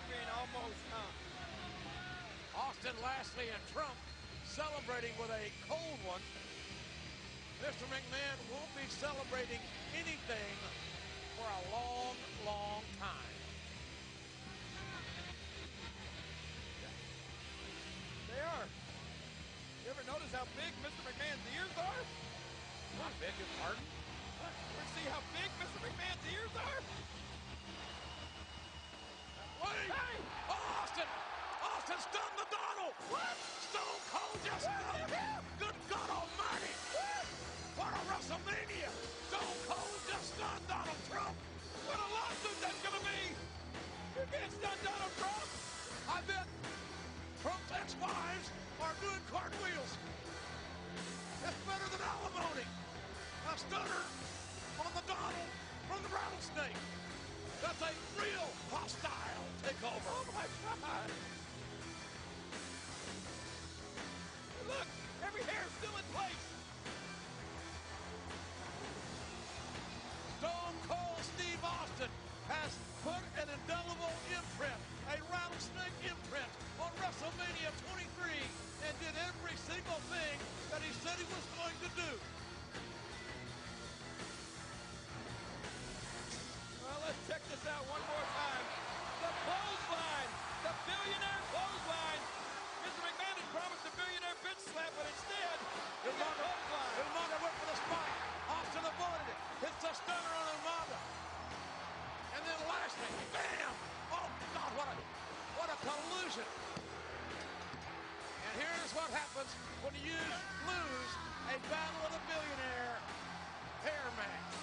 being almost hung. Austin, Lashley, and Trump celebrating with a cold one. Mr. McMahon won't be celebrating anything for a long, long time. They are. You ever notice how big Mr. McMahon's ears are? I beg your pardon? Ever see how big Mr. McMahon's ears are? Wait! Hey! Austin! Austin stunned the Donald! What? Stone Cold just stunned him! Good God Almighty! What a WrestleMania! Stone Cold just stunned Donald Trump! What a lawsuit that's gonna be! You can't stun Donald Trump! I bet Trump's ex-wives are doing cartwheels. It's better than alimony. A stunner on the Donald from the rattlesnake. That's a real hostile takeover. Oh my God! Look, every hair's still in place. Stone Cold Steve Austin has put an indelible imprint, a rattlesnake imprint, on WrestleMania 23 and did every single thing that he said he was going to do. Well, let's check this out one more time. The clothesline, the billionaire clothesline. Mr. McMahon had promised a billionaire bitch slap, but instead, he got clothesline. Umaga went for the spike. Austin avoided it. Hits the stunner on Umaga. And then Lashley, bam! Oh God, what a collusion! And here's what happens when you lose a battle of the billionaire hair match.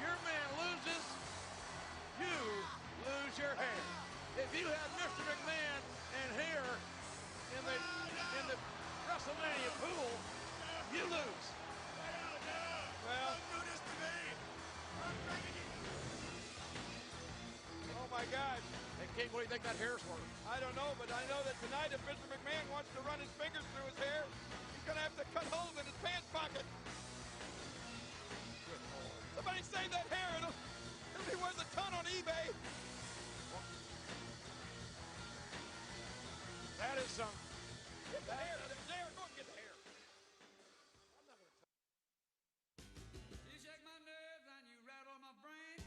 Your man loses, you lose your hair. If you had Mr. McMahon and hair in the WrestleMania pool, you lose. Well, don't do this to me. I'm begging you. oh my God. Hey, King, what do you think that hair's worth? I don't know, but I know that tonight if Mr. McMahon wants to run his fingers through his hair, he's going to have to cut holes in his pants pocket. Somebody save that hair. It'll be worth a ton on eBay. That is some. Get the hair. There, go and get the hair. You shake my nerves and you rattle my brain.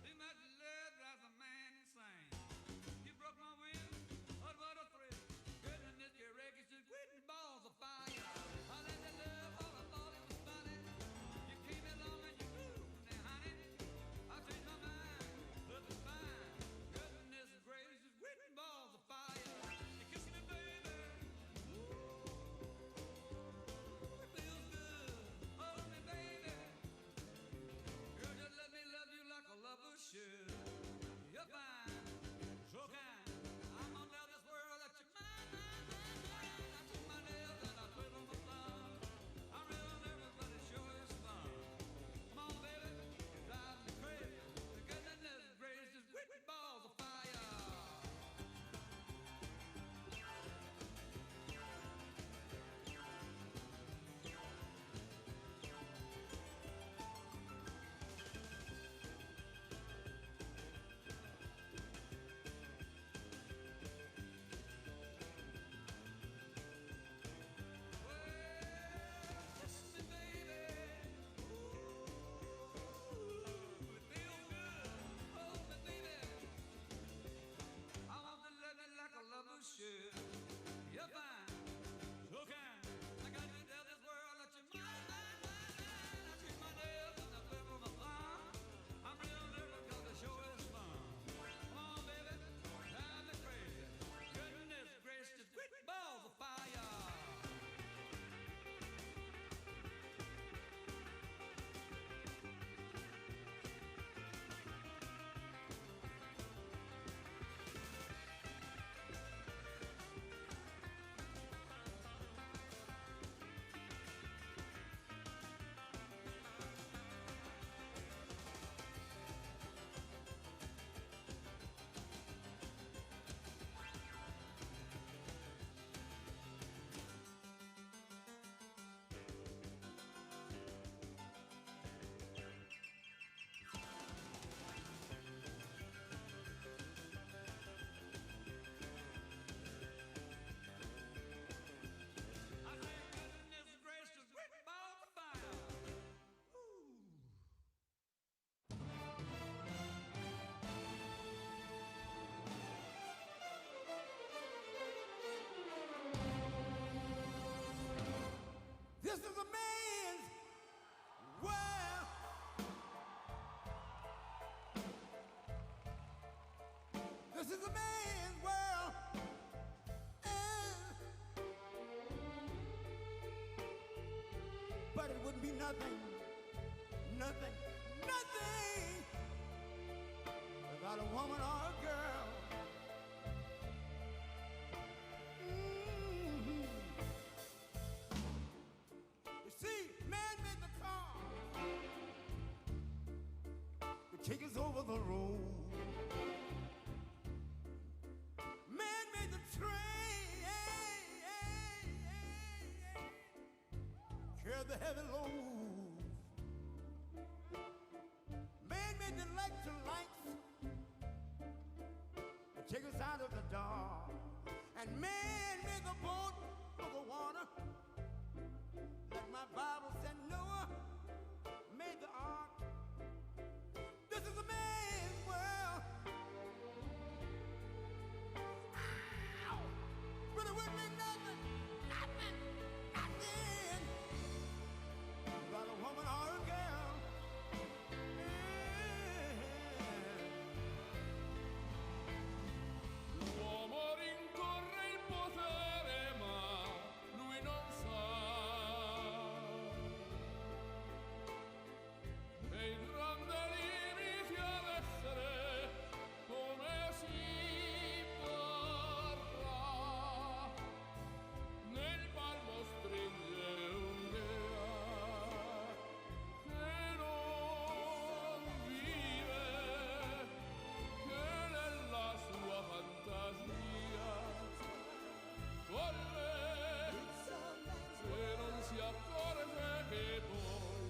Too much love drives a man insane. You broke my will, but what a thrill. Goodness, your records just quitting balls of fire. I let that love all I thought it was funny. You came along and you moved me, honey. I changed my mind, love is fine. Goodness gracious, quitting balls of fire. You kiss me, baby. Ooh, it feels good. Hold me, baby. Girl, just let me love you like a lover should. You're fine, so kind. I'm gonna tell this world that you're mine, mine, mine, mine. I took my nails and I put on my thumb. I'm real nervous, but it sure is fun. Come on, baby, you drive me crazy. The goodness gracious, with balls of fire. wouldn't be nothing, nothing, nothing without a woman or a girl. Mm-hmm. You see, man made the car to take us over the road. Man made the train, carry the heavy load. Man made the electrolytes to take us out of the dark. And man made the boat for the water, like my Bible said Noah made the ark. This is a man's world. Ow! But it wouldn't be nothing, nothing, nothing without a woman or a girl. L'uomo rincorre il potere, ma lui non sa che il grande limite ad essere come si parla. Nel palmo stringe un'idea che non vive, che nella sua fantasia folle, se non si accorge che poi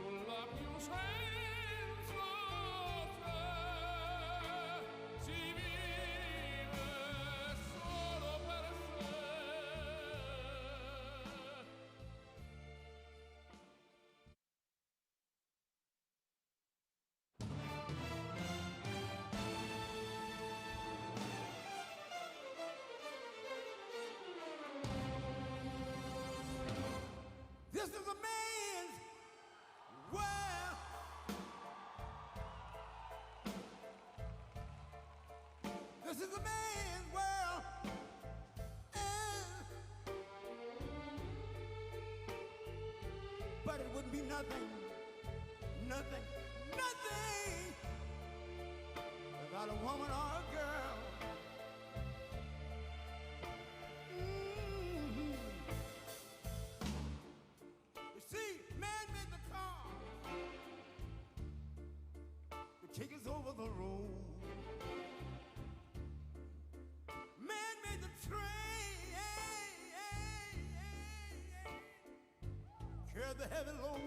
nulla più senza te, si vive solo per sé. This is a man's world. This is a man's world. But it wouldn't be nothing, nothing, nothing without a woman or a girl. Mm-hmm. You see, man made the car to take us over the road. Man made the train, carry the heavy load.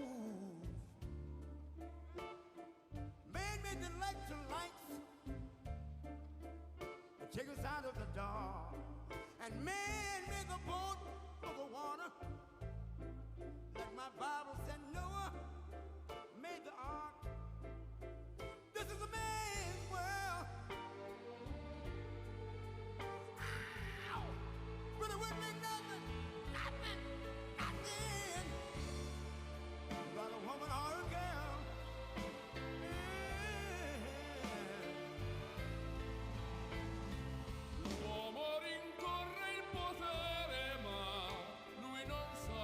Man made the electrolytes to take us out of the dark. And man made the boat for the water, like my Bible said Noah made the ark. This is a man's world. Ow! But it wouldn't be nothing, nothing, nothing without a woman or a girl. L'uomo rincorre il potere, ma lui non sa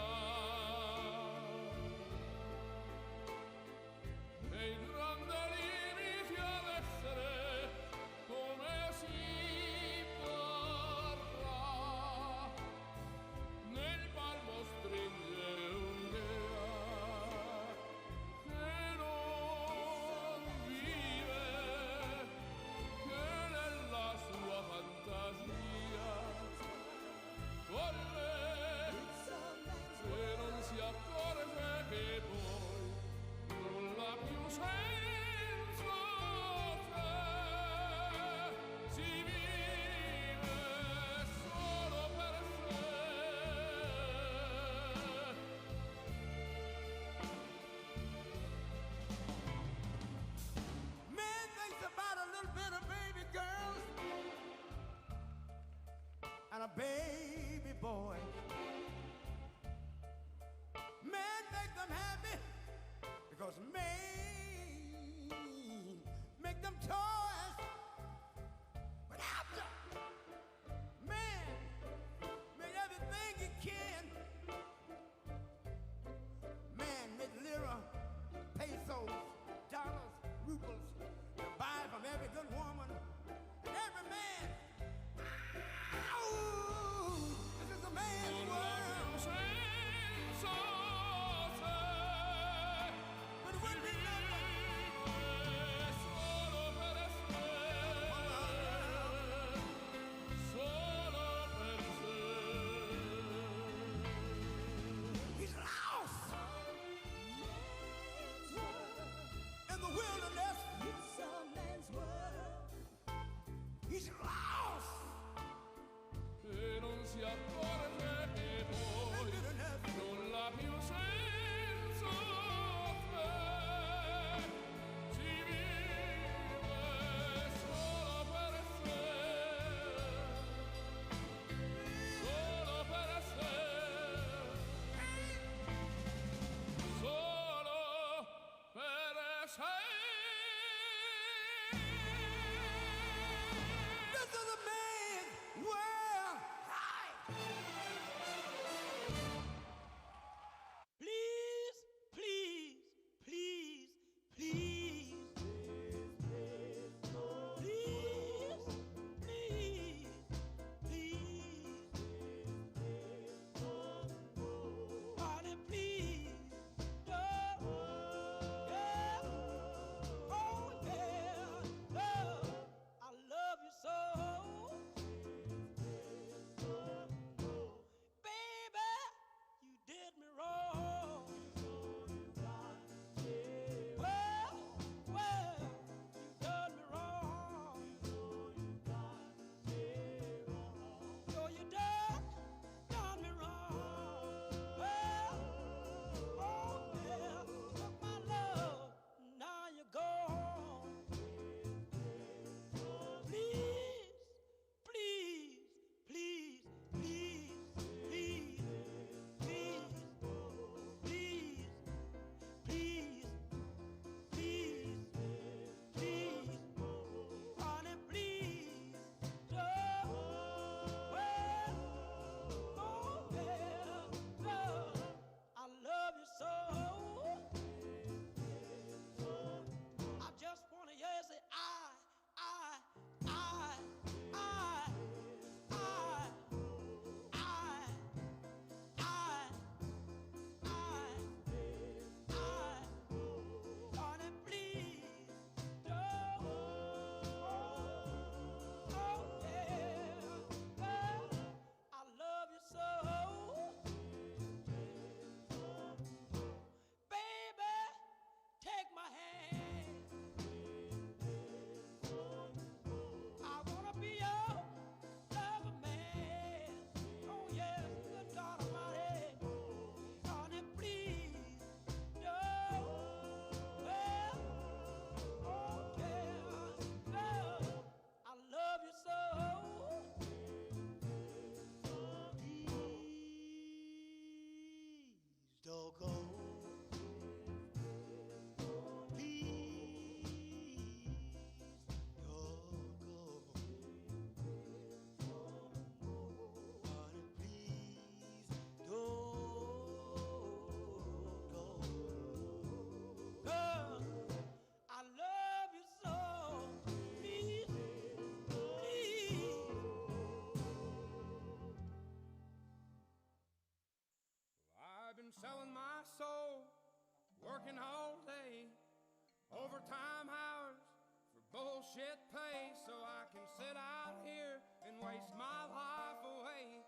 bullshit pay so I can sit out here and waste my life away.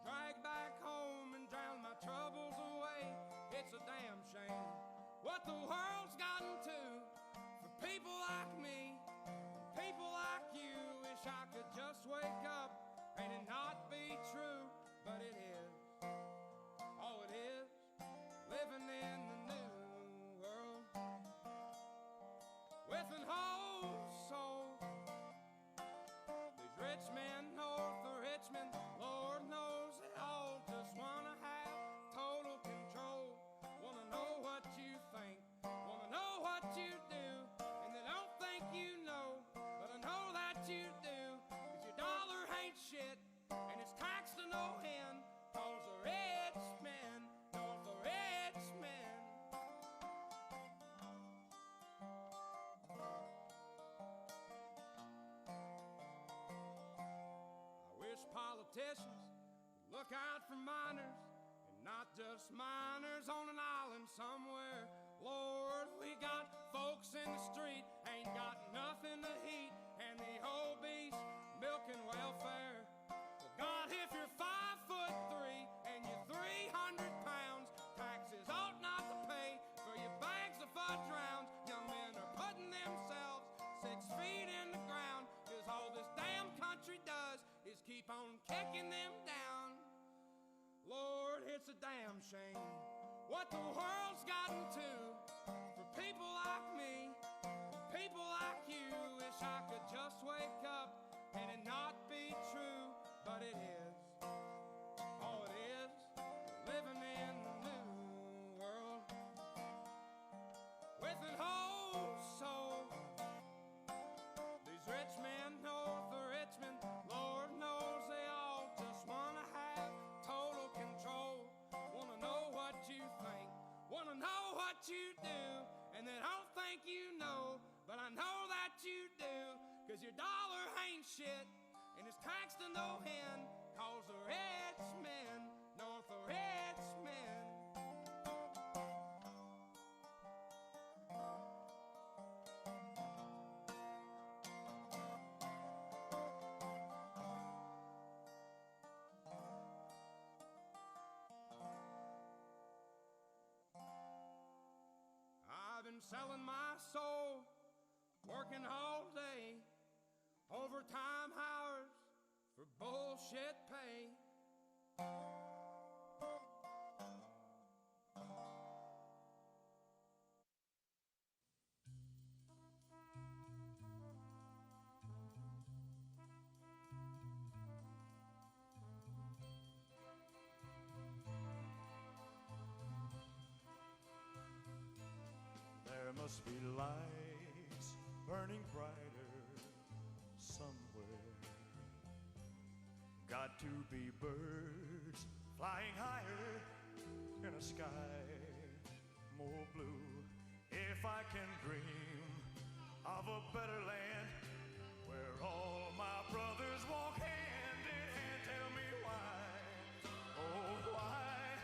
Drag back home and drown my troubles away. It's a damn shame what the world's gotten to for people like me, people like you. Wish I could just wake up and it not be true, but it is. Oh, it is living in the new world with an whole soul. These rich men north of Richmond, Lord knows they all just wanna have total control. Wanna know what you think, wanna know what you do, and they don't think you know, but I know that you do. 'Cause your dollar ain't shit, and it's taxed to no end. 'Cause the rich men, north the rich men. I wish politicians would look out for miners, and not just miners on an island somewhere. Lord, we got folks in the street, ain't got nothing to eat, and the obese milking welfare. Well, God, if you're 5'3" and you're 300 pounds, taxes ought not to pay for your bags of fudge rounds. Young men are putting themselves 6 feet in the ground, 'cause all this damn country does is keep on kicking them down. Lord, it's a damn shame what the world's gotten to for people like me, people like you. Wish I could just wake up and it not be true, but it is. Oh, it is living in the new world with an whole soul. These rich men north of Richmond, Lord knows they all just wanna have total control. Wanna know what you think, wanna know what you do, and they don't think you know, but I know that you do. 'Cause your dollar ain't shit, and it's taxed to no end. 'Cause the rich men, north the rich men. I've been selling my soul, working all day, overtime hours for bullshit pay. There must be lights burning brighter somewhere. Got to be birds flying higher in a sky more blue. If I can dream of a better land where all my brothers walk hand in hand, tell me why, oh why,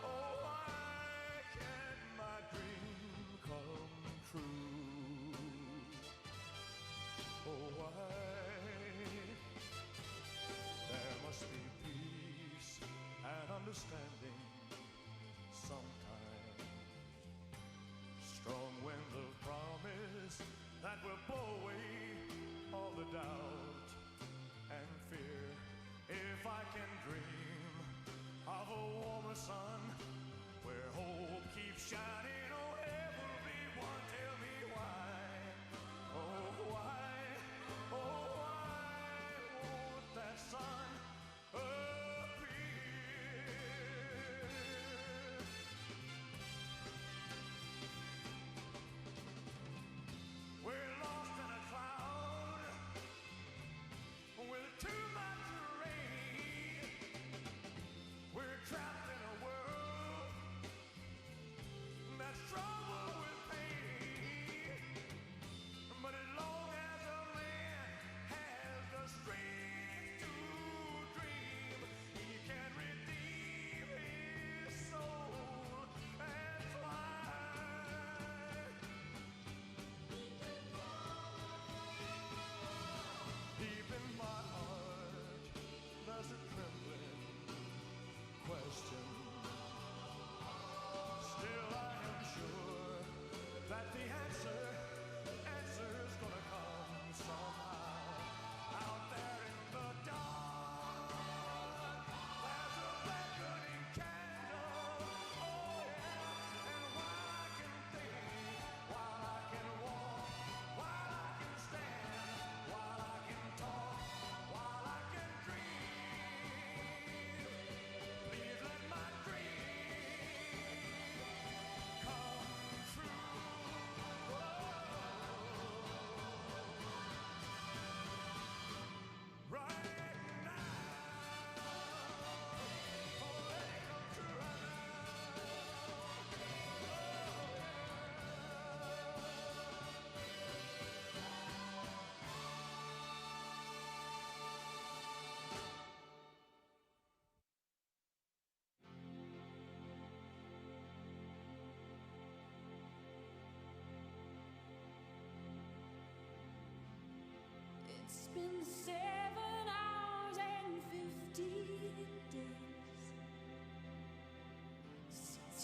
oh why can't my dream come true? Oh why? There must be peace and understanding sometimes, strong winds of promise that will blow away all the doubt and fear. If I can dream of a warmer sun where hope keeps shining, oh everyone, tell me why, oh why, oh why won't that sun appear? We're lost in a cloud with too much rain. We're trapped in a world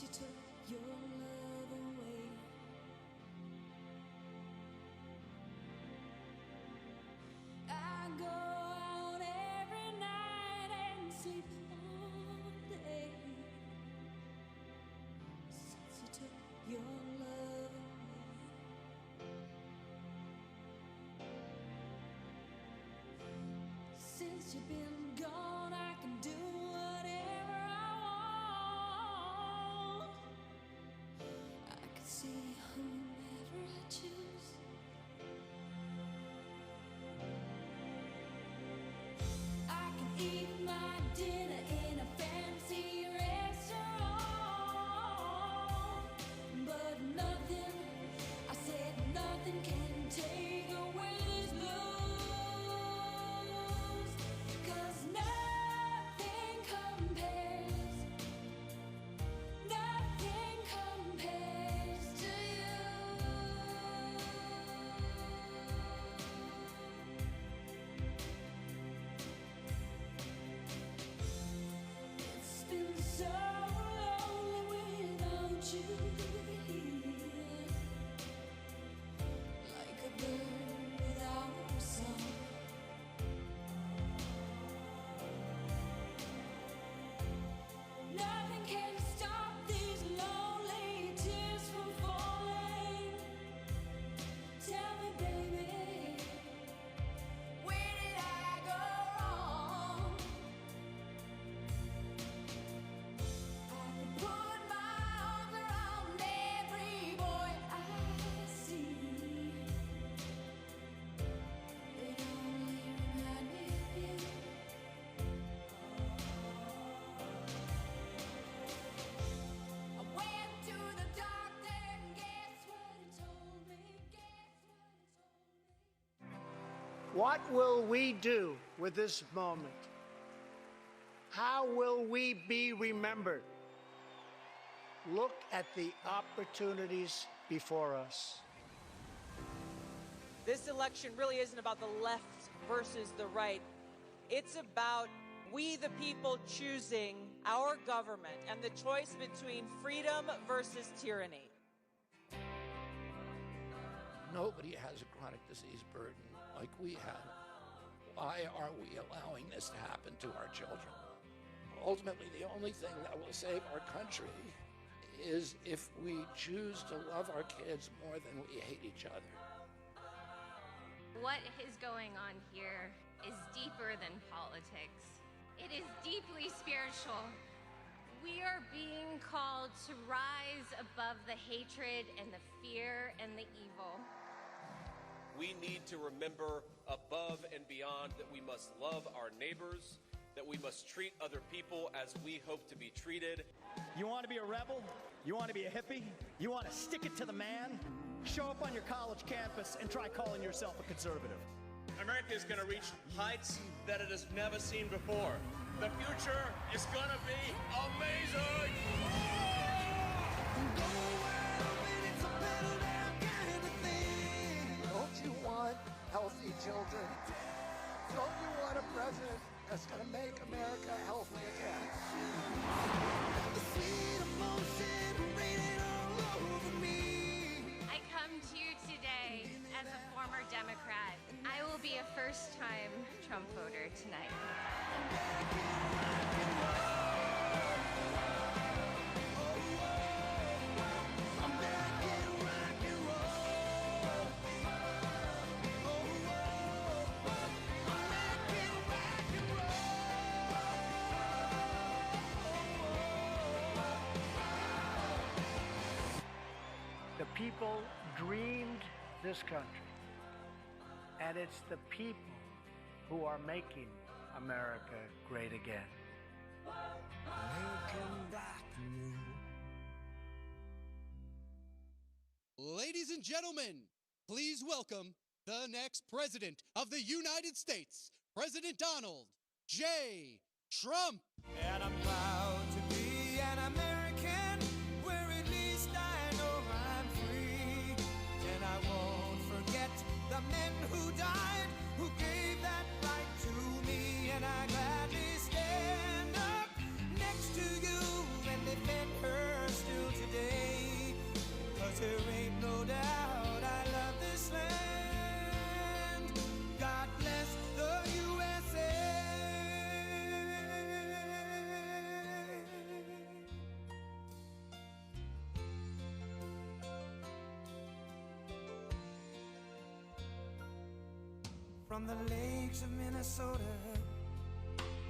you took your love away. I go out every night and sleep all day since you took your love away. Since you've been gone, I can do whatever I want. I can see whomever I choose. I can eat my dinner in a fancy restaurant, but nothing, I said nothing can take away these blues, 'cause nothing compares to you. It's been so lonely without you here, like a bird without a song. Nothing can stop these lonely tears from falling. Tell me, baby, where did I go wrong? I could put my arms around every boy I see. They only remind me of you. I went to the doctor and guess what he told me? What will we do with this moment? How will we be remembered? Look at the opportunities before us. This election really isn't about the left versus the right. It's about we the people choosing our government and the choice between freedom versus tyranny. Nobody has a chronic disease burden like we have. Why are we allowing this to happen to our children? Ultimately, the only thing that will save our country is if we choose to love our kids more than we hate each other. What is going on here is deeper than politics. It is deeply spiritual. We are being called to rise above the hatred and the fear and the evil. We need to remember above and beyond that we must love our neighbors, that we must treat other people as we hope to be treated. You want to be a rebel? You want to be a hippie? You want to stick it to the man? Show up on your college campus and try calling yourself a conservative. America is going to reach heights that it has never seen before. The future is going to be amazing! Don't you want healthy children? Don't you want a president that's going to make America healthy again? I come to you today as a former Democrat. I will be a first-time Trump voter tonight. The people dreamed this country, and it's the people who are making America great again. Ladies and gentlemen, please welcome the next president of the United States, President Donald J. Trump. And I'm proud to be an American, where at least I know I'm free. And I won't forget the men who died, who gave that right to me. And I gladly stand up next to you and defend her still From the lakes of Minnesota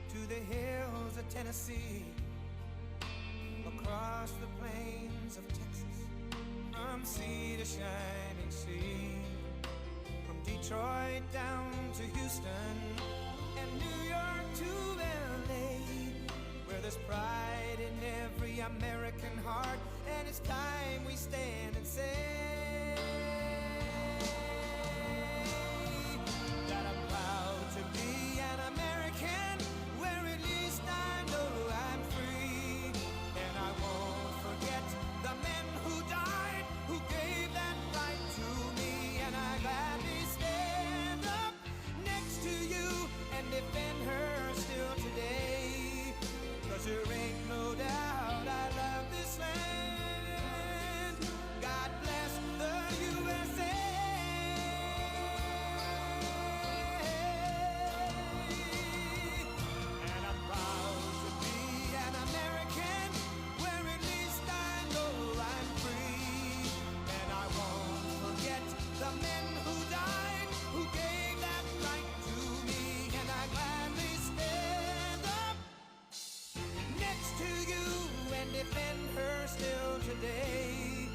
to the hills of Tennessee, across the plains of Texas, from sea to shining sea, from Detroit down to Houston and New York to LA, where there's pride in every American heart, and it's time we stand and say that I'm proud to be an American, where at least I know I'm free, and I won't forget the men who died, who gave that right to me, and I gladly stand up next to you and defend her still today, 'cause there ain't no doubt I love this land. God bless the USA. And I'm proud to be an American, where at least I know I'm free, and I won't forget the men who died, who gave that right to me, and I gladly stand up next to you and defend her still today,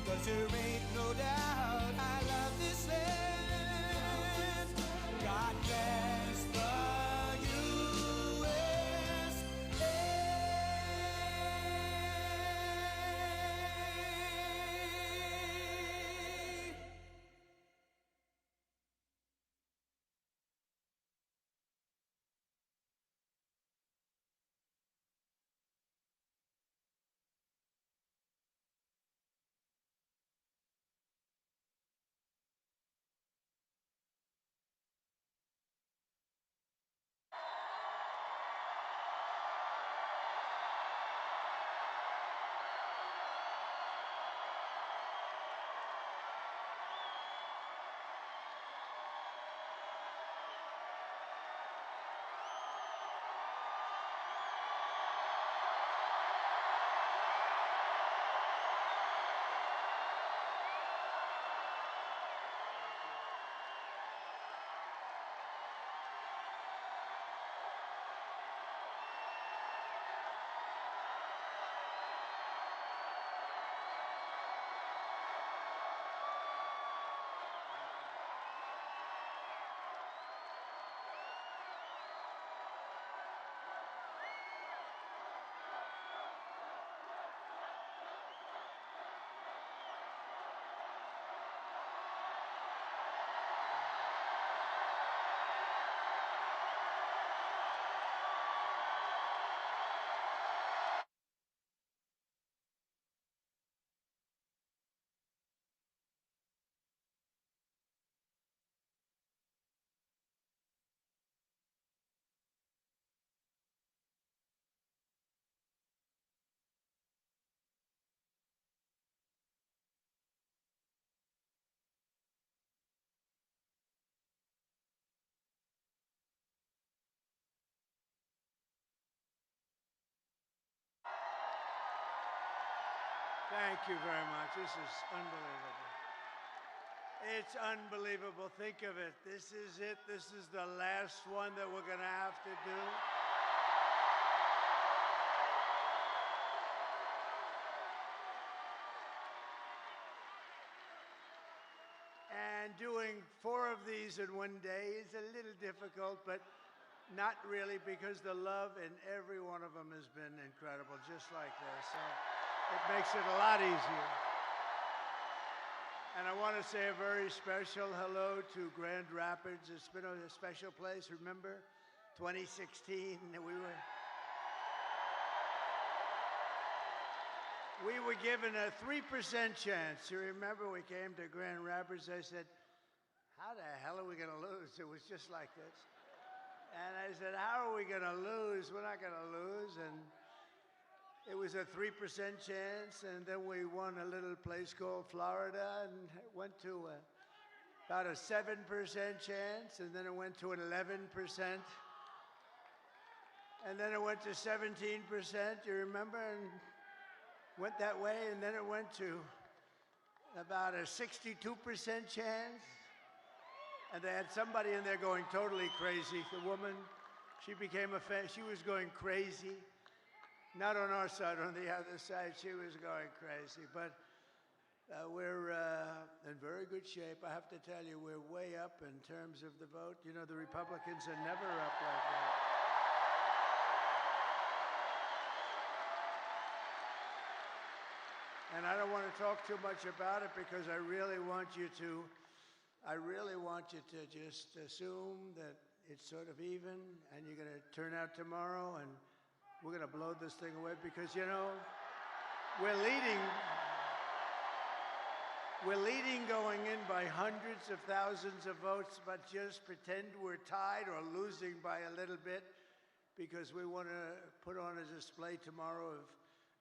'cause there ain't no doubt I love this land. God bless the USA. Thank you very much. This is unbelievable. It's unbelievable. Think of it. This is it. This is the last one that we're going to have to do. And doing 4 of these in one day is a little difficult, but not really, because the love in every one of them has been incredible, just like this. So it makes it a lot easier. And I want to say a very special hello to Grand Rapids. It's been a special place. Remember 2016, we were given a 3% chance. You remember we came to Grand Rapids, I said, how the hell are we going to lose? It was just like this. And I said, how are we going to lose? We're not going to lose. And it was a 3% chance. And then we won a little place called Florida, and it went to about a 7% chance. And then it went to an 11%. And then it went to 17%, you remember? And went that way. And then it went to about a 62% chance. And they had somebody in there going totally crazy. The woman, she became a fan. She was going crazy. Not on our side, on the other side, she was going crazy. But we're in very good shape. I have to tell you, we're way up in terms of the vote. You know, the Republicans are never up like that. And I don't want to talk too much about it because I really want you to just assume that it's sort of even and you're going to turn out tomorrow and we're going to blow this thing away because, you know, we're leading going in by hundreds of thousands of votes, but just pretend we're tied or losing by a little bit because we want to put on a display tomorrow of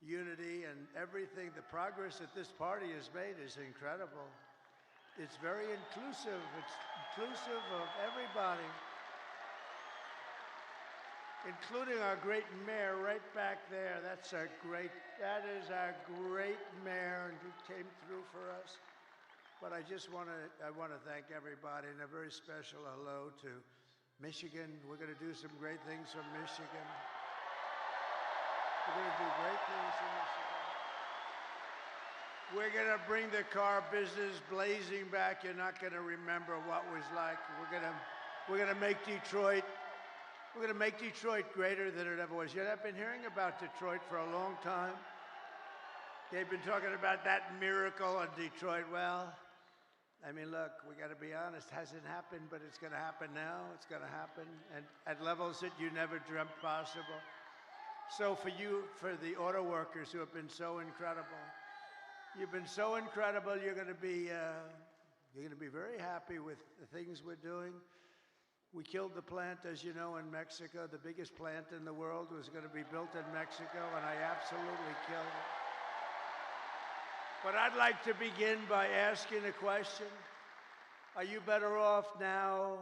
unity and everything. The progress that this party has made is incredible. It's very inclusive. It's inclusive of everybody, including our great mayor right back there. That is our great mayor, and he came through for us. But I want to thank everybody, and a very special hello to Michigan. We're going to do some great things from Michigan. We're going to do great things in Michigan. We're going to bring the car business blazing back. You're not going to remember what was like. We're going to make Detroit. We're going to make Detroit greater than it ever was. You know, I've been hearing about Detroit for a long time. They've been talking about that miracle in Detroit. Well, I mean, look, we got to be honest. It hasn't happened, but it's going to happen now. It's going to happen, and at levels that you never dreamt possible. So for the auto workers who have been so incredible, you've been so incredible. You're going to be very happy with the things we're doing. We killed the plant, as you know, in Mexico. The biggest plant in the world was going to be built in Mexico, and I absolutely killed it. But I'd like to begin by asking a question. Are you better off now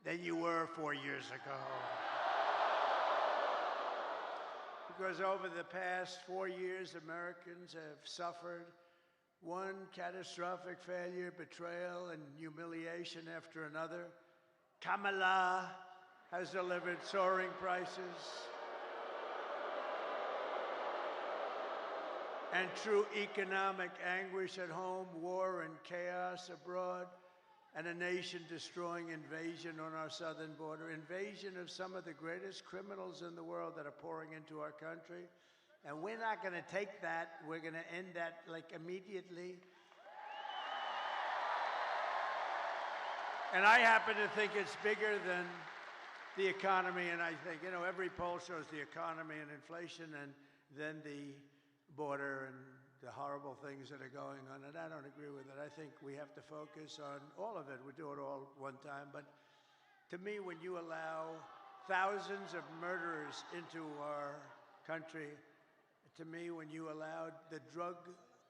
than you were 4 years ago? Because over the past 4 years, Americans have suffered one catastrophic failure, betrayal, and humiliation after another. Kamala has delivered soaring prices and true economic anguish at home, war and chaos abroad, and a nation-destroying invasion on our southern border, invasion of some of the greatest criminals in the world that are pouring into our country. And we're not going to take that. We're going to end that, like, immediately. And I happen to think it's bigger than the economy. And I think, you know, every poll shows the economy and inflation and then the border and the horrible things that are going on, and I don't agree with it. I think we have to focus on all of it. We do it all one time, but to me, when you allow thousands of murderers into our country, to me, when you allowed the drug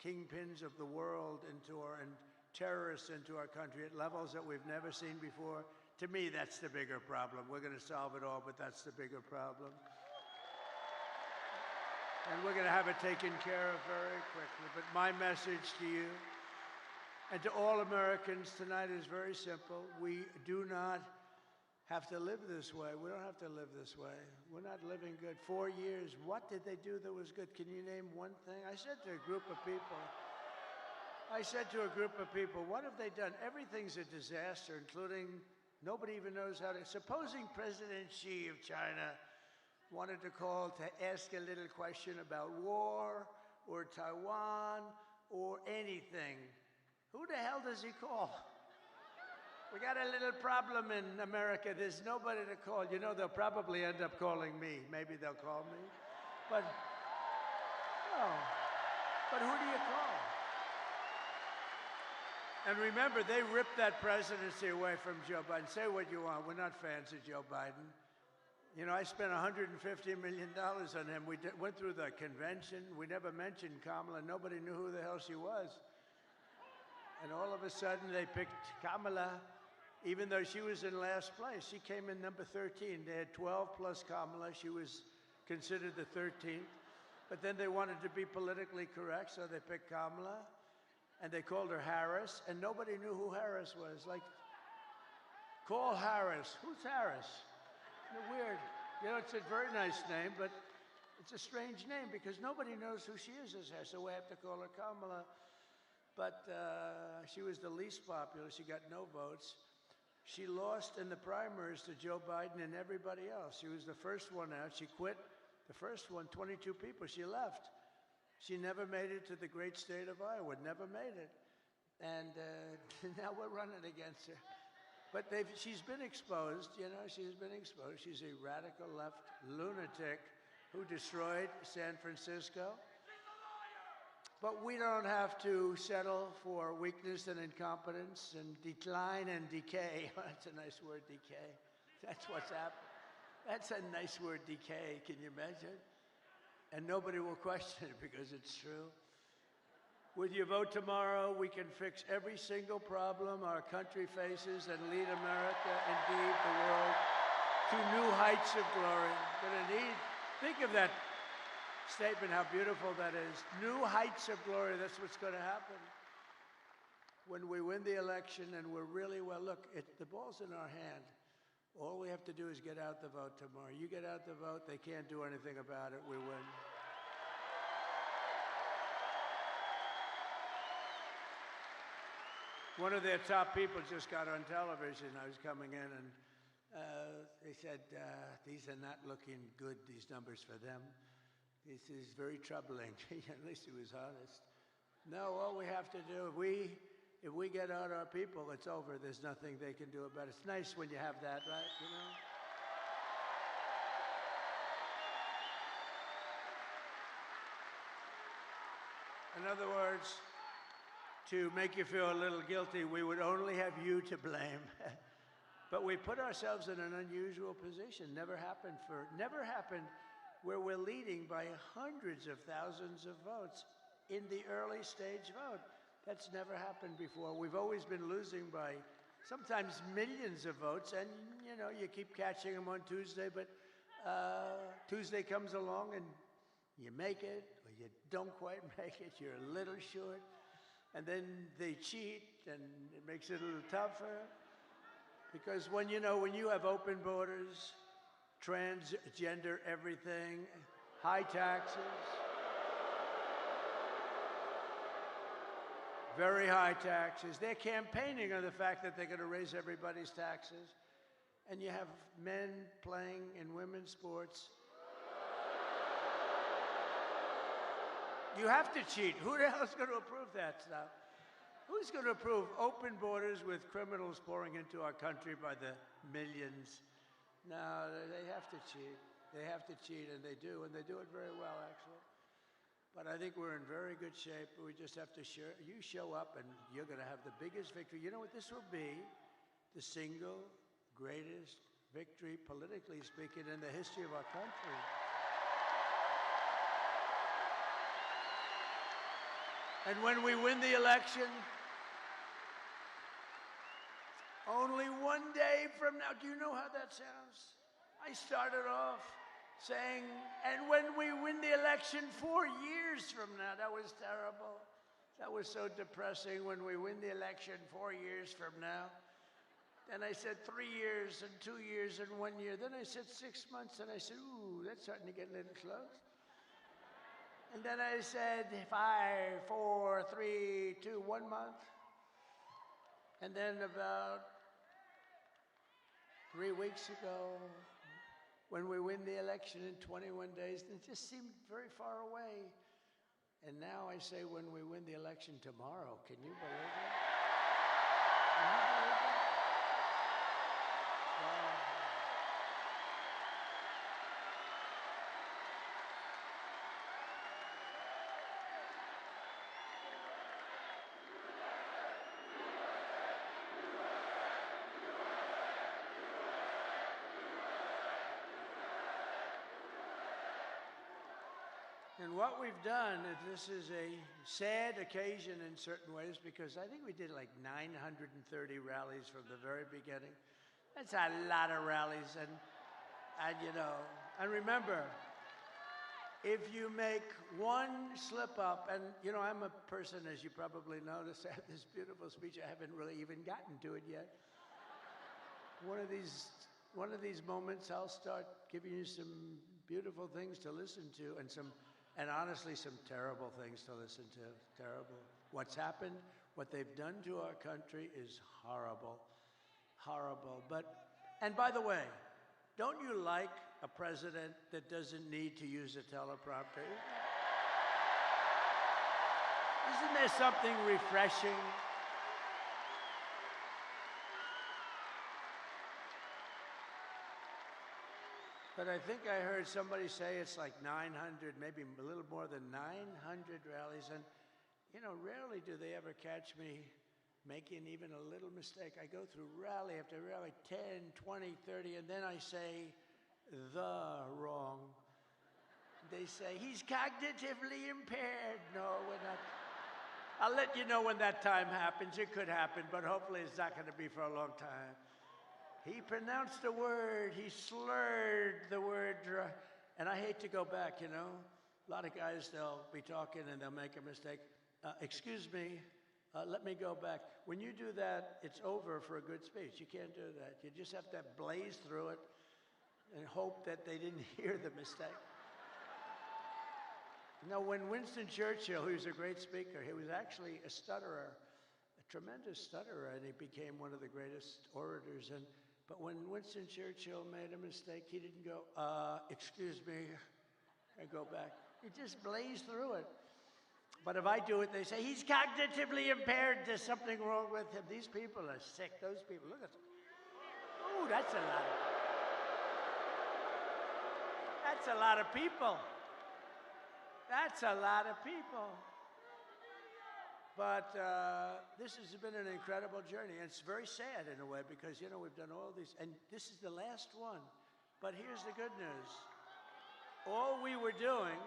kingpins of the world into and terrorists into our country at levels that we've never seen before, to me, that's the bigger problem. We're going to solve it all, but that's the bigger problem. And we're going to have it taken care of very quickly. But my message to you and to all Americans tonight is very simple. We do not have to live this way. We don't have to live this way. We're not living good. 4 years, what did they do that was good? Can you name one thing? I said to a group of people, what have they done? Everything's a disaster, including nobody even knows how to. Supposing President Xi of China wanted to call to ask a little question about war or Taiwan or anything. Who the hell does he call? We got a little problem in America. There's nobody to call. You know, they'll probably end up calling me. Maybe they'll call me. But, no. But who do you call? And remember, they ripped that presidency away from Joe Biden. Say what you want. We're not fans of Joe Biden. You know, I spent $150 million on him. We went through the convention. We never mentioned Kamala. Nobody knew who the hell she was. And all of a sudden, they picked Kamala, even though she was in last place. She came in number 13. They had 12 plus Kamala. She was considered the 13th. But then they wanted to be politically correct, so they picked Kamala. And they called her Harris. And nobody knew who Harris was. Like, Call Harris. Who's Harris? Isn't it weird? You know, it's a very nice name, but it's a strange name because nobody knows who she is as Harris, so we have to call her Kamala. But she was the least popular. She got no votes. She lost in the primaries to Joe Biden and everybody else. She was the first one out. She quit. The first one, 22 people. She left. She never made it to the great state of Iowa. Never made it. And now we're running against her. But she's been exposed, you know, she's been exposed. She's a radical left lunatic who destroyed San Francisco. But we don't have to settle for weakness and incompetence and decline and decay. That's a nice word, decay. That's what's happened. That's a nice word, decay. Can you imagine? And nobody will question it because it's true. With your vote tomorrow, we can fix every single problem our country faces and lead America, indeed the world, to new heights of glory. Think of that statement, how beautiful that is. New heights of glory, that's what's going to happen. When we win the election and we're really well, look, the ball's in our hand. All we have to do is get out the vote tomorrow. You get out the vote, they can't do anything about it, we win. One of their top people just got on television. I was coming in and they said, these are not looking good, these numbers for them. This is very troubling. At least he was honest. No, all we have to do, if we get out our people, it's over. There's nothing they can do about it. It's nice when you have that, right? You know? In other words, to make you feel a little guilty, we would only have you to blame. But we put ourselves in an unusual position. Never happened where we're leading by hundreds of thousands of votes in the early stage vote. That's never happened before. We've always been losing by sometimes millions of votes, and you know, you keep catching them on Tuesday, but Tuesday comes along and you make it, or you don't quite make it, you're a little short, and then they cheat, and it makes it a little tougher. Because when you have open borders, transgender everything, high taxes, very high taxes. They're campaigning on the fact that they're going to raise everybody's taxes. And you have men playing in women's sports. You have to cheat. Who the hell is going to approve that stuff? Who's going to approve open borders with criminals pouring into our country by the millions? No, they have to cheat. They have to cheat, and they do it very well, actually. But I think we're in very good shape. We just have to show up, and you're going to have the biggest victory. You know what this will be? The single greatest victory, politically speaking, in the history of our country. And when we win the election, only one day from now, do you know how that sounds? I started off saying, and when we win the election 4 years from now, that was terrible. That was so depressing. When we win the election 4 years from now. Then I said 3 years and 2 years and 1 year. Then I said 6 months, and I said, ooh, that's starting to get a little close. And then I said 5, 4, 3, 2, 1 month. And then about 3 weeks ago, when we win the election in 21 days, it just seemed very far away. And now I say when we win the election tomorrow. Can you believe it? Can you believe it? Wow. And what we've done, this is a sad occasion in certain ways, because I think we did like 930 rallies from the very beginning. That's a lot of rallies, and remember, if you make one slip up, and I'm a person, as you probably noticed, I have this beautiful speech, I haven't really even gotten to it yet. one of these moments, I'll start giving you some beautiful things to listen to, and honestly, some terrible things to listen to. Terrible. What's happened, what they've done to our country is horrible, horrible. And by the way, don't you like a president that doesn't need to use a teleprompter? Isn't there something refreshing? But I think I heard somebody say it's like 900, maybe a little more than 900 rallies. And, you know, rarely do they ever catch me making even a little mistake. I go through rally after rally, 10, 20, 30, and then I say the wrong. They say, he's cognitively impaired. No, we're not. I'll let you know when that time happens. It could happen, but hopefully it's not going to be for a long time. He pronounced a word. He slurred the word. And I hate to go back, you know. A lot of guys, they'll be talking and they'll make a mistake. Excuse me, let me go back. When you do that, it's over for a good speech. You can't do that. You just have to blaze through it and hope that they didn't hear the mistake. You know, when Winston Churchill, who was a great speaker, he was actually a stutterer, a tremendous stutterer, and he became one of the greatest orators. But when Winston Churchill made a mistake, he didn't go, excuse me, and go back. He just blazed through it. But if I do it, they say, he's cognitively impaired. There's something wrong with him. These people are sick. Those people, look at them. Ooh, that's a lot of people. That's a lot of people. But this has been an incredible journey. And it's very sad in a way because, you know, we've done all these. And this is the last one. But here's the good news. All we were doing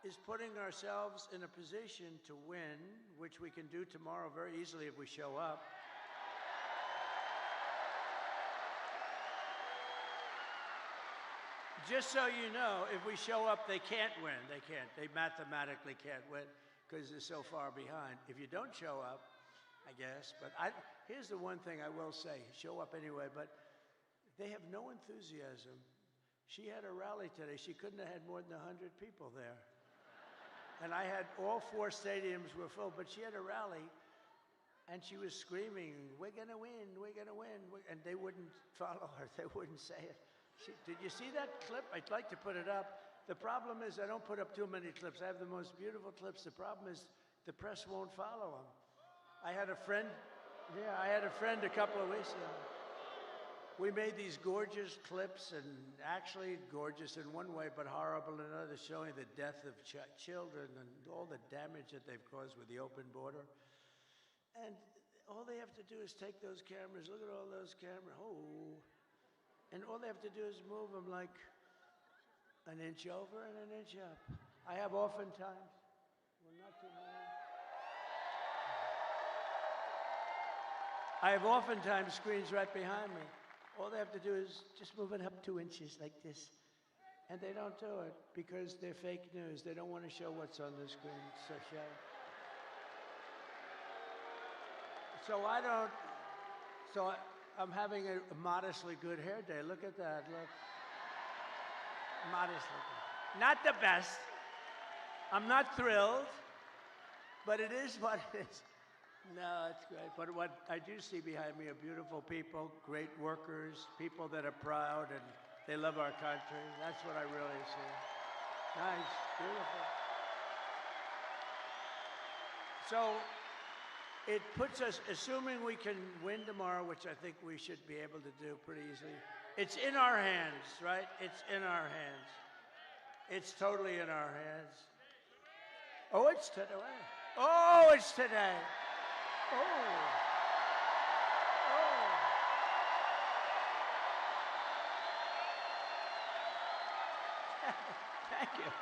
is putting ourselves in a position to win, which we can do tomorrow very easily if we show up. Just so you know, if we show up, they can't win. They can't. They mathematically can't win because they're so far behind. If you don't show up, I guess. But here's the one thing I will say. Show up anyway, but they have no enthusiasm. She had a rally today. She couldn't have had more than 100 people there. And I had all 4 stadiums were full, but she had a rally, and she was screaming, we're going to win, we're going to win. And they wouldn't follow her. They wouldn't say it. Did you see that clip? I'd like to put it up. The problem is I don't put up too many clips. I have the most beautiful clips. The problem is the press won't follow them. I had a friend a couple of weeks ago. We made these gorgeous clips, and actually gorgeous in one way, but horrible in another, showing the death of children and all the damage that they've caused with the open border. And all they have to do is take those cameras, look at all those cameras, and all they have to do is move them like an inch over and an inch up. I have oftentimes, well, not too many. I have oftentimes screens right behind me. All they have to do is just move it up 2 inches like this. And they don't do it because they're fake news. They don't want to show what's on the screen. So shallow. I'm having a modestly good hair day. Look at that, look. Modestly good. Not the best. I'm not thrilled, but it is what it is. No, it's great. But what I do see behind me are beautiful people, great workers, people that are proud and they love our country. That's what I really see. Nice, beautiful. So it puts us, assuming we can win tomorrow, which I think we should be able to do pretty easily. It's in our hands, right? It's in our hands. It's totally in our hands. Oh, it's today. Oh, it's today. Thank you.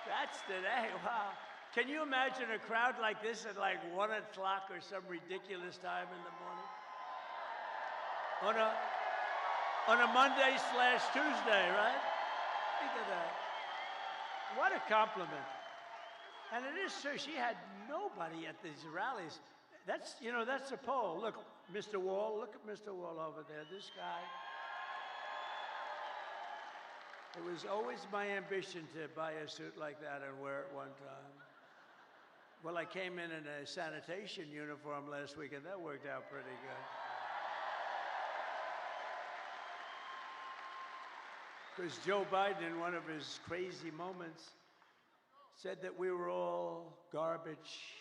That's today. Wow. Can you imagine a crowd like this at like 1 o'clock or some ridiculous time in the morning? On a Monday/Tuesday, right? Think of that. What a compliment. And it is true. She had nobody at these rallies. That's, you know, that's a poll. Look, Mr. Wall, look at Mr. Wall over there. This guy. It was always my ambition to buy a suit like that and wear it one time. Well, I came in a sanitation uniform last week, and that worked out pretty good. Because Joe Biden, in one of his crazy moments, said that we were all garbage.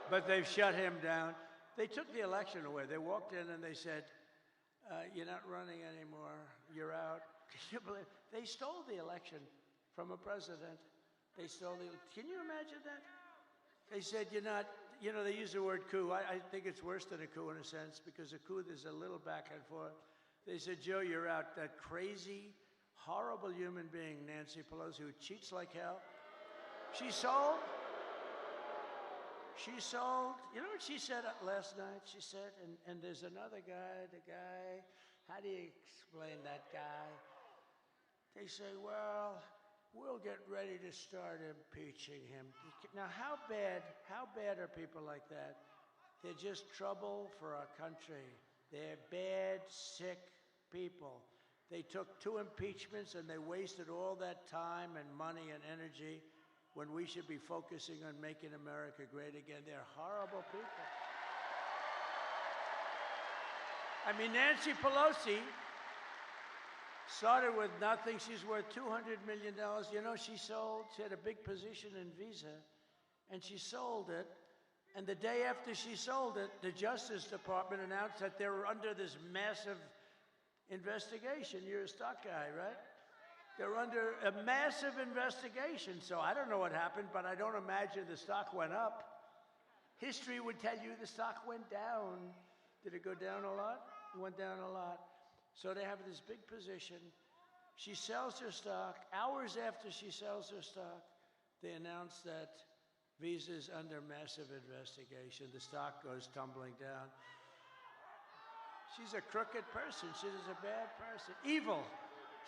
But they've shut him down. They took the election away. They walked in and they said, you're not running anymore. You're out. Can you believe? They stole the election from a president. They stole the. Can you imagine that? They said, you're not, you know, they use the word coup. I think it's worse than a coup in a sense, because a coup, there's a little back and forth. They said, Joe, you're out. That crazy, horrible human being, Nancy Pelosi, who cheats like hell. She sold. She sold. You know what she said last night? She said, and there's another guy, the guy, how do you explain that guy? They say, well, we'll get ready to start impeaching him. Now, how bad are people like that? They're just trouble for our country. They're bad, sick people. They took 2 impeachments and they wasted all that time and money and energy when we should be focusing on making America great again. They're horrible people. I mean, Nancy Pelosi started with nothing. She's worth $200 million. You know, she had a big position in Visa, and she sold it. And the day after she sold it, the Justice Department announced that they were under this massive investigation. You're a stock guy, right? They're under a massive investigation. So I don't know what happened, but I don't imagine the stock went up. History would tell you the stock went down. Did it go down a lot? It went down a lot. So they have this big position. She sells her stock. Hours after she sells her stock, they announce that Visa's under massive investigation. The stock goes tumbling down. She's a crooked person. She's a bad person. Evil.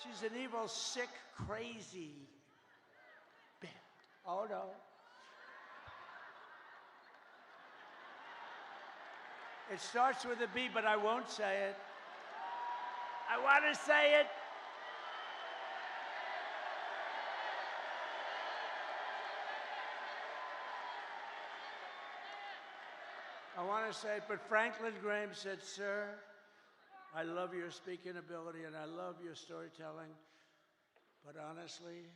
She's an evil, sick, crazy. Oh, no. It starts with a B, but I won't say it. I want to say it. I want to say it, but Franklin Graham said, sir, I love your speaking ability and I love your storytelling, but honestly,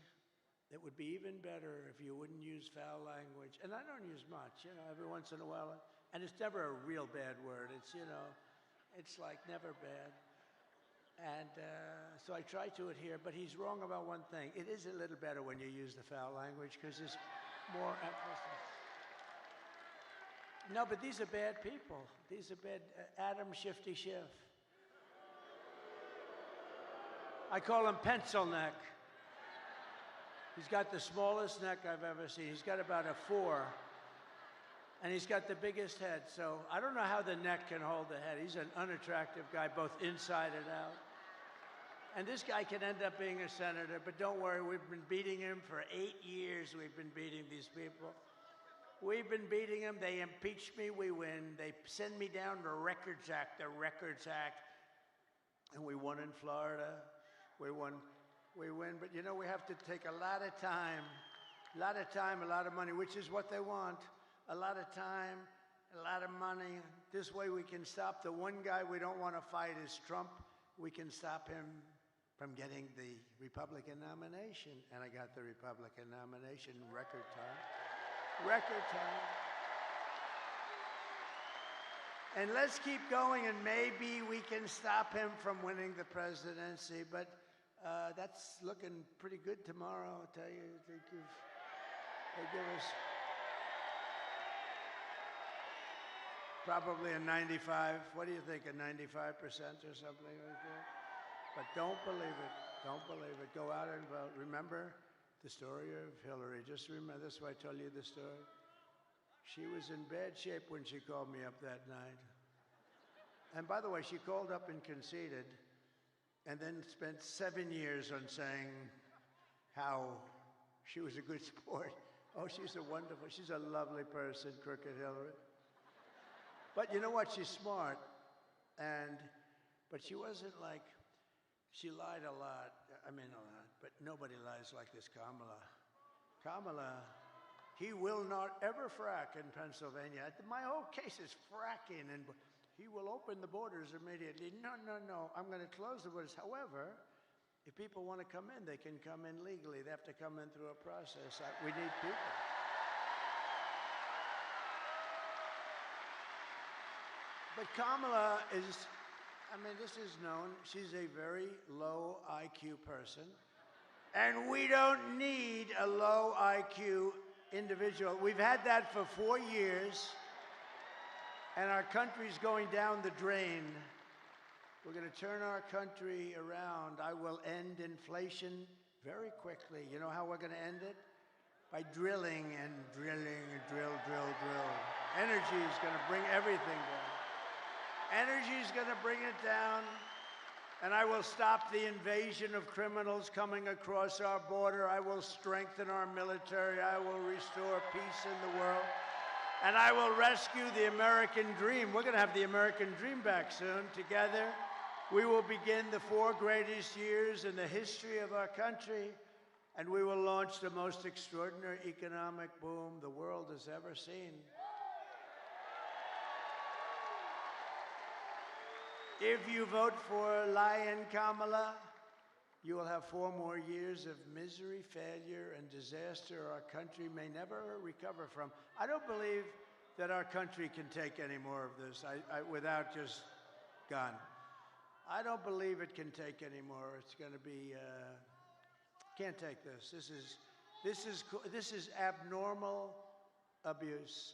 it would be even better if you wouldn't use foul language. And I don't use much, you know, every once in a while. And it's never a real bad word. It's, you know, it's like never bad. And so I try to adhere, but he's wrong about one thing. It is a little better when you use the foul language because there's more emphasis. No, but these are bad people. These are bad. Adam Shifty Schiff. I call him pencil neck. He's got the smallest neck I've ever seen. He's got about a 4. And he's got the biggest head. So I don't know how the neck can hold the head. He's an unattractive guy, both inside and out. And this guy can end up being a senator, but don't worry, we've been beating him for 8 years. We've been beating these people. We've been beating them. They impeach me, we win. They send me down the Records Act, and we won in Florida. We win. But you know, we have to take a lot of time, a lot of money, which is what they want. A lot of time, a lot of money. This way we can stop. The one guy we don't want to fight is Trump. We can stop him from getting the Republican nomination. And I got the Republican nomination in record time. Record time. And let's keep going, and maybe we can stop him from winning the presidency. But that's looking pretty good tomorrow, I'll tell you. They give us probably a 95. What do you think, a 95% or something like that? But don't believe it. Don't believe it. Go out and vote. Remember the story of Hillary. Just remember, that's why I told you the story. She was in bad shape when she called me up that night. And by the way, she called up and conceded, and then spent 7 years on saying how she was a good sport. Oh, she's a lovely person, Crooked Hillary. But you know what? She's smart. But she wasn't like, she lied a lot. I mean, a lot. But nobody lies like this Kamala. Kamala, he will not ever frack in Pennsylvania. My whole case is fracking, and he will open the borders immediately. No, no, no. I'm going to close the borders. However, if people want to come in, they can come in legally. They have to come in through a process. We need people. But Kamala is, I mean, this is known. She's a very low IQ person. And we don't need a low IQ individual. We've had that for 4 years. And our country's going down the drain. We're going to turn our country around. I will end inflation very quickly. You know how we're going to end it? By drilling and drilling and drill. Energy is going to bring everything down. Energy is going to bring it down. And I will stop the invasion of criminals coming across our border. I will strengthen our military. I will restore peace in the world. And I will rescue the American dream. We're going to have the American dream back soon. Together, we will begin the 4 greatest years in the history of our country, and we will launch the most extraordinary economic boom the world has ever seen. If you vote for Lion Kamala, you will have 4 more years of misery, failure, and disaster our country may never recover from. I don't believe that our country can take any more of this without just gone. I don't believe it can take any more. It's going to be, can't take this. This is abnormal abuse,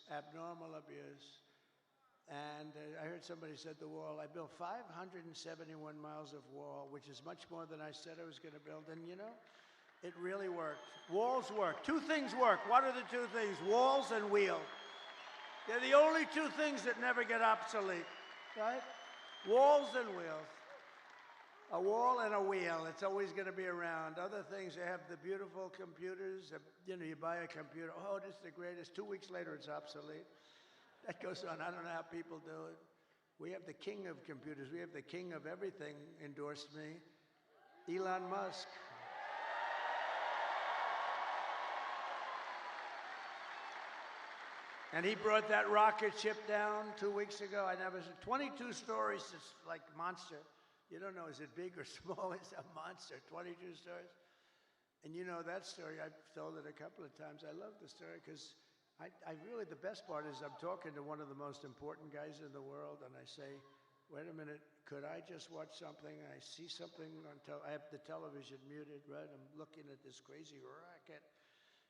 And I heard somebody said the wall. I built 571 miles of wall, which is much more than I said I was going to build. And you know, it really worked. Walls work. 2 things work. What are the 2 things? Walls and wheel. They're the only 2 things that never get obsolete, right? Walls and wheels. A wall and a wheel. It's always going to be around. Other things, they have the beautiful computers. You know, you buy a computer. Oh, this is the greatest. 2 weeks later, it's obsolete. That goes on. I don't know how people do it. We have the king of computers. We have the king of everything endorsed me, Elon Musk. And he brought that rocket ship down 2 weeks ago. I never said 22 stories. It's like monster. You don't know, is it big or small? It's a monster. 22 stories. And you know that story. I've told it a couple of times. I love the story because I really, the best part is I'm talking to one of the most important guys in the world, and I say, wait a minute, could I just watch something? I see something on I have the television muted, right? I'm looking at this crazy racket.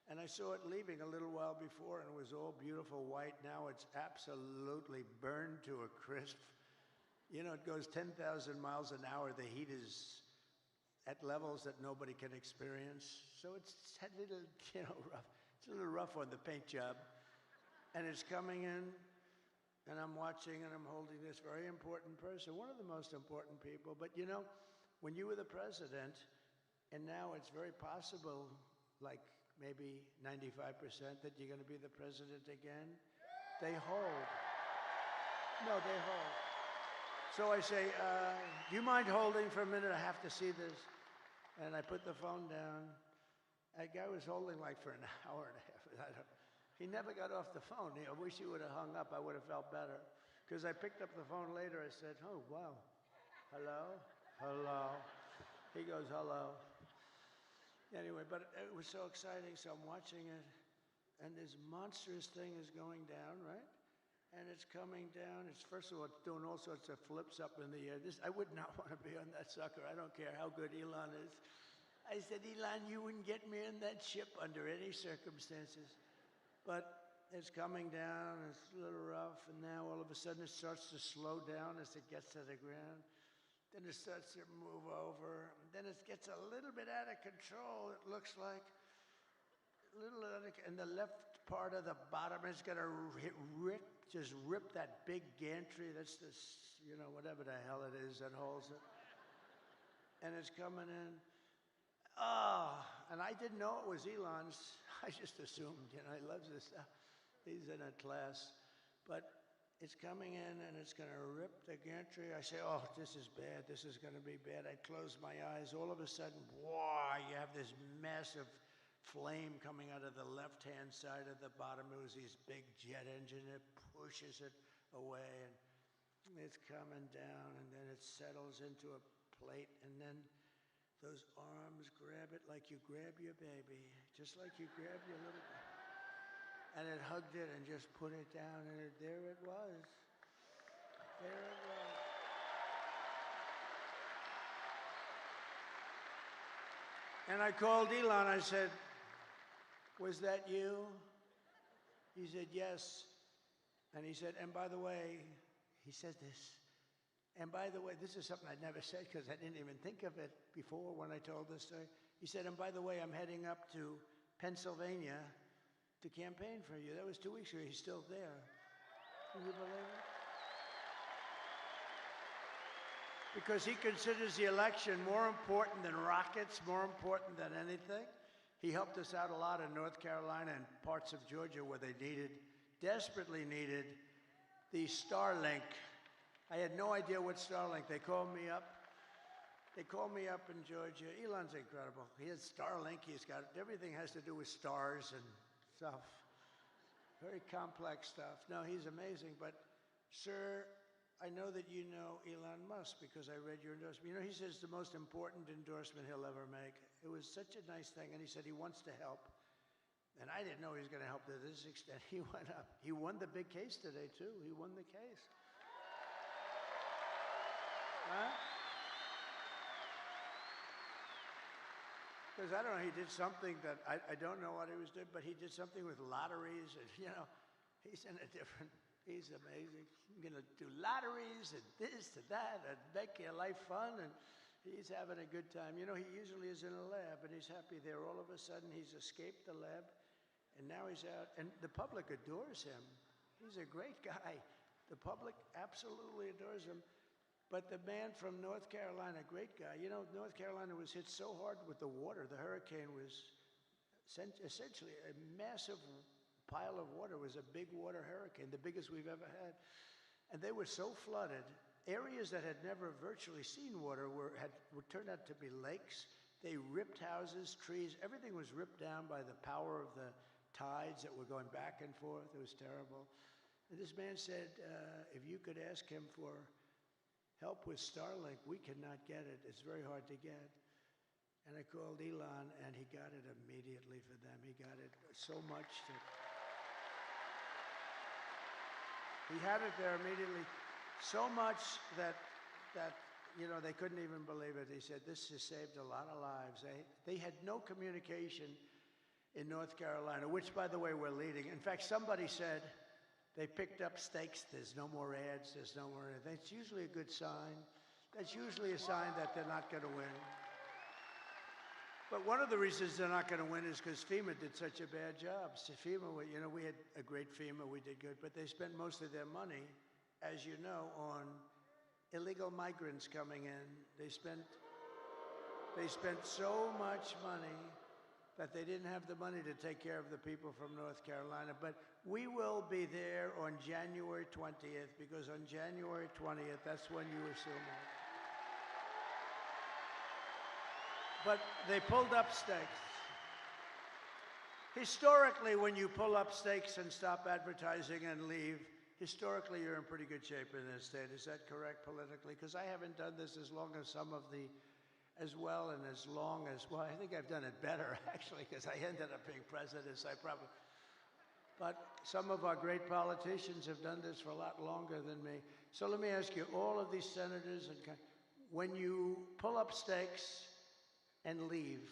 And I saw it leaving a little while before, and it was all beautiful white. Now it's absolutely burned to a crisp. You know, it goes 10,000 miles an hour. The heat is at levels that nobody can experience. So it's a little, you know, rough. It's a little rough on the paint job. And it's coming in, and I'm watching, and I'm holding this very important person, one of the most important people. But you know, when you were the president, and now it's very possible, like maybe 95%, that you're going to be the president again, they hold. No, they hold. So I say, do you mind holding for a minute? I have to see this. And I put the phone down. That guy was holding like for an hour and a half. He never got off the phone. I wish he would have hung up. I would have felt better. Because I picked up the phone later. I said, oh, wow. Hello? Hello? He goes, hello. Anyway, but it was so exciting. So I'm watching it. And this monstrous thing is going down, right? And it's coming down. It's, first of all, it's doing all sorts of flips up in the air. I would not want to be on that sucker. I don't care how good Elon is. I said, Elon, you wouldn't get me in that ship under any circumstances. But it's coming down, it's a little rough, and now all of a sudden it starts to slow down as it gets to the ground. Then it starts to move over. Then it gets a little bit out of control, it looks like. And the left part of the bottom is going to just rip that big gantry. That's this, you know, whatever the hell it is that holds it. And it's coming in. And I didn't know it was Elon's. I just assumed, he loves this stuff. He's in a class. But it's coming in and it's going to rip the gantry. I say, oh, this is bad. This is going to be bad. I close my eyes. All of a sudden, wow, you have this massive flame coming out of the left-hand side of the bottom. It was this big jet engine. It pushes it away, and it's coming down, and then it settles into a plate, and then those arms grab it like you grab your baby, just like you grab your little baby. And it hugged it and just put it down, and there it was. There it was. And I called Elon. I said, was that you? He said, yes. And he said, and by the way, he said this. And by the way, this is something I'd never said because I didn't even think of it before when I told this story. He said, and by the way, I'm heading up to Pennsylvania to campaign for you. That was 2 weeks ago. He's still there. Can you believe it? Because he considers the election more important than rockets, more important than anything. He helped us out a lot in North Carolina and parts of Georgia where they desperately needed the Starlink. I had no idea what Starlink. They called me up. They called me up in Georgia. Elon's incredible. He has Starlink. He's got everything has to do with stars and stuff. Very complex stuff. No, he's amazing. But, sir, I know that you know Elon Musk because I read your endorsement. He says the most important endorsement he'll ever make. It was such a nice thing, and he said he wants to help. And I didn't know he was going to help to this extent. He went up. He won the big case today, too. He won the case. Huh? Because I don't know, he did something that I don't know what he was doing, but he did something with lotteries, and he's in a different. He's amazing. I'm going to do lotteries and this and that and make your life fun, and he's having a good time. He usually is in a lab, and he's happy there. All of a sudden, he's escaped the lab, and now he's out, and the public adores him. He's a great guy. The public absolutely adores him. But the man from North Carolina, great guy. North Carolina was hit so hard with the water. The hurricane was essentially a massive pile of water. It was a big water hurricane, the biggest we've ever had. And they were so flooded. Areas that had never virtually seen water turned out to be lakes. They ripped houses, trees. Everything was ripped down by the power of the tides that were going back and forth. It was terrible. And this man said, if you could ask him for help with Starlink, we cannot get it. It's very hard to get. And I called Elon, and he got it immediately for them. He got it so much that he had it there immediately, so much that they couldn't even believe it. He said, this has saved a lot of lives. They had no communication in North Carolina, which, by the way, we're leading. In fact, somebody said, they picked up stakes. There's no more ads. There's no more anything. That's usually a good sign. That's usually a sign that they're not going to win. But one of the reasons they're not going to win is because FEMA did such a bad job. So FEMA, we had a great FEMA. We did good. But they spent most of their money, as you know, on illegal migrants coming in. They spent so much money that they didn't have the money to take care of the people from North Carolina. But we will be there on January 20th, because on January 20th, that's when you assume it. But they pulled up stakes. Historically, when you pull up stakes and stop advertising and leave, historically you're in pretty good shape in this state. Is that correct politically? Because I haven't done this as long as some of the as well and as long as, well, I think I've done it better, actually, because I ended up being president, so but some of our great politicians have done this for a lot longer than me. So let me ask you, all of these senators, when you pull up stakes and leave,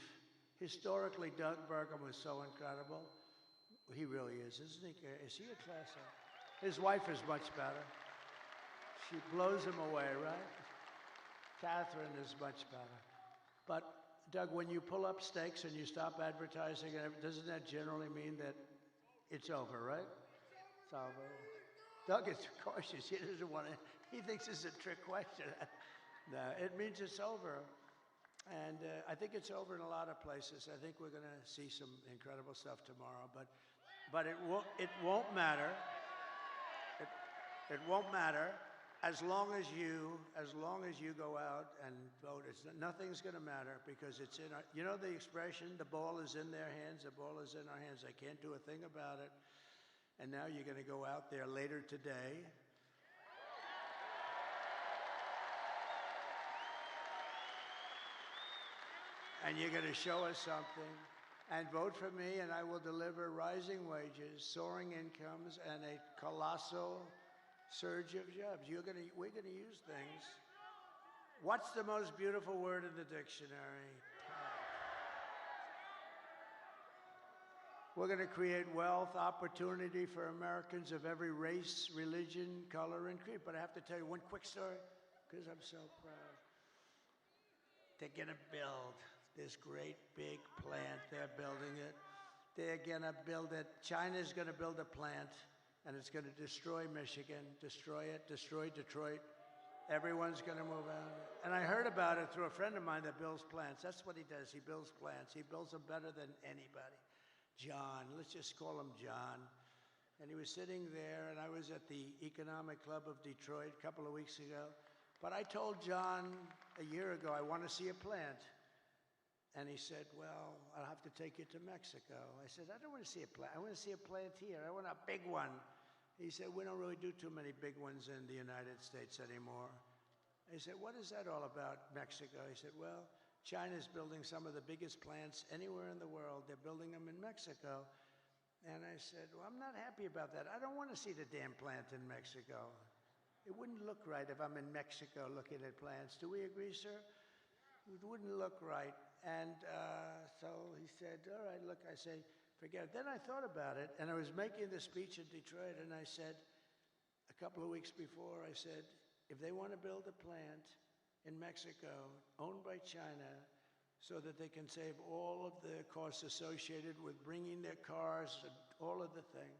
historically, Doug Burgum was so incredible. He really is, isn't he? Is he a class act? His wife is much better. She blows him away, right? Catherine is much better. But, Doug, when you pull up stakes and you stop advertising, doesn't that generally mean that it's over, right? It's over. Doug is cautious. He doesn't want to. He thinks it's a trick question. No, it means it's over. And I think it's over in a lot of places. I think we're going to see some incredible stuff tomorrow. But it won't matter. It won't matter as long as you go out and vote. Nothing's going to matter because it's in our. You know the expression, the ball is in their hands. The ball is in our hands. They can't do a thing about it. And now you're going to go out there later today. And you're going to show us something. And vote for me, and I will deliver rising wages, soaring incomes, and a colossal surge of jobs. We're going to use things. What's the most beautiful word in the dictionary? We're going to create wealth, opportunity for Americans of every race, religion, color, and creed. But I have to tell you one quick story, because I'm so proud. They're going to build this great big plant. They're building it. They're going to build it. China's going to build a plant, and it's going to destroy Michigan, destroy it, destroy Detroit. Everyone's going to move out. And I heard about it through a friend of mine that builds plants. That's what he does. He builds plants. He builds them better than anybody. John, let's just call him John. And he was sitting there, and I was at the Economic Club of Detroit a couple of weeks ago. But I told John a year ago, I want to see a plant. And he said, well, I'll have to take you to Mexico. I said, I don't want to see a plant. I want to see a plant here. I want a big one. He said, we don't really do too many big ones in the United States anymore. I said, what is that all about, Mexico? He said, well, China's building some of the biggest plants anywhere in the world. They're building them in Mexico. And I said, well, I'm not happy about that. I don't want to see the damn plant in Mexico. It wouldn't look right if I'm in Mexico looking at plants. Do we agree, sir? It wouldn't look right. And so he said, all right, look, I say, forget it. Then I thought about it, and I was making the speech in Detroit, and I said, a couple of weeks before, I said, if they want to build a plant in Mexico owned by China so that they can save all of the costs associated with bringing their cars and all of the things,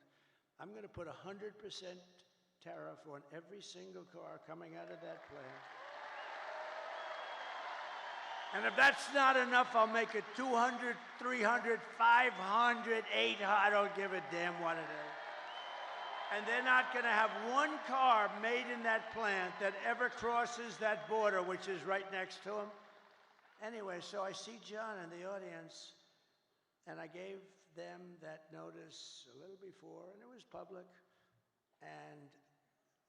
I'm going to put 100% tariff on every single car coming out of that plant. And if that's not enough, I'll make it 200, 300, 500, 800. I don't give a damn what it is. And they're not going to have one car made in that plant that ever crosses that border, which is right next to them. Anyway, so I see John in the audience, and I gave them that notice a little before, and it was public. And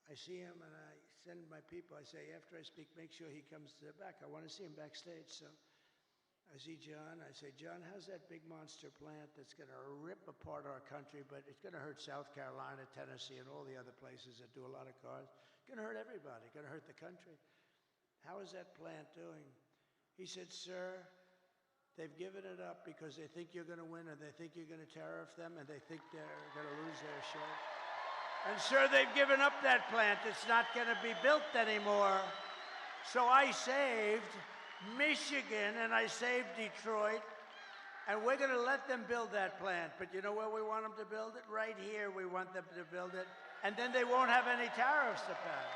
I see him, and I send my people. I say, after I speak, make sure he comes to the back. I want to see him backstage. So I see John. I say, John, how's that big monster plant that's going to rip apart our country, but it's going to hurt South Carolina, Tennessee, and all the other places that do a lot of cars. It's going to hurt everybody. It's going to hurt the country. How is that plant doing? He said, sir, they've given it up because they think you're going to win, and they think you're going to tariff them, and they think they're going to lose their share. And sir, they've given up that plant. It's not going to be built anymore. So I saved Michigan, and I saved Detroit, and we're going to let them build that plant. But you know where we want them to build it? Right here we want them to build it. And then they won't have any tariffs to pay.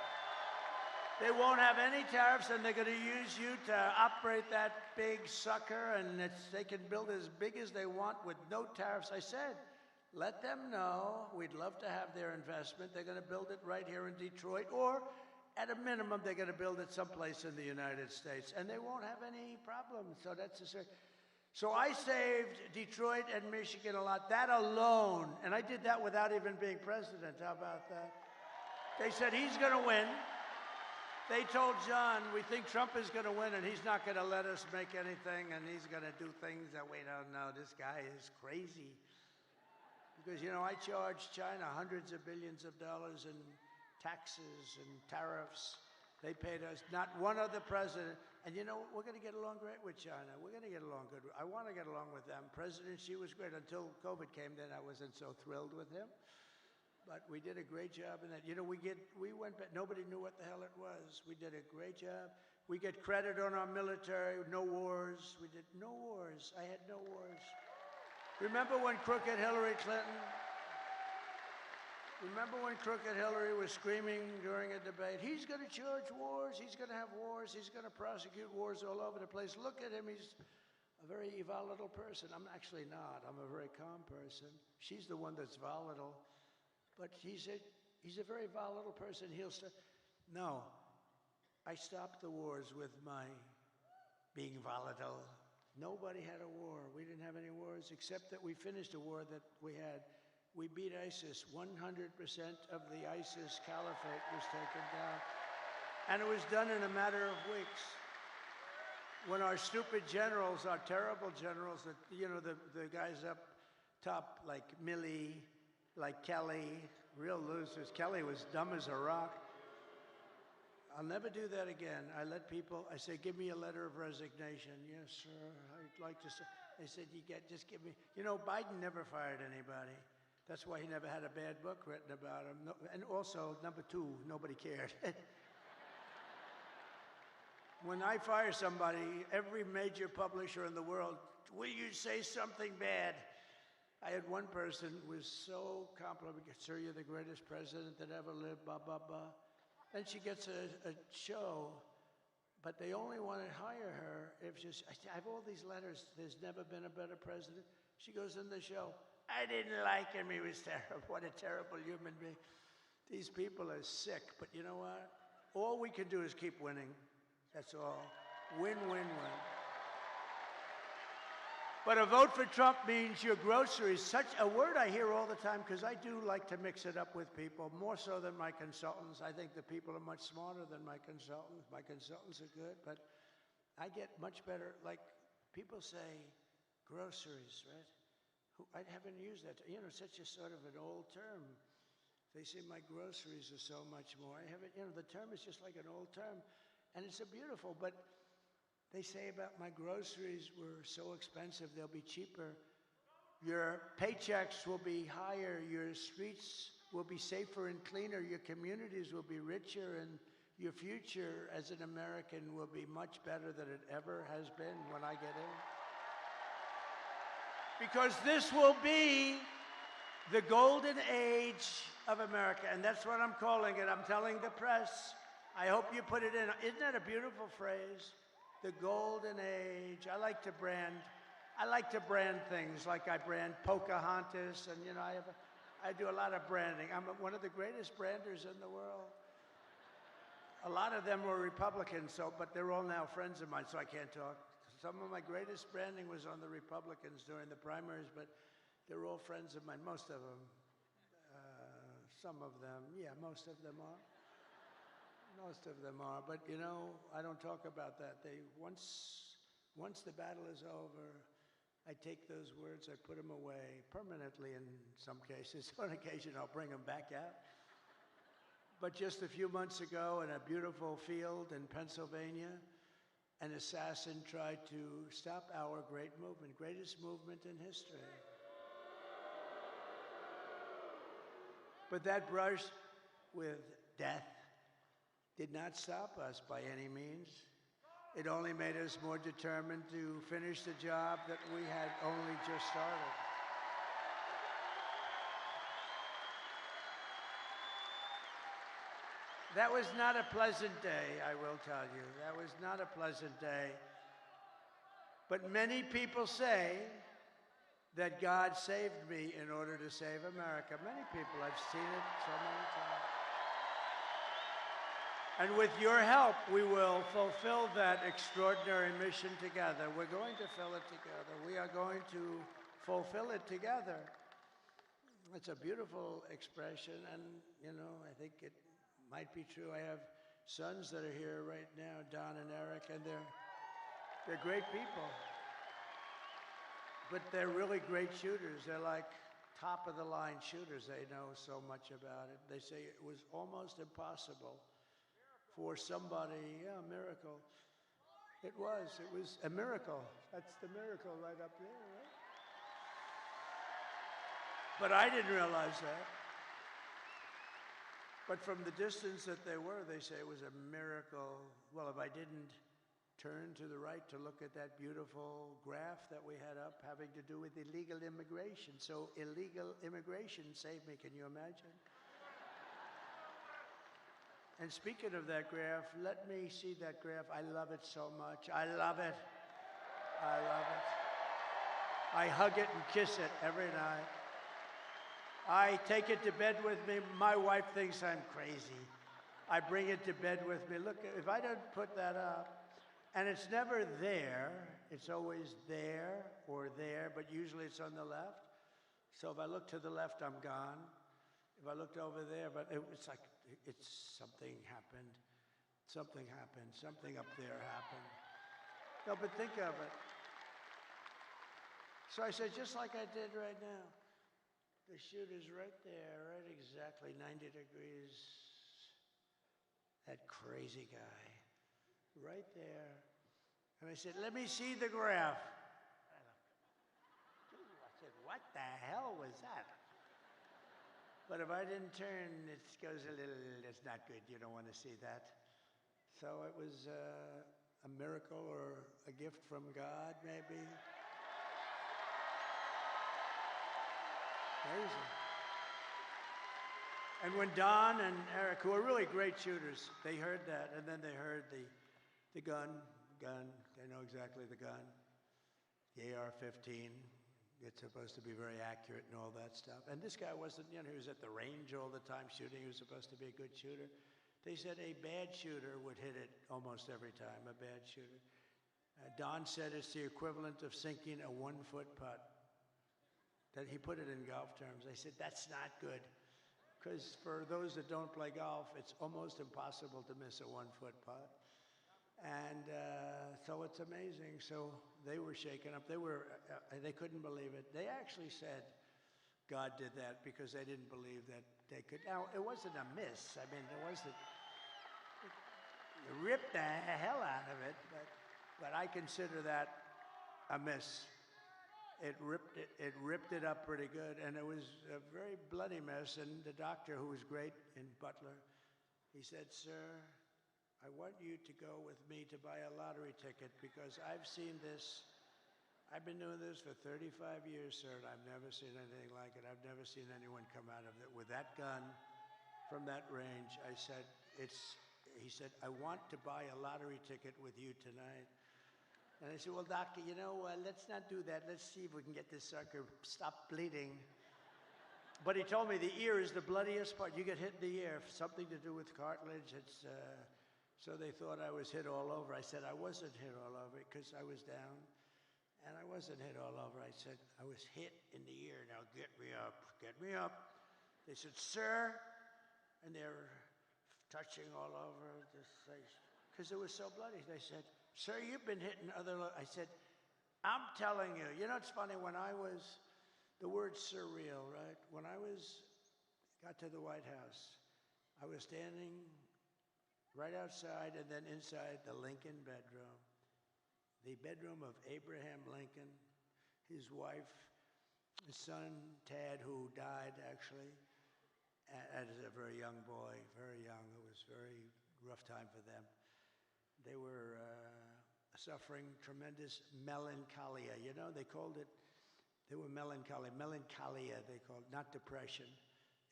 They won't have any tariffs, and they're going to use you to operate that big sucker, and they can build as big as they want with no tariffs. I said, let them know we'd love to have their investment. They're going to build it right here in Detroit, or at a minimum, they're going to build it someplace in the United States, and they won't have any problems. So that's a certain. So I saved Detroit and Michigan a lot. That alone, and I did that without even being president. How about that? They said he's going to win. They told John, we think Trump is going to win, and he's not going to let us make anything, and he's going to do things that we don't know. This guy is crazy. Because, you know, I charged China hundreds of billions of dollars in taxes and tariffs. They paid us, not one other president. And, you know, we're going to get along great with China. We're going to get along good. I want to get along with them. President Xi was great until COVID came. Then I wasn't so thrilled with him. But we did a great job in that. You know, we went back. Nobody knew what the hell it was. We did a great job. We get credit on our military. No wars. We did no wars. I had no wars. Remember when crooked Hillary Clinton? Remember when Crooked Hillary was screaming during a debate, he's going to charge wars, he's going to have wars, he's going to prosecute wars all over the place. Look at him, he's a very volatile person. I'm actually not. I'm a very calm person. She's the one that's volatile. But he's a very volatile person. He'll start. No, I stopped the wars with my being volatile. Nobody had a war. We didn't have any wars, except that we finished a war that we had. We beat ISIS. 100% of the ISIS caliphate was taken down. And it was done in a matter of weeks. When our stupid generals, our terrible generals, the guys up top like Milley, like Kelly, real losers. Kelly was dumb as a rock. I'll never do that again. I say, give me a letter of resignation. Yes, sir, I'd like to say. They said, just give me. Biden never fired anybody. That's why he never had a bad book written about him. No, and also, number two, nobody cared. When I fire somebody, every major publisher in the world, will you say something bad? I had one person who was so complimentary, sir, you're the greatest president that ever lived, blah, blah, blah. Then she gets a show, but they only want to hire her if I have all these letters, there's never been a better president. She goes in the show, I didn't like him, he was terrible. What a terrible human being. These people are sick, but you know what? All we can do is keep winning. That's all. Win, win, win. But a vote for Trump means your groceries. Such a word I hear all the time because I do like to mix it up with people, more so than my consultants. I think the people are much smarter than my consultants. My consultants are good, but I get much better. Like people say groceries, right? I haven't used that. Such a sort of an old term. They say my groceries are so much more. I haven't, the term is just like an old term. And it's a beautiful, but they say about my groceries were so expensive, they'll be cheaper. Your paychecks will be higher. Your streets will be safer and cleaner. Your communities will be richer. And your future as an American will be much better than it ever has been when I get in. Because this will be the golden age of America. And that's what I'm calling it. I'm telling the press. I hope you put it in. Isn't that a beautiful phrase? The golden age. I like to brand things like I brand Pocahontas, and I do a lot of branding. I'm one of the greatest branders in the world. A lot of them were Republicans, but they're all now friends of mine, so I can't talk. Some of my greatest branding was on the Republicans during the primaries, but they're all friends of mine. Most of them. Some of them. Yeah, most of them are. Most of them are, but I don't talk about that. Once the battle is over, I take those words, I put them away permanently in some cases. On occasion, I'll bring them back out. But just a few months ago, in a beautiful field in Pennsylvania, an assassin tried to stop our great movement, greatest movement in history. But that brush with death did not stop us by any means. It only made us more determined to finish the job that we had only just started. That was not a pleasant day, I will tell you. That was not a pleasant day. But many people say that God saved me in order to save America. Many people, I've seen it so many times. And with your help, we will fulfill that extraordinary mission together. We're going to fill it together. We are going to fulfill it together. It's a beautiful expression, and, I think it might be true. I have sons that are here right now, Don and Eric, and they're great people. But they're really great shooters. They're like top-of-the-line shooters. They know so much about it. They say it was almost impossible for somebody, a miracle. It was a miracle. That's the miracle right up there, right? But I didn't realize that. But from the distance that they were, they say it was a miracle. Well, if I didn't turn to the right to look at that beautiful graph that we had up having to do with illegal immigration. So illegal immigration saved me, can you imagine? And speaking of that graph, let me see that graph. I love it so much. I love it. I love it. I hug it and kiss it every night. I take it to bed with me. My wife thinks I'm crazy. I bring it to bed with me. Look, if I don't put that up, and it's never there, it's always there or there, but usually it's on the left. So if I look to the left, I'm gone. If I looked over there, but it's like, something happened. Something happened. Something up there happened. No, but think of it. So I said, just like I did right now. The shooter's right there, right exactly 90 degrees. That crazy guy, right there. And I said, let me see the graph. I said, what the hell was that? But if I didn't turn, it goes a little, it's not good. You don't want to see that. So it was a miracle or a gift from God, maybe. Amazing. And when Don and Eric, who are really great shooters, they heard that, and then they heard the gun. They know exactly the gun. The AR-15. It's supposed to be very accurate and all that stuff. And this guy wasn't, he was at the range all the time shooting. He was supposed to be a good shooter. They said a bad shooter would hit it almost every time, a bad shooter. Don said it's the equivalent of sinking a 1-foot putt. That he put it in golf terms. I said, that's not good. Because for those that don't play golf, it's almost impossible to miss a 1-foot putt. And so it's amazing. So they were shaken up. They couldn't believe it. They actually said God did that because they didn't believe that they could. Now, it wasn't a miss. I mean, it wasn't, you ripped the hell out of it, but I consider that a miss. It ripped it up pretty good, and it was a very bloody mess. And the doctor, who was great in Butler, he said, sir, I want you to go with me to buy a lottery ticket because I've seen this. I've been doing this for 35 years, sir, and I've never seen anything like it. I've never seen anyone come out of it with that gun from that range. I said, he said, I want to buy a lottery ticket with you tonight. And I said, well, doctor, let's not do that. Let's see if we can get this sucker stop bleeding. But he told me the ear is the bloodiest part. You get hit in the ear, something to do with cartilage. So they thought I was hit all over. I said, I wasn't hit all over because I was down. And I wasn't hit all over. I said, I was hit in the ear. Now get me up. Get me up. They said, sir. And they're touching all over this place because it was so bloody. They said, sir, you've been hitting other... I said, I'm telling you. You know, it's funny, when I was... The word surreal, right? When I got to the White House, I was standing right outside and then inside the Lincoln bedroom. The bedroom of Abraham Lincoln, his wife, his son, Tad, who died, actually, as a very young boy, very young. It was a very rough time for them. They were suffering tremendous melancholia. You know, they called it, they were melancholy. Melancholia, they called it, not depression.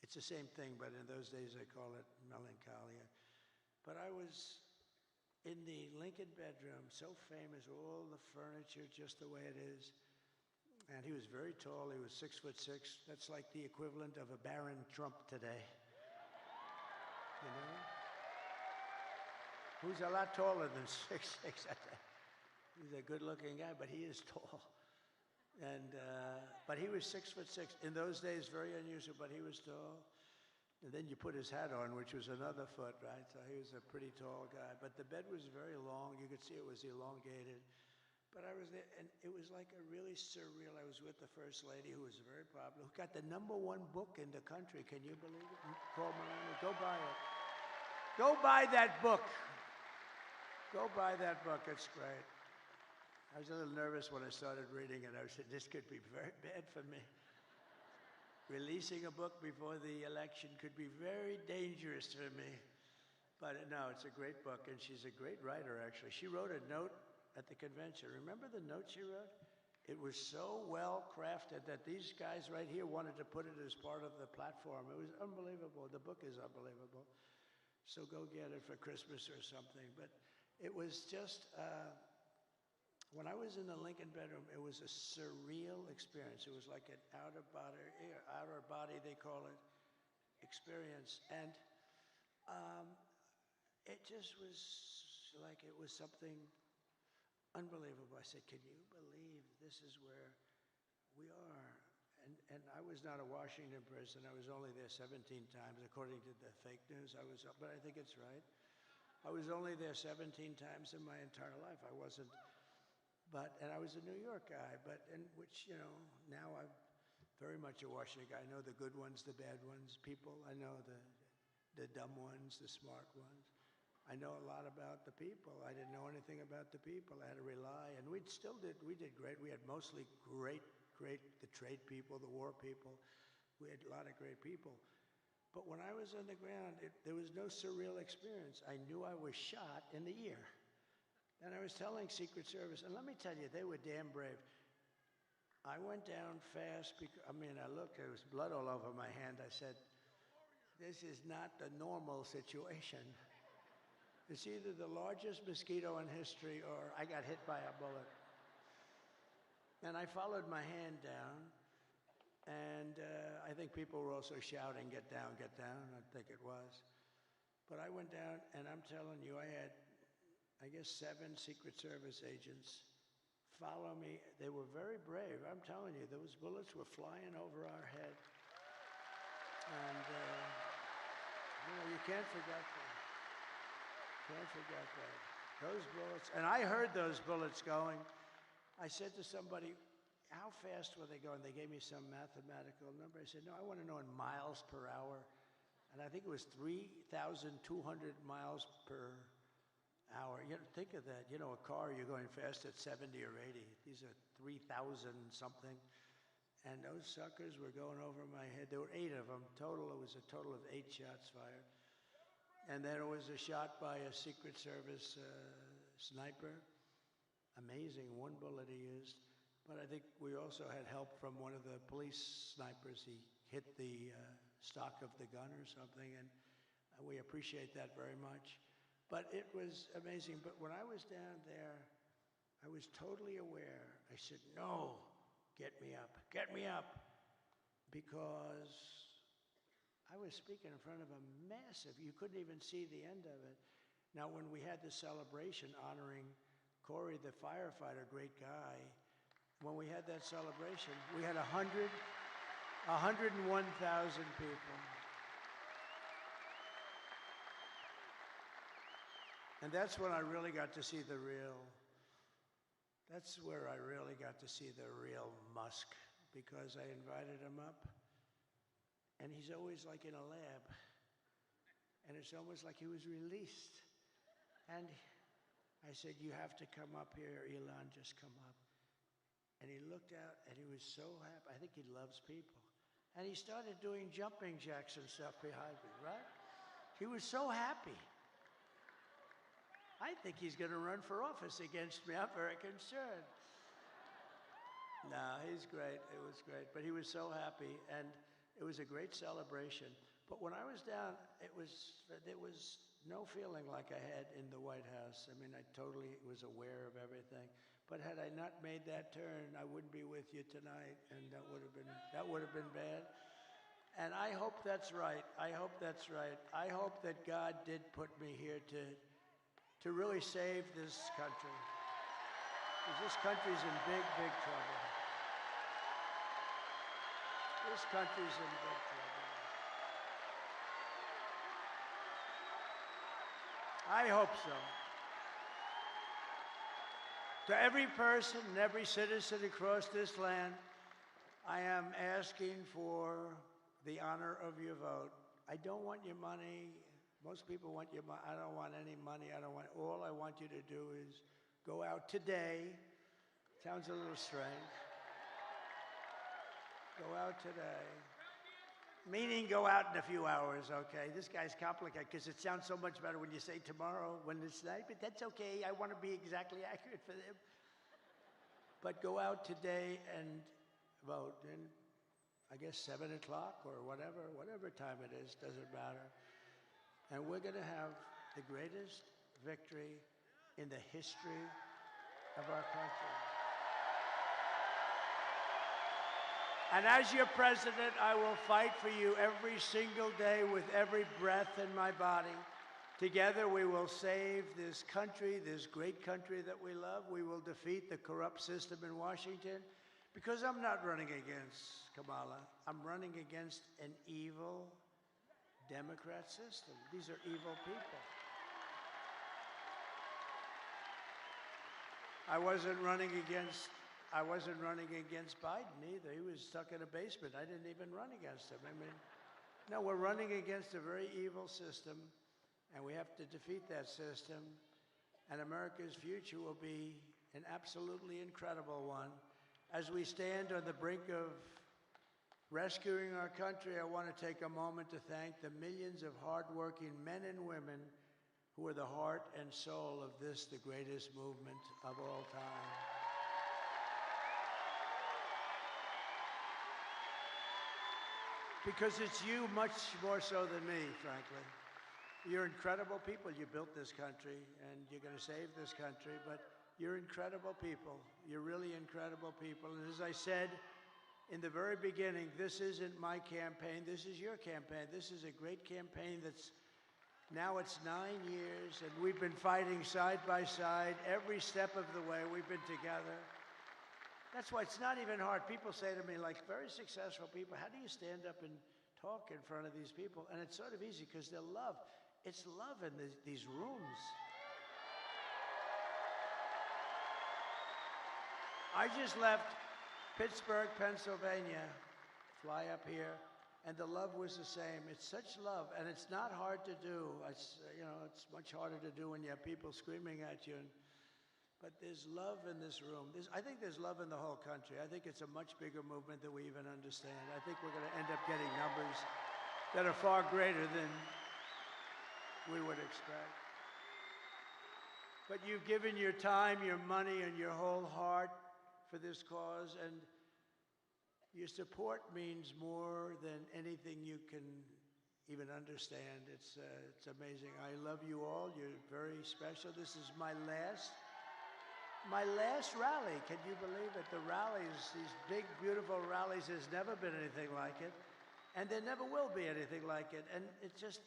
It's the same thing, but in those days they call it melancholia. But I was in the Lincoln bedroom, so famous, all the furniture just the way it is. And he was very tall. He was 6'6". That's like the equivalent of a Baron Trump today. You know? Who's a lot taller than 6'6". He's a good-looking guy, but he is tall. And but he was 6'6". In those days, very unusual, but he was tall. And then you put his hat on, which was another foot, right? So he was a pretty tall guy. But the bed was very long. You could see it was elongated. But I was there, and it was like a really surreal. I was with the First Lady, who was very popular, who got the #1 book in the country. Can you believe it? Called Melania. Go buy it. Go buy that book. Go buy that book. It's great. I was a little nervous when I started reading it. I said, this could be very bad for me. Releasing a book before the election could be very dangerous for me. But no, it's a great book, and she's a great writer, actually. She wrote a note at the convention. Remember the note she wrote? It was so well crafted that these guys right here wanted to put it as part of the platform. It was unbelievable. The book is unbelievable. so go get it for Christmas or something. But it was just, when I was in the Lincoln bedroom, it was a surreal experience. It was like an outer body, they call it, experience. And it just was like it was something unbelievable. I said, can you believe this is where we are? And I was not a Washington person. I was only there 17 times, according to the fake news. But I think it's right. I was only there 17 times in my entire life. I wasn't, and I was a New York guy, which, you know, now I'm very much a Washington guy. I know the good ones, the bad ones, people. I know the dumb ones, the smart ones. I know a lot about the people. I didn't know anything about the people. I had to rely, and we did great. We had mostly great, the trade people, the war people. We had a lot of great people. But when I was on the ground, there was no surreal experience. I knew I was shot in the ear. And I was telling Secret Service, and let me tell you, they were damn brave. I went down fast because, I looked, there was blood all over my hand. I said, this is not the normal situation. It's either the largest mosquito in history or I got hit by a bullet. And I followed my hand down, and I think people were also shouting, get down, I think it was. But I went down, and I'm telling you, I had, I guess, 7 Secret Service agents follow me. They were very brave. I'm telling you, those bullets were flying over our head. And, you can't forget that. Can't forget that. Those bullets, and I heard those bullets going. I said to somebody, how fast were they going? They gave me some mathematical number. I said, no, I want to know in miles per hour. And I think it was 3,200 miles per hour. You know, think of that. You know, a car, you're going fast at 70 or 80. These are 3,000 something. And those suckers were going over my head. There were 8 of them total. It was a total of 8 shots fired. And then it was a shot by a Secret Service sniper. Amazing, 1 bullet he used. But I think we also had help from one of the police snipers. He hit the stock of the gun or something, and we appreciate that very much. But it was amazing. But when I was down there, I was totally aware. I said, no, get me up, because I was speaking in front of a massive, you couldn't even see the end of it. Now, when we had the celebration honoring Corey, the firefighter, great guy, when we had that celebration, we had 101,000 people. And that's when I really got to see that's where I really got to see the real Musk, because I invited him up, and he's always like in a lab, and it's almost like he was released. And I said, you have to come up here, Elon, just come up. And he looked out, and he was so happy. I think he loves people. And he started doing jumping jacks and stuff behind me, right? He was so happy. I think he's going to run for office against me. I'm very concerned. No, he's great. It was great. But he was so happy, and it was a great celebration. But when I was down, there was no feeling like I had in the White House. I mean, I totally was aware of everything. But had I not made that turn, I wouldn't be with you tonight, and that would have been bad. And I hope that's right. I hope that's right. I hope that God did put me here to really save this country. Because this country's in big, big trouble. This country's in big trouble. I hope so. To every person and every citizen across this land, I am asking for the honor of your vote. I don't want your money. Most people want your money. I don't want any money. All I want you to do is go out today. Sounds a little strange. Go out today. Meaning go out in a few hours, okay? This guy's complicated because it sounds so much better when you say tomorrow when it's night, but that's okay. I want to be exactly accurate for them. But go out today and vote. And I guess 7 o'clock or whatever time it is, doesn't matter. And we're going to have the greatest victory in the history of our country. And as your president, I will fight for you every single day with every breath in my body. Together we will save this country, this great country that we love. We will defeat the corrupt system in Washington, because I'm not running against Kamala. I'm running against an evil Democrat system. These are evil people. I wasn't running against Biden either. He was stuck in a basement. I didn't even run against him. I mean, no, we're running against a very evil system, and we have to defeat that system. And America's future will be an absolutely incredible one. As we stand on the brink of rescuing our country, I want to take a moment to thank the millions of hardworking men and women who are the heart and soul of this, the greatest movement of all time. Because it's you much more so than me, frankly. You're incredible people. You built this country, and you're going to save this country, but you're incredible people. You're really incredible people. And as I said in the very beginning, this isn't my campaign. This is your campaign. This is a great campaign that's now it's 9 years, and we've been fighting side by side every step of the way. We've been together. That's why it's not even hard. People say to me, like very successful people, how do you stand up and talk in front of these people? And it's sort of easy because they're love. It's love in these rooms. I just left Pittsburgh, Pennsylvania, fly up here, and the love was the same. It's such love, and it's not hard to do. It's, you know, it's much harder to do when you have people screaming at you. But there's love in this room. I think there's love in the whole country. I think it's a much bigger movement than we even understand. I think we're going to end up getting numbers that are far greater than we would expect. But you've given your time, your money, and your whole heart for this cause, and your support means more than anything you can even understand. It's amazing. I love you all. You're very special. This is my last rally. Can you believe it? The rallies, these big, beautiful rallies, there's never been anything like it. And there never will be anything like it. And it just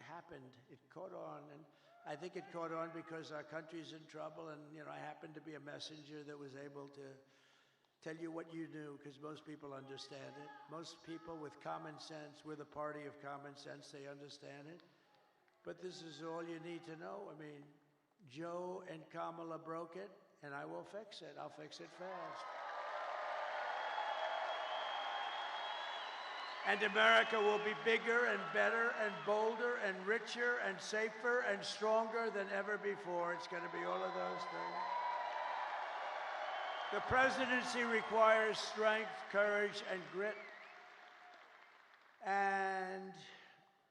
happened. It caught on. And I think it caught on because our country's in trouble. And, you know, I happened to be a messenger that was able to tell you what you knew, because most people understand it. Most people with common sense, we're the party of common sense, they understand it. But this is all you need to know. I mean, Joe and Kamala broke it, and I will fix it. I'll fix it fast. And America will be bigger and better and bolder and richer and safer and stronger than ever before. It's going to be all of those things. The presidency requires strength, courage, and grit. And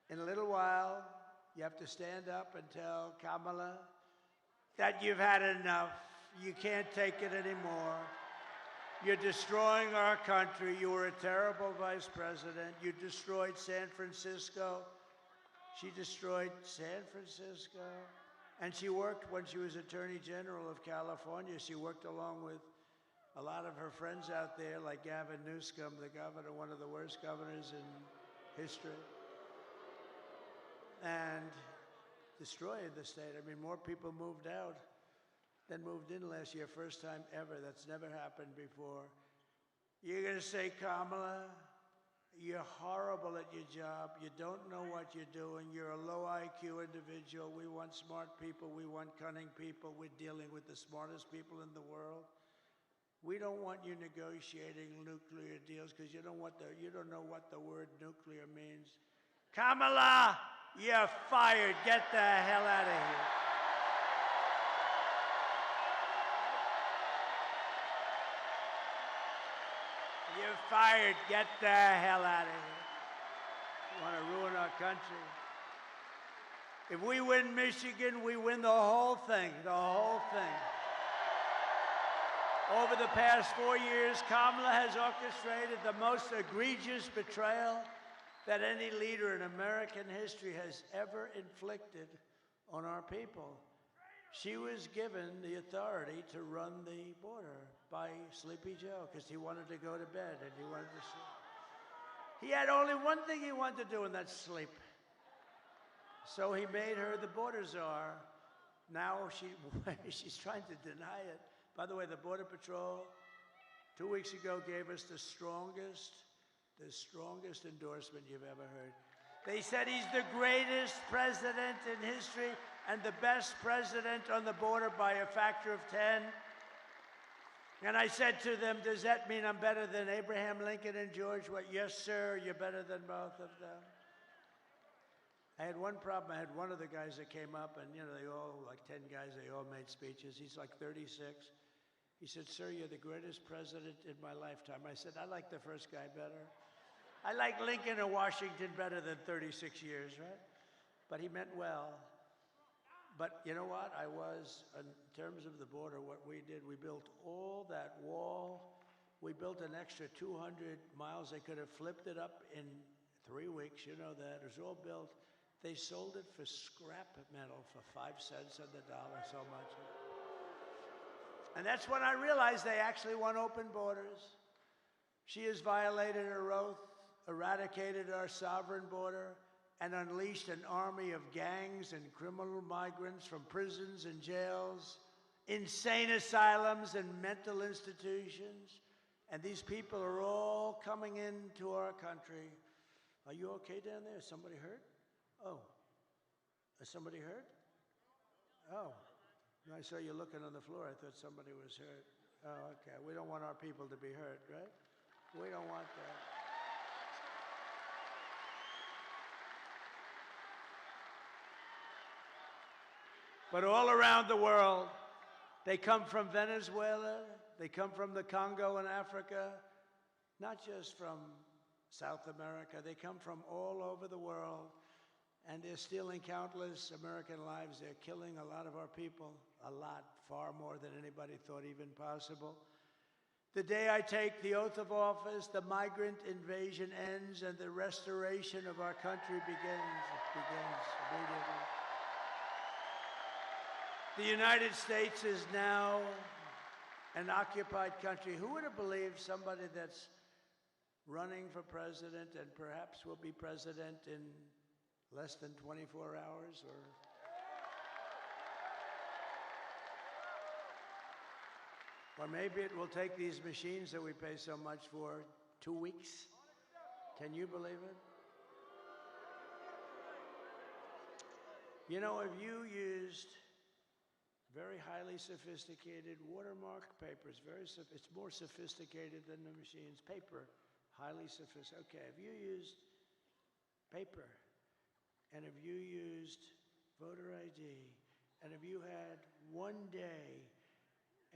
in a little while, you have to stand up and tell Kamala that you've had enough. You can't take it anymore. You're destroying our country. You were a terrible vice president. You destroyed San Francisco. She destroyed San Francisco. And she worked, when she was Attorney General of California, she worked along with a lot of her friends out there, like Gavin Newsom, the governor, one of the worst governors in history, and destroyed the state. I mean, more people moved out than moved in last year, first time ever. That's never happened before. You're going to say, Kamala, you're horrible at your job. You don't know what you're doing. You're a low IQ individual. We want smart people. We want cunning people. We're dealing with the smartest people in the world. We don't want you negotiating nuclear deals because you don't know what the word nuclear means. Kamala, you're fired. Get the hell out of here. You're fired. Get the hell out of here. You want to ruin our country. If we win Michigan, we win the whole thing. The whole thing. Over the past 4 years, Kamala has orchestrated the most egregious betrayal that any leader in American history has ever inflicted on our people. She was given the authority to run the border by Sleepy Joe because he wanted to go to bed and he wanted to sleep. He had only one thing he wanted to do, and that's sleep. So he made her the border czar. Now she's trying to deny it. By the way, the Border Patrol 2 weeks ago gave us the strongest endorsement you've ever heard. They said he's the greatest president in history and the best president on the border by a factor of 10. And I said to them, does that mean I'm better than Abraham Lincoln and George? What? Yes, sir, you're better than both of them. I had one problem. I had one of the guys that came up, and, they all, like 10 guys, they all made speeches. He's like 36. He said, sir, you're the greatest president in my lifetime. I said, I like the first guy better. I like Lincoln and Washington better than 36 years, right? But he meant well. But you know what? In terms of the border, what we did, we built all that wall. We built an extra 200 miles. They could have flipped it up in 3 weeks. You know that. It was all built. They sold it for scrap metal for 5 cents on the dollar, so much. And that's when I realized they actually want open borders. She has violated her oath, eradicated our sovereign border, and unleashed an army of gangs and criminal migrants from prisons and jails, insane asylums and mental institutions. And these people are all coming into our country. Are you okay down there? Is somebody hurt? Oh. Is somebody hurt? Oh. I saw you looking on the floor. I thought somebody was hurt. Oh, okay. We don't want our people to be hurt, right? We don't want that. But all around the world, they come from Venezuela, they come from the Congo in Africa, not just from South America, they come from all over the world, and they're stealing countless American lives. They're killing a lot of our people, a lot, far more than anybody thought even possible. The day I take the oath of office, the migrant invasion ends and the restoration of our country begins. It begins immediately. The United States is now an occupied country. Who would have believed somebody that's running for president and perhaps will be president in less than 24 hours or maybe it will take these machines that we pay so much for 2 weeks? Can you believe it? You know, if you used very highly sophisticated watermark papers, it's more sophisticated than the machines. Paper, highly sophisticated. Okay, if you used paper, and if you used voter ID, and if you had 1 day,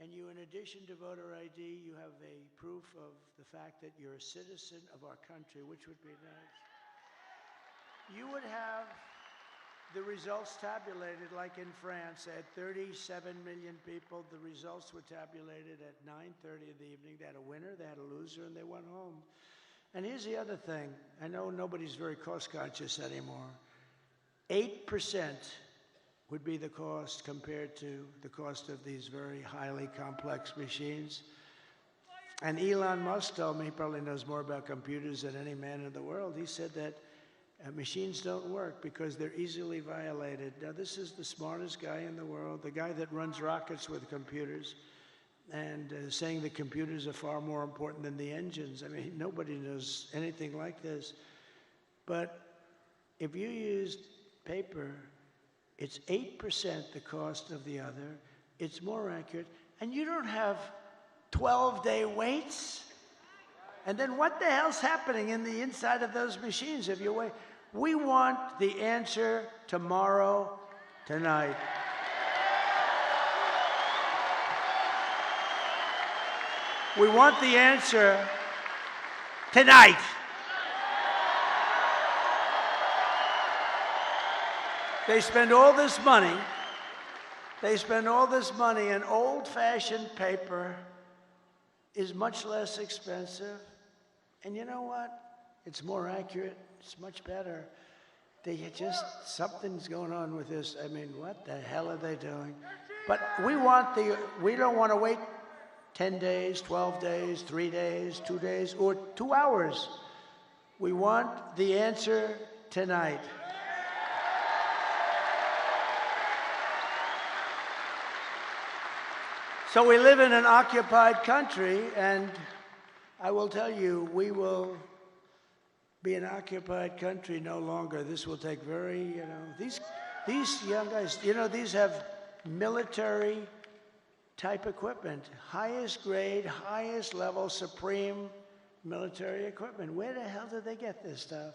and you, in addition to voter ID, you have a proof of the fact that you're a citizen of our country, which would be nice, you would have the results tabulated like in France. They had 37 million people. The results were tabulated at 9:30 in the evening. They had a winner, they had a loser, and they went home. And here's the other thing. I know nobody's very cost conscious anymore. 8% would be the cost compared to the cost of these very highly complex machines. And Elon Musk told me, he probably knows more about computers than any man in the world. He said that machines don't work because they're easily violated. Now, this is the smartest guy in the world, the guy that runs rockets with computers, and saying the computers are far more important than the engines. I mean, nobody knows anything like this. But if you used paper, it's 8% the cost of the other. It's more accurate. And you don't have 12-day waits. And then what the hell's happening in the inside of those machines if you wait? We want the answer tomorrow, tonight. We want the answer tonight. They spend all this money. And old-fashioned paper is much less expensive. And you know what? It's more accurate. It's much better. Something's going on with this. I mean, what the hell are they doing? But we don't want to wait 10 days, 12 days, 3 days, 2 days, or 2 hours. We want the answer tonight. So we live in an occupied country, and I will tell you, we will be an occupied country no longer. This will take these young guys, these have military type equipment, highest grade, highest level, supreme military equipment. Where the hell did they get this stuff?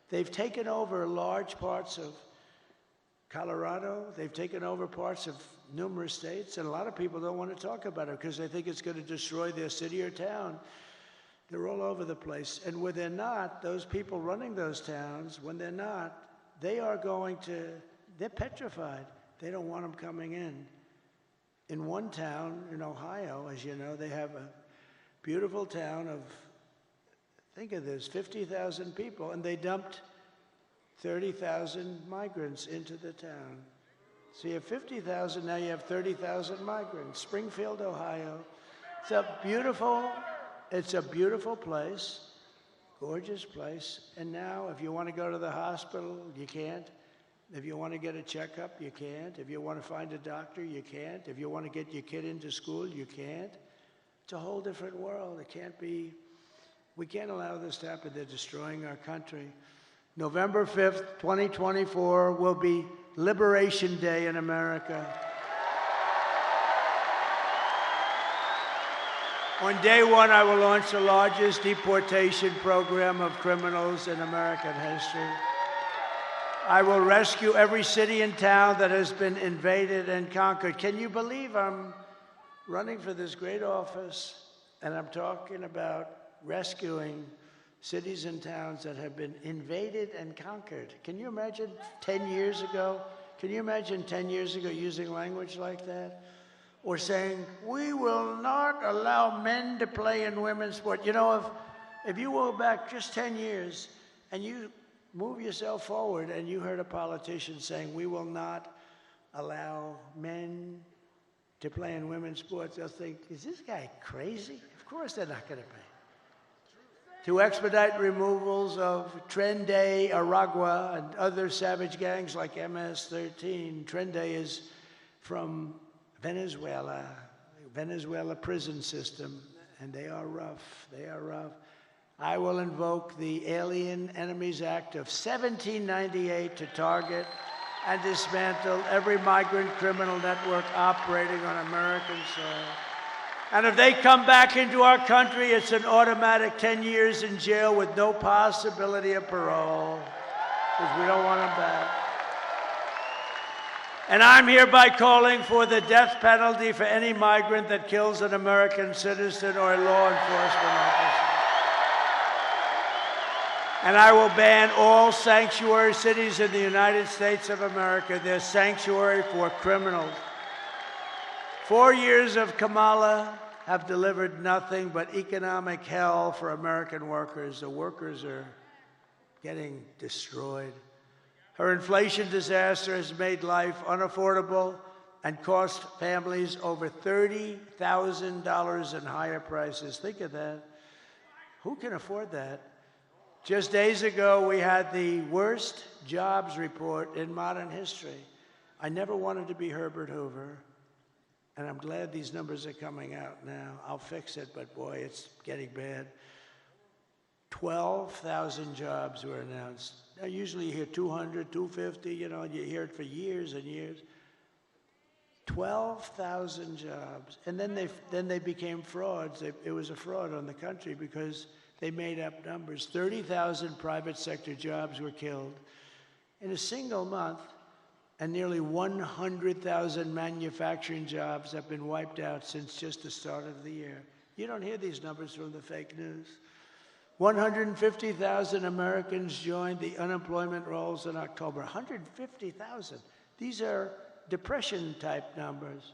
They've taken over large parts of Colorado. They've taken over parts of numerous states, and a lot of people don't want to talk about it because they think it's going to destroy their city or town. They're all over the place. And when they're not, those people running those towns, when they're not, they're petrified. They don't want them coming in. In one town in Ohio, as you know, they have a beautiful town of, think of this, 50,000 people, and they dumped 30,000 migrants into the town. So you have 50,000, now you have 30,000 migrants. Springfield, Ohio. It's a beautiful place, gorgeous place. And now if you want to go to the hospital, you can't. If you want to get a checkup, you can't. If you want to find a doctor, you can't. If you want to get your kid into school, you can't. It's a whole different world. We can't allow this to happen. They're destroying our country. November 5th, 2024 will be Liberation Day in America. On day one, I will launch the largest deportation program of criminals in American history. I will rescue every city and town that has been invaded and conquered. Can you believe I'm running for this great office and I'm talking about rescuing cities and towns that have been invaded and conquered? Can you imagine 10 years ago? Can you imagine 10 years ago using language like that? Or saying, we will not allow men to play in women's sport. You know, if you go back just 10 years and you move yourself forward and you heard a politician saying, we will not allow men to play in women's sports, they'll think, is this guy crazy? Of course they're not going to pay. To expedite removals of Tren de Aragua and other savage gangs like MS-13. Tren de is from Venezuela prison system, and they are rough. I will invoke the Alien Enemies Act of 1798 to target and dismantle every migrant criminal network operating on American soil. And if they come back into our country, it's an automatic 10 years in jail with no possibility of parole, because we don't want them back. And I'm hereby calling for the death penalty for any migrant that kills an American citizen or a law enforcement officer. And I will ban all sanctuary cities in the United States of America. They're sanctuary for criminals. 4 years of Kamala have delivered nothing but economic hell for American workers. The workers are getting destroyed. Her inflation disaster has made life unaffordable and cost families over $30,000 in higher prices. Think of that. Who can afford that? Just days ago, we had the worst jobs report in modern history. I never wanted to be Herbert Hoover, and I'm glad these numbers are coming out now. I'll fix it, but boy, it's getting bad. 12,000 jobs were announced. Now, usually you hear 200, 250, you hear it for years and years. 12,000 jobs. And then they became frauds. It was a fraud on the country because they made up numbers. 30,000 private sector jobs were killed in a single month, and nearly 100,000 manufacturing jobs have been wiped out since just the start of the year. You don't hear these numbers from the fake news. 150,000 Americans joined the unemployment rolls in October. 150,000. These are depression-type numbers.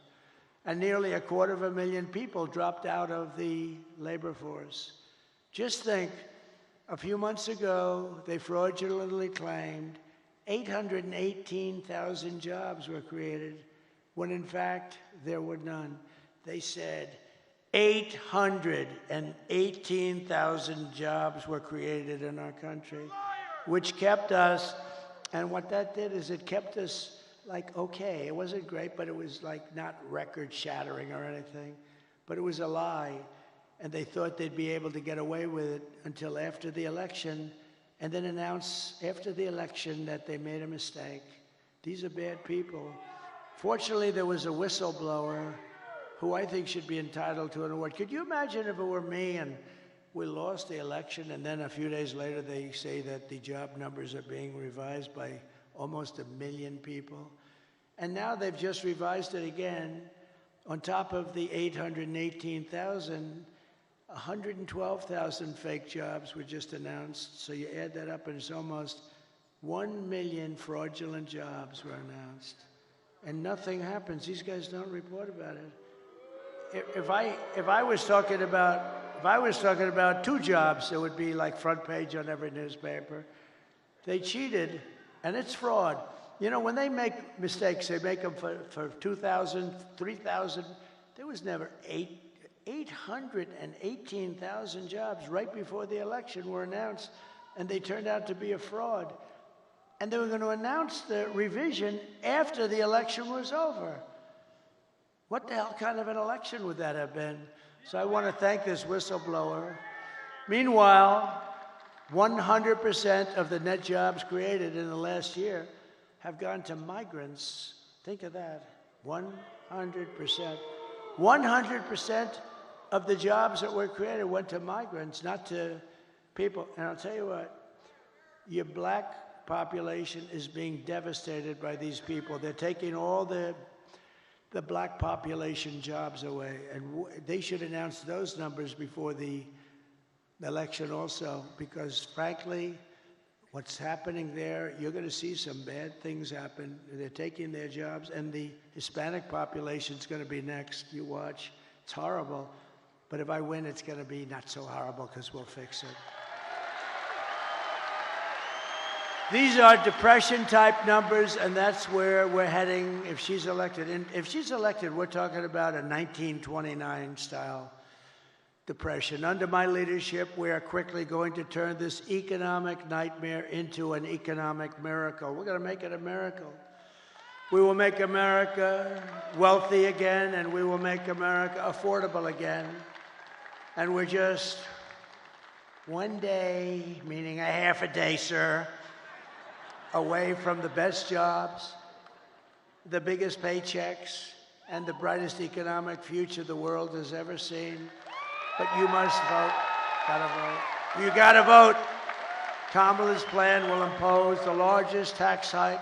And nearly 250,000 people dropped out of the labor force. Just think, A few months ago, they fraudulently claimed 818,000 jobs were created, when in fact there were none. They said 818,000 jobs were created in our country, which kept us, and what that did is it kept us like okay. It wasn't great, but it was like not record-shattering or anything, but it was a lie. And they thought they'd be able to get away with it until after the election, and then announce after the election that they made a mistake. These are bad people. Fortunately, there was a whistleblower who I think should be entitled to an award. Could you imagine if it were me and we lost the election, and then a few days later they say that the job numbers are being revised by almost 1 million people? And now they've just revised it again. On top of the 818,000, 112,000 fake jobs were just announced. So you add that up and it's almost 1 million fraudulent jobs were announced. And nothing happens. These guys don't report about it. If I was talking about 2 jobs, it would be like front page on every newspaper. They cheated, and it's fraud. You know, when they make mistakes, they make them for 2,000, 3,000. There was never 818,000 jobs right before the election were announced, and they turned out to be a fraud. And they were going to announce the revision after the election was over. What the hell kind of an election would that have been? So I want to thank this whistleblower. Meanwhile, 100% of the net jobs created in the last year have gone to migrants. Think of that, 100%. 100% of the jobs that were created went to migrants, not to people. And I'll tell you what, your black population is being devastated by these people. They're taking all the black population jobs away, and they should announce those numbers before the election also, because frankly, what's happening there, you're going to see some bad things happen. They're taking their jobs, and the Hispanic population's going to be next. You watch. It's horrible. But if I win, it's going to be not so horrible because we'll fix it. These are depression-type numbers, and that's where we're heading if she's elected. And if she's elected, we're talking about a 1929-style depression. Under my leadership, we are quickly going to turn this economic nightmare into an economic miracle. We're going to make it a miracle. We will make America wealthy again, and we will make America affordable again. And we're just one day, meaning a half a day, sir, away from the best jobs, the biggest paychecks, and the brightest economic future the world has ever seen. But you must vote. Gotta vote. You gotta vote. Kamala's plan will impose the largest tax hike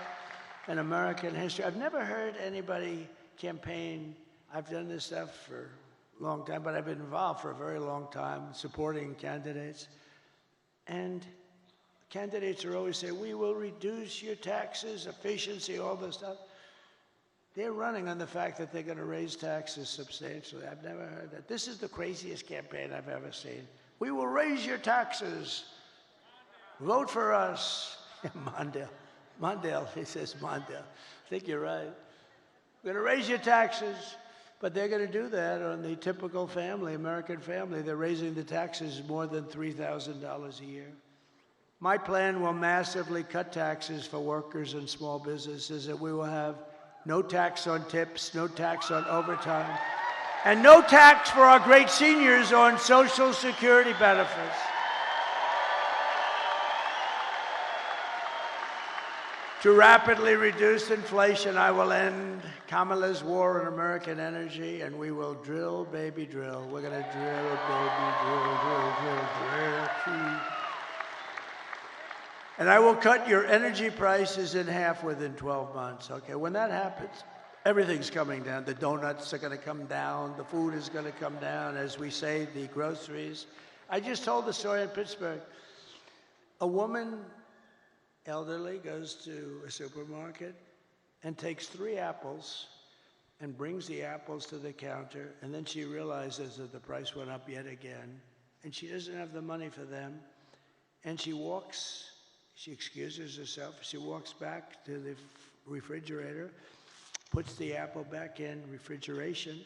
in American history. I've never heard anybody campaign. I've done this stuff for a long time, but I've been involved for a very long time supporting candidates. And candidates are always saying, we will reduce your taxes, efficiency, all this stuff. They're running on the fact that they're going to raise taxes substantially. I've never heard that. This is the craziest campaign I've ever seen. We will raise your taxes. Vote for us. Mondale, he says Mondale. I think you're right. We're going to raise your taxes. But they're going to do that on the typical family, American family. They're raising the taxes more than $3,000 a year. My plan will massively cut taxes for workers and small businesses, and we will have no tax on tips, no tax on overtime, and no tax for our great seniors on Social Security benefits. To rapidly reduce inflation, I will end Kamala's war on American energy, and we will drill, baby, drill. We're going to drill, baby, drill. And I will cut your energy prices in half within 12 months, okay? When that happens, everything's coming down. The donuts are going to come down. The food is going to come down. As we say, the groceries. I just told the story in Pittsburgh. A woman, elderly, goes to a supermarket and takes 3 apples and brings the apples to the counter, and then she realizes that the price went up yet again, and she doesn't have the money for them. And she excuses herself, she walks back to the refrigerator, puts the apple back in refrigeration,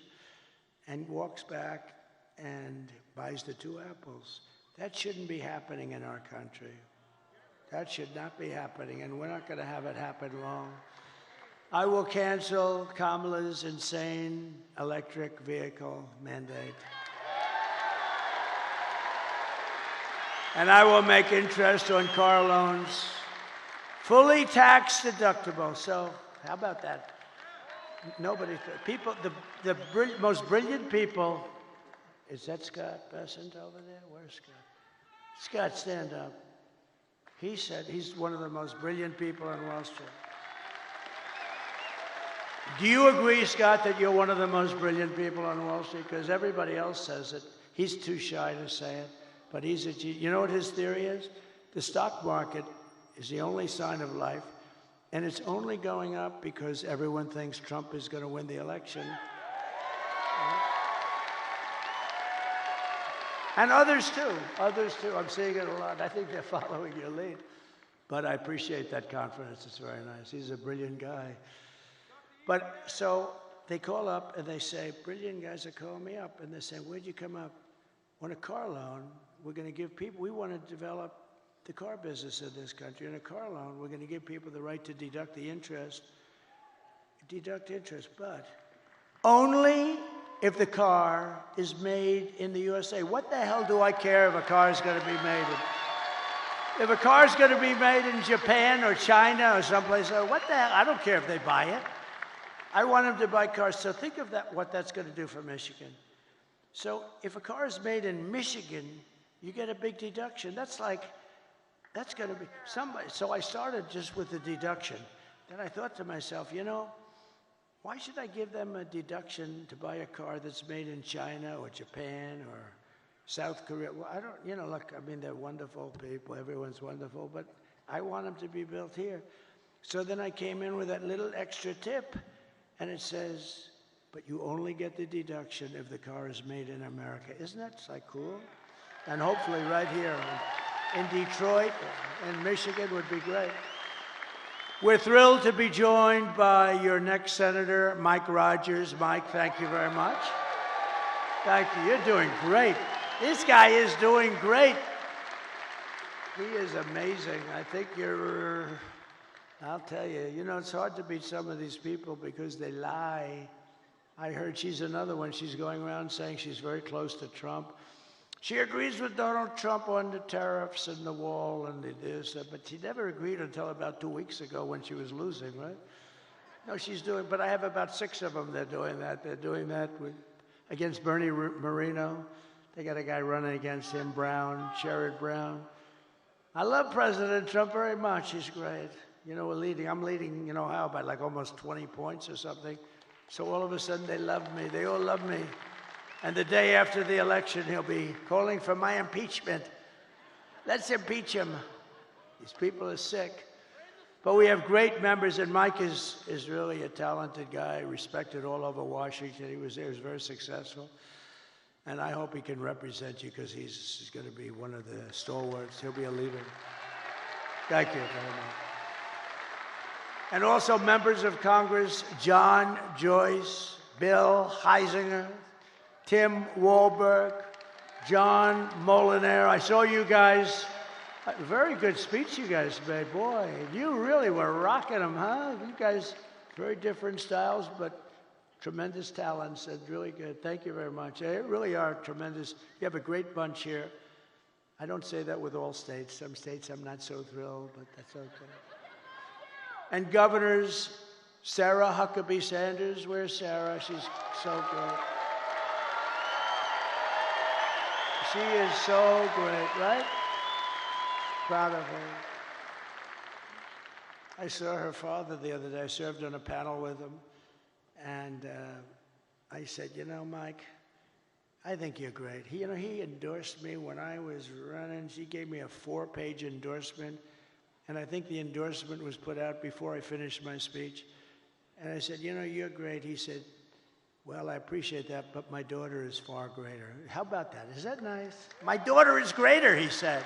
and walks back and buys the 2 apples. That shouldn't be happening in our country. That should not be happening, and we're not going to have it happen long. I will cancel Kamala's insane electric vehicle mandate. And I will make interest on car loans fully tax deductible. So how about that? People, the most brilliant people, is that Scott Bessent over there? Where's Scott? Scott, stand up. He said he's one of the most brilliant people on Wall Street. Do you agree, Scott, that you're one of the most brilliant people on Wall Street? Because everybody else says it. He's too shy to say it. But he's a genius. You know what his theory is? The stock market is the only sign of life, and it's only going up because everyone thinks Trump is going to win the election. And others too. Others too. I'm seeing it a lot. I think they're following your lead. But I appreciate that confidence. It's very nice. He's a brilliant guy. But so they call up and they say, brilliant guys are calling me up. And they say, where'd you come up? On a car loan, we're going to give people, we want to develop the car business in this country. In a car loan, we're going to give people the right to deduct the interest. Deduct interest, but only if the car is made in the USA. What the hell do I care if a car is going to be made in? If a car is going to be made in Japan or China or someplace else, what the hell? I don't care if they buy it. I want them to buy cars. So think of that, what that's going to do for Michigan. So if a car is made in Michigan, you get a big deduction. That's going to be somebody. So I started just with the deduction. Then I thought to myself, why should I give them a deduction to buy a car that's made in China or Japan or South Korea? Well, I don't, look, I mean, they're wonderful people. Everyone's wonderful, but I want them to be built here. So then I came in with that little extra tip, and it says, but you only get the deduction if the car is made in America. Isn't that cool? And hopefully right here in Detroit and Michigan would be great. We're thrilled to be joined by your next senator, Mike Rogers. Mike, thank you very much. Thank you. You're doing great. This guy is doing great. He is amazing. I think I'll tell you, it's hard to beat some of these people because they lie. I heard she's another one. She's going around saying she's very close to Trump. She agrees with Donald Trump on the tariffs and the wall and the this, but she never agreed until about 2 weeks ago when she was losing, right? No, she's doing, but I have about 6 of them. They're doing that. They're doing that against Bernie Moreno. They got a guy running against him, Sherrod Brown. I love President Trump very much. He's great. We're leading. I'm leading, how, by like almost 20 points or something. So all of a sudden they love me. They all love me. And the day after the election, he'll be calling for my impeachment. Let's impeach him. These people are sick. But we have great members, and Mike is really a talented guy, respected all over Washington. He was very successful. And I hope he can represent you because he's going to be one of the stalwarts. He'll be a leader. Thank you very much. And also members of Congress, John Joyce, Bill Heisinger, Tim Walberg, John Molinaire. I saw you guys. Very good speech you guys made. Boy, you really were rocking them, huh? You guys, very different styles, but tremendous talents and really good. Thank you very much. You really are tremendous. You have a great bunch here. I don't say that with all states. Some states I'm not so thrilled, but that's okay. And governors, Sarah Huckabee Sanders. Where's Sarah? She's so great. She is so great, right? Proud of her. I saw her father the other day. I served on a panel with him. And I said, Mike, I think you're great. He endorsed me when I was running. She gave me a 4-page endorsement. And I think the endorsement was put out before I finished my speech. And I said, you're great. He said, well, I appreciate that, but my daughter is far greater. How about that? Is that nice? My daughter is greater, he said.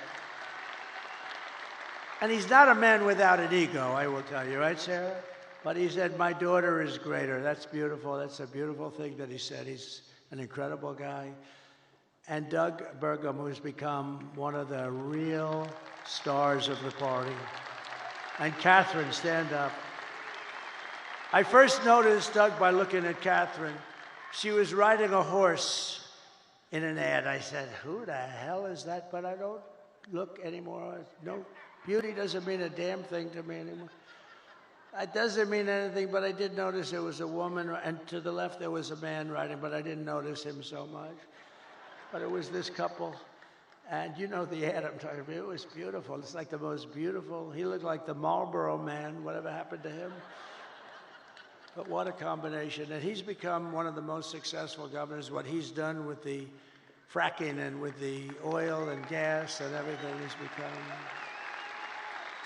And he's not a man without an ego, I will tell you, right, Sarah? But he said, my daughter is greater. That's beautiful. That's a beautiful thing that he said. He's an incredible guy. And Doug Burgum, who's become one of the real stars of the party. And Catherine, stand up. I first noticed Doug by looking at Catherine. She was riding a horse in an ad. I said, who the hell is that? But I don't look anymore. No, beauty doesn't mean a damn thing to me anymore. It doesn't mean anything, but I did notice there was a woman, and to the left there was a man riding, but I didn't notice him so much. But it was this couple, and you know the ad I'm talking about. It was beautiful. It's like the most beautiful. He looked like the Marlboro Man. Whatever happened to him? But what a combination. And he's become one of the most successful governors. What he's done with the fracking and with the oil and gas and everything, he's become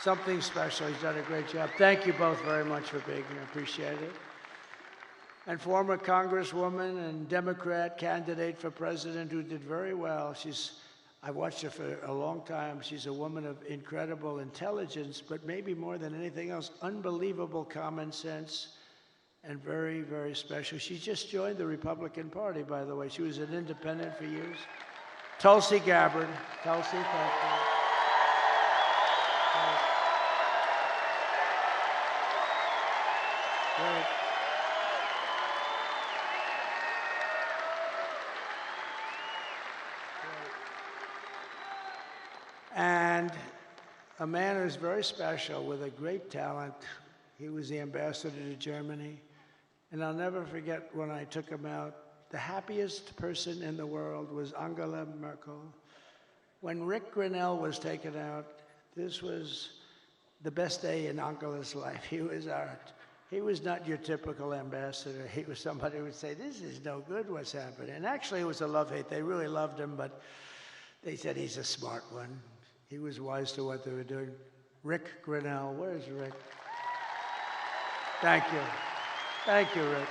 something special. He's done a great job. Thank you both very much for being here. Appreciate it. And former Congresswoman and Democrat candidate for president who did very well. I watched her for a long time. She's a woman of incredible intelligence, but maybe more than anything else, unbelievable common sense and very, very special. She just joined the Republican Party, by the way. She was an independent for years. Tulsi Gabbard. Tulsi, thank you. Great. And a man who's very special with a great talent. He was the ambassador to Germany. And I'll never forget when I took him out, the happiest person in the world was Angela Merkel. When Rick Grinnell was taken out, this was the best day in Angela's life. He was not your typical ambassador. He was somebody who would say, this is no good, what's happening? And actually, it was a love-hate. They really loved him, but they said he's a smart one. He was wise to what they were doing. Rick Grinnell, where's Rick? Thank you. Thank you, Rick.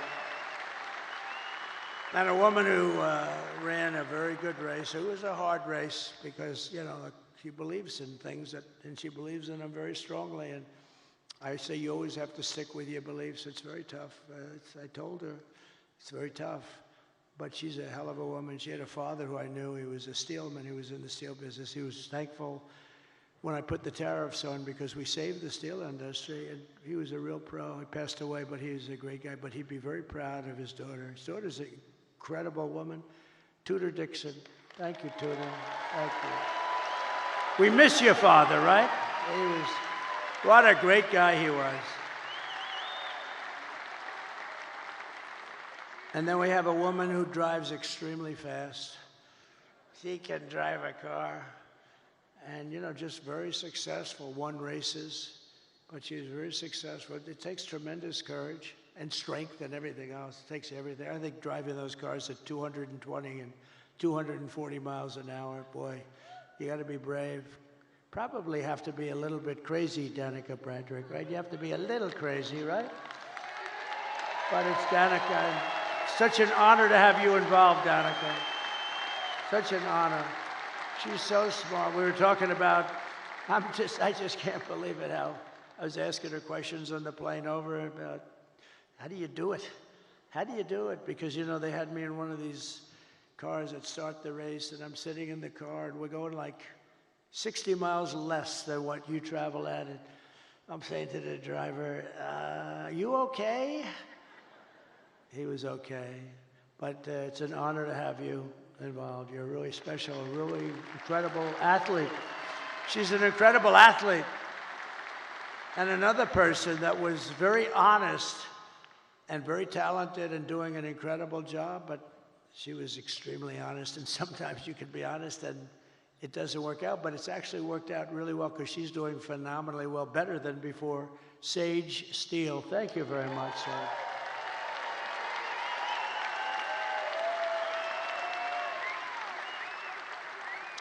And a woman who ran a very good race. It was a hard race because, you know, she believes in things and she believes in them very strongly. And I say you always have to stick with your beliefs. It's very tough. I told her it's very tough. But she's a hell of a woman. She had a father who I knew. He was a steelman. He was in the steel business. He was thankful when I put the tariffs on because we saved the steel industry. And he was a real pro. He passed away, but he was a great guy. But he'd be very proud of his daughter. His daughter's an incredible woman. Tudor Dixon. Thank you, Tudor. Thank you. We miss your father, right? What a great guy he was. And then we have a woman who drives extremely fast. She can drive a car. And, you know, just very successful, won races. But she's very successful. It takes tremendous courage and strength and everything else. It takes everything. I think driving those cars at 220 and 240 miles an hour, boy, you got to be brave. Probably have to be a little bit crazy, Danica Bradrick, right? You have to be a little crazy, right? But it's Danica. Such an honor to have you involved, Danica. Such an honor. She's so smart. We were talking about, I just can't believe it how I was asking her questions on the plane over about, how do you do it? How do you do it? Because, you know, they had me in one of these cars that start the race, and I'm sitting in the car, and we're going like 60 miles less than what you travel at. And I'm saying to the driver, you okay? He was okay. But it's an honor to have you involved. You're really special, a really incredible athlete. She's an incredible athlete. And another person that was very honest and very talented and doing an incredible job, but she was extremely honest. And sometimes you can be honest and it doesn't work out, but it's actually worked out really well because she's doing phenomenally well, better than before. Sage Steele, thank you very much, sir.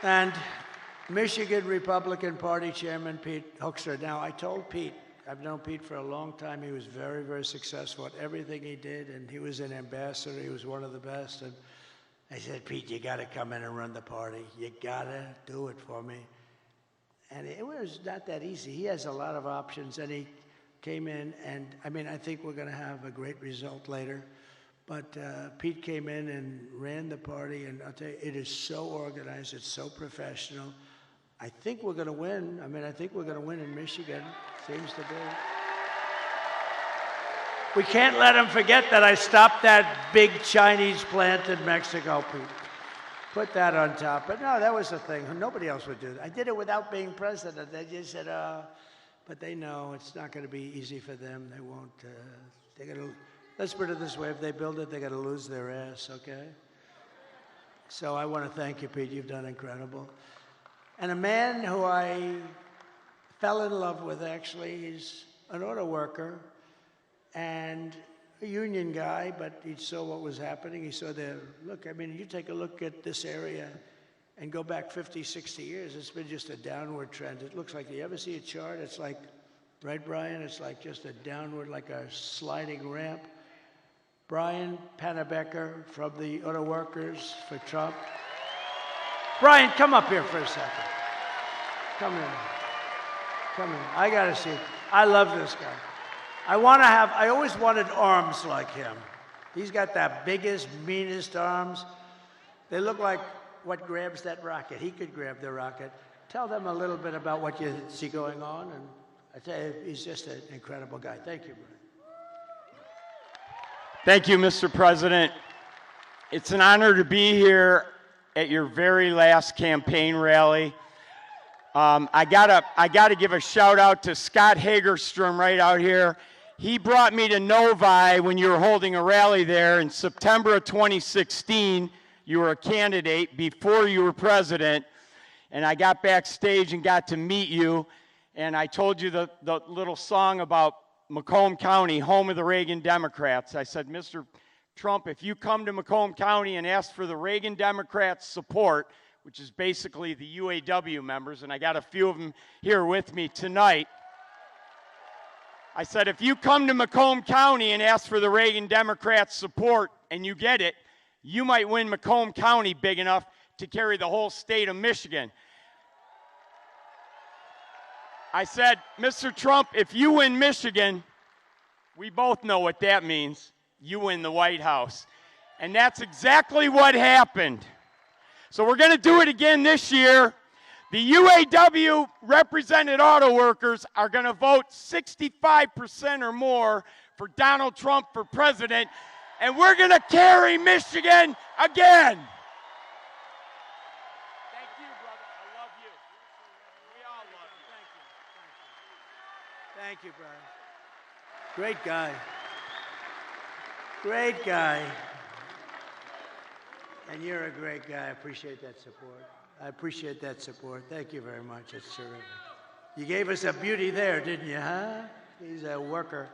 And Michigan Republican Party Chairman Pete Hoekstra. Now, I told Pete, I've known Pete for a long time. He was very, very successful at everything he did, and he was an ambassador. He was one of the best. And I said, Pete, you got to come in and run the party. You got to do it for me. And it was not that easy. He has a lot of options, and he came in, and I mean, I think we're going to have a great result later. But Pete came in and ran the party, and I'll tell you, it is so organized, it's so professional. I think we're going to win. I mean, I think we're going to win in Michigan, seems to be. We can't let them forget that I stopped that big Chinese plant in Mexico, Pete. Put that on top. But no, that was the thing. Nobody else would do that. I did it without being president. They just said, but they know it's not going to be easy for them. They won't, they're going to, let's put it this way, if they build it, they're going to lose their ass, okay? So I want to thank you, Pete. You've done incredible. And a man who I fell in love with, actually, he's an auto worker and a union guy, but he saw what was happening. He saw the, look, I mean, you take a look at this area and go back 50, 60 years, it's been just a downward trend. It looks like, you ever see a chart? It's like, right, Brian? It's like just a downward, like a sliding ramp. Brian Pannebecker from the Auto Workers for Trump. Brian, come up here for a second. Come here. Come here. I got to see. I love this guy. I always wanted arms like him. He's got the biggest, meanest arms. They look like what grabs that rocket. He could grab the rocket. Tell them a little bit about what you see going on, and I tell you, he's just an incredible guy. Thank you, Brian. Thank you, Mr. President. It's an honor to be here at your very last campaign rally. I gotta give a shout out to Scott Hagerstrom right out here. He brought me to Novi when you were holding a rally there in September of 2016. You were a candidate before you were president, and I got backstage and got to meet you, and I told you the little song about Macomb County, home of the Reagan Democrats. I said, Mr. Trump, if you come to Macomb County and ask for the Reagan Democrats' support, which is basically the UAW members, and I got a few of them here with me tonight. I said, if you come to Macomb County and ask for the Reagan Democrats' support and you get it, you might win Macomb County big enough to carry the whole state of Michigan. I said, Mr. Trump, if you win Michigan, we both know what that means. You win the White House. And that's exactly what happened. So we're going to do it again this year. The UAW represented auto workers are going to vote 65% or more for Donald Trump for president, and we're going to carry Michigan again. Thank you, brother. I love you. We all love you. Thank you, Brian. Great guy. Great guy. And you're a great guy. I appreciate that support. I appreciate that support. Thank you very much. It's terrific. You gave us a beauty there, didn't you, huh? He's a worker.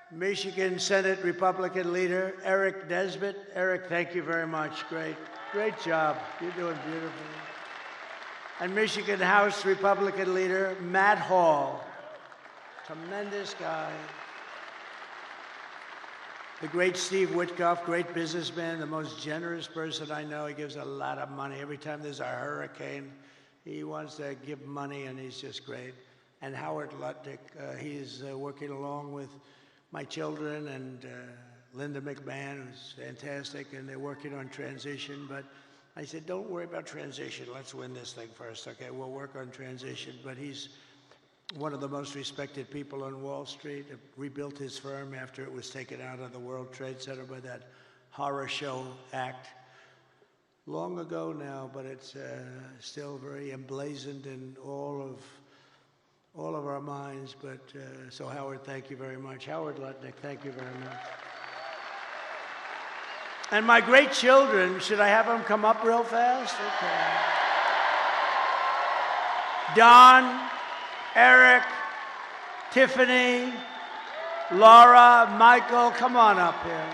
Michigan Senate Republican leader, Eric Nesbitt. Eric, thank you very much. Great job. You're doing beautifully. And Michigan House Republican leader, Matt Hall. Tremendous guy. The great Steve Witkoff, great businessman, the most generous person I know. He gives a lot of money. Every time there's a hurricane, he wants to give money, and he's just great. And Howard Lutnick, he's working along with my children and Linda McMahon, who's fantastic, and they're working on transition. But I said, don't worry about transition. Let's win this thing first. Okay, we'll work on transition. But he's one of the most respected people on Wall Street. Rebuilt his firm after it was taken out of the World Trade Center by that horror show act. Long ago now, but it's still very emblazoned in all of our minds. But so Howard, thank you very much. Howard Lutnick, thank you very much. And my great children, should I have them come up real fast? Okay. Don, Eric, Tiffany, Laura, Michael, come on up here.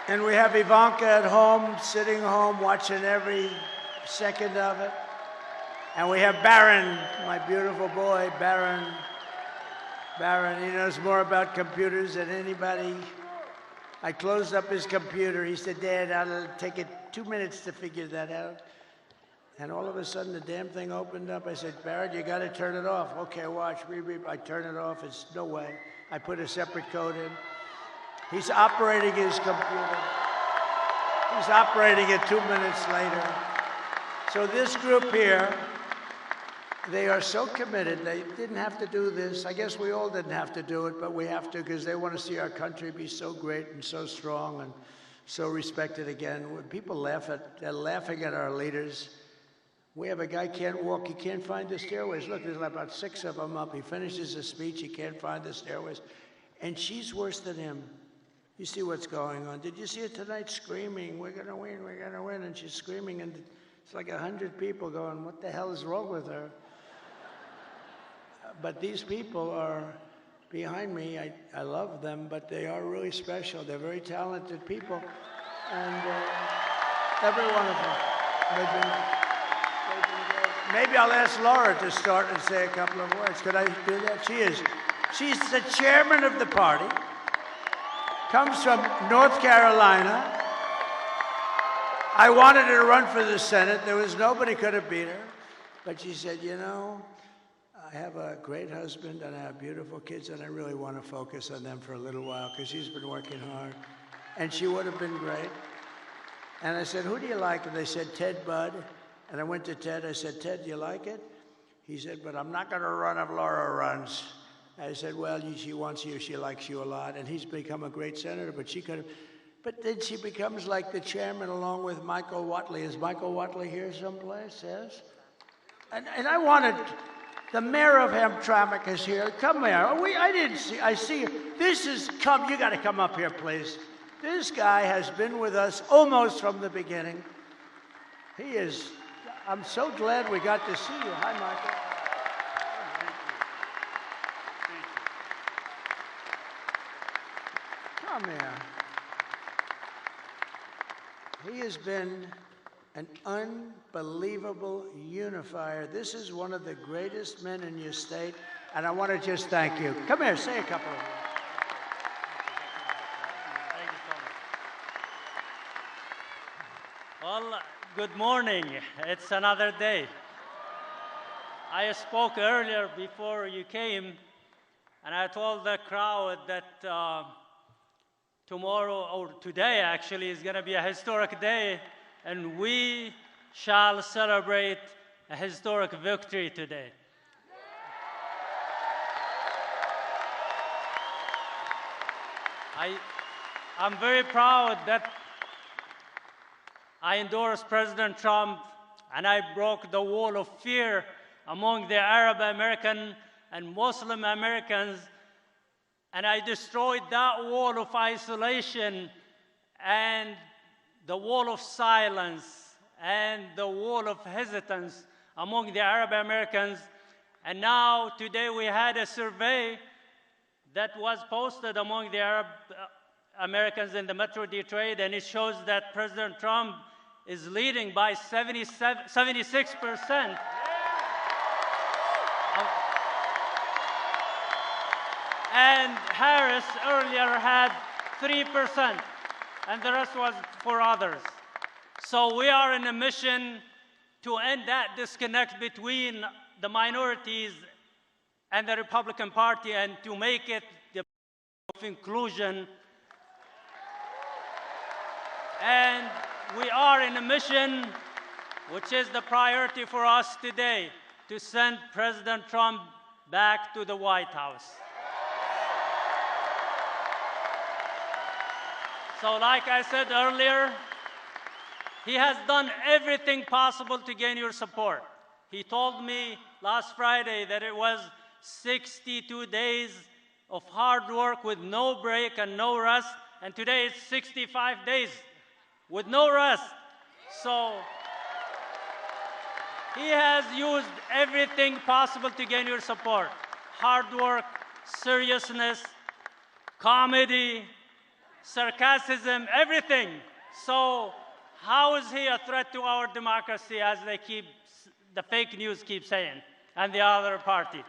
And we have Ivanka at home, sitting home, watching every second of it. And we have Barron, my beautiful boy, Barron. Barron, he knows more about computers than anybody I closed up his computer. He said, Dad, I'll take it 2 minutes to figure that out. And all of a sudden, the damn thing opened up. I said, Barrett, you got to turn it off. Okay, watch. I turn it off. It's no way. I put a separate code in. He's operating his computer. He's operating it 2 minutes later. So this group here, they are so committed. They didn't have to do this. I guess we all didn't have to do it, but we have to because they want to see our country be so great and so strong and so respected again. When people they're laughing at our leaders. We have a guy can't walk. He can't find the stairways. Look, there's about 6 of them up. He finishes his speech. He can't find the stairways. And she's worse than him. You see what's going on. Did you see her tonight screaming, we're going to win, we're going to win? And she's screaming, and it's like 100 people going, what the hell is wrong with her? But these people are behind me. I love them, but they are really special. They're very talented people. And every one of them. They've been great. Maybe I'll ask Laura to start and say a couple of words. Could I do that? She's the chairman of the party. Comes from North Carolina. I wanted her to run for the Senate. There was nobody could have beat her. But she said, you know, I have a great husband and I have beautiful kids and I really want to focus on them for a little while because she's been working hard. And she would have been great. And I said, who do you like? And they said, Ted Budd. And I went to Ted. I said, Ted, do you like it? He said, but I'm not going to run if Laura runs. I said, well, she wants you, she likes you a lot, and he's become a great senator, but she could have, but then she becomes like the chairman along with Michael Watley. Is Michael Watley here someplace? Yes? And I wanted, the mayor of Hamtramck is here. Come here. I see you. You got to come up here, please. This guy has been with us almost from the beginning. I'm so glad we got to see you. Hi, Michael. Come here. He has been an unbelievable unifier. This is one of the greatest men in your state, and I want to just thank you. Come here, say a couple of words. Thank you so much. Well, good morning. It's another day. I spoke earlier before you came, and I told the crowd that tomorrow, or today actually, is going to be a historic day, and we shall celebrate a historic victory today. I'm very proud that I endorsed President Trump, and I broke the wall of fear among the Arab American and Muslim Americans, and I destroyed that wall of isolation and the wall of silence and the wall of hesitance among the Arab Americans. And now, today, we had a survey that was posted among the Arab Americans in the Metro Detroit, and it shows that President Trump is leading by 76%. And Harris earlier had 3%, and the rest was for others. So we are in a mission to end that disconnect between the minorities and the Republican Party and to make it the of inclusion. And we are in a mission, which is the priority for us today, to send President Trump back to the White House. So like I said earlier, he has done everything possible to gain your support. He told me last Friday that it was 62 days of hard work with no break and no rest, and today it's 65 days with no rest. So he has used everything possible to gain your support. Hard work, seriousness, comedy, sarcasm, everything. So how is he a threat to our democracy, as the fake news keep saying, and the other party?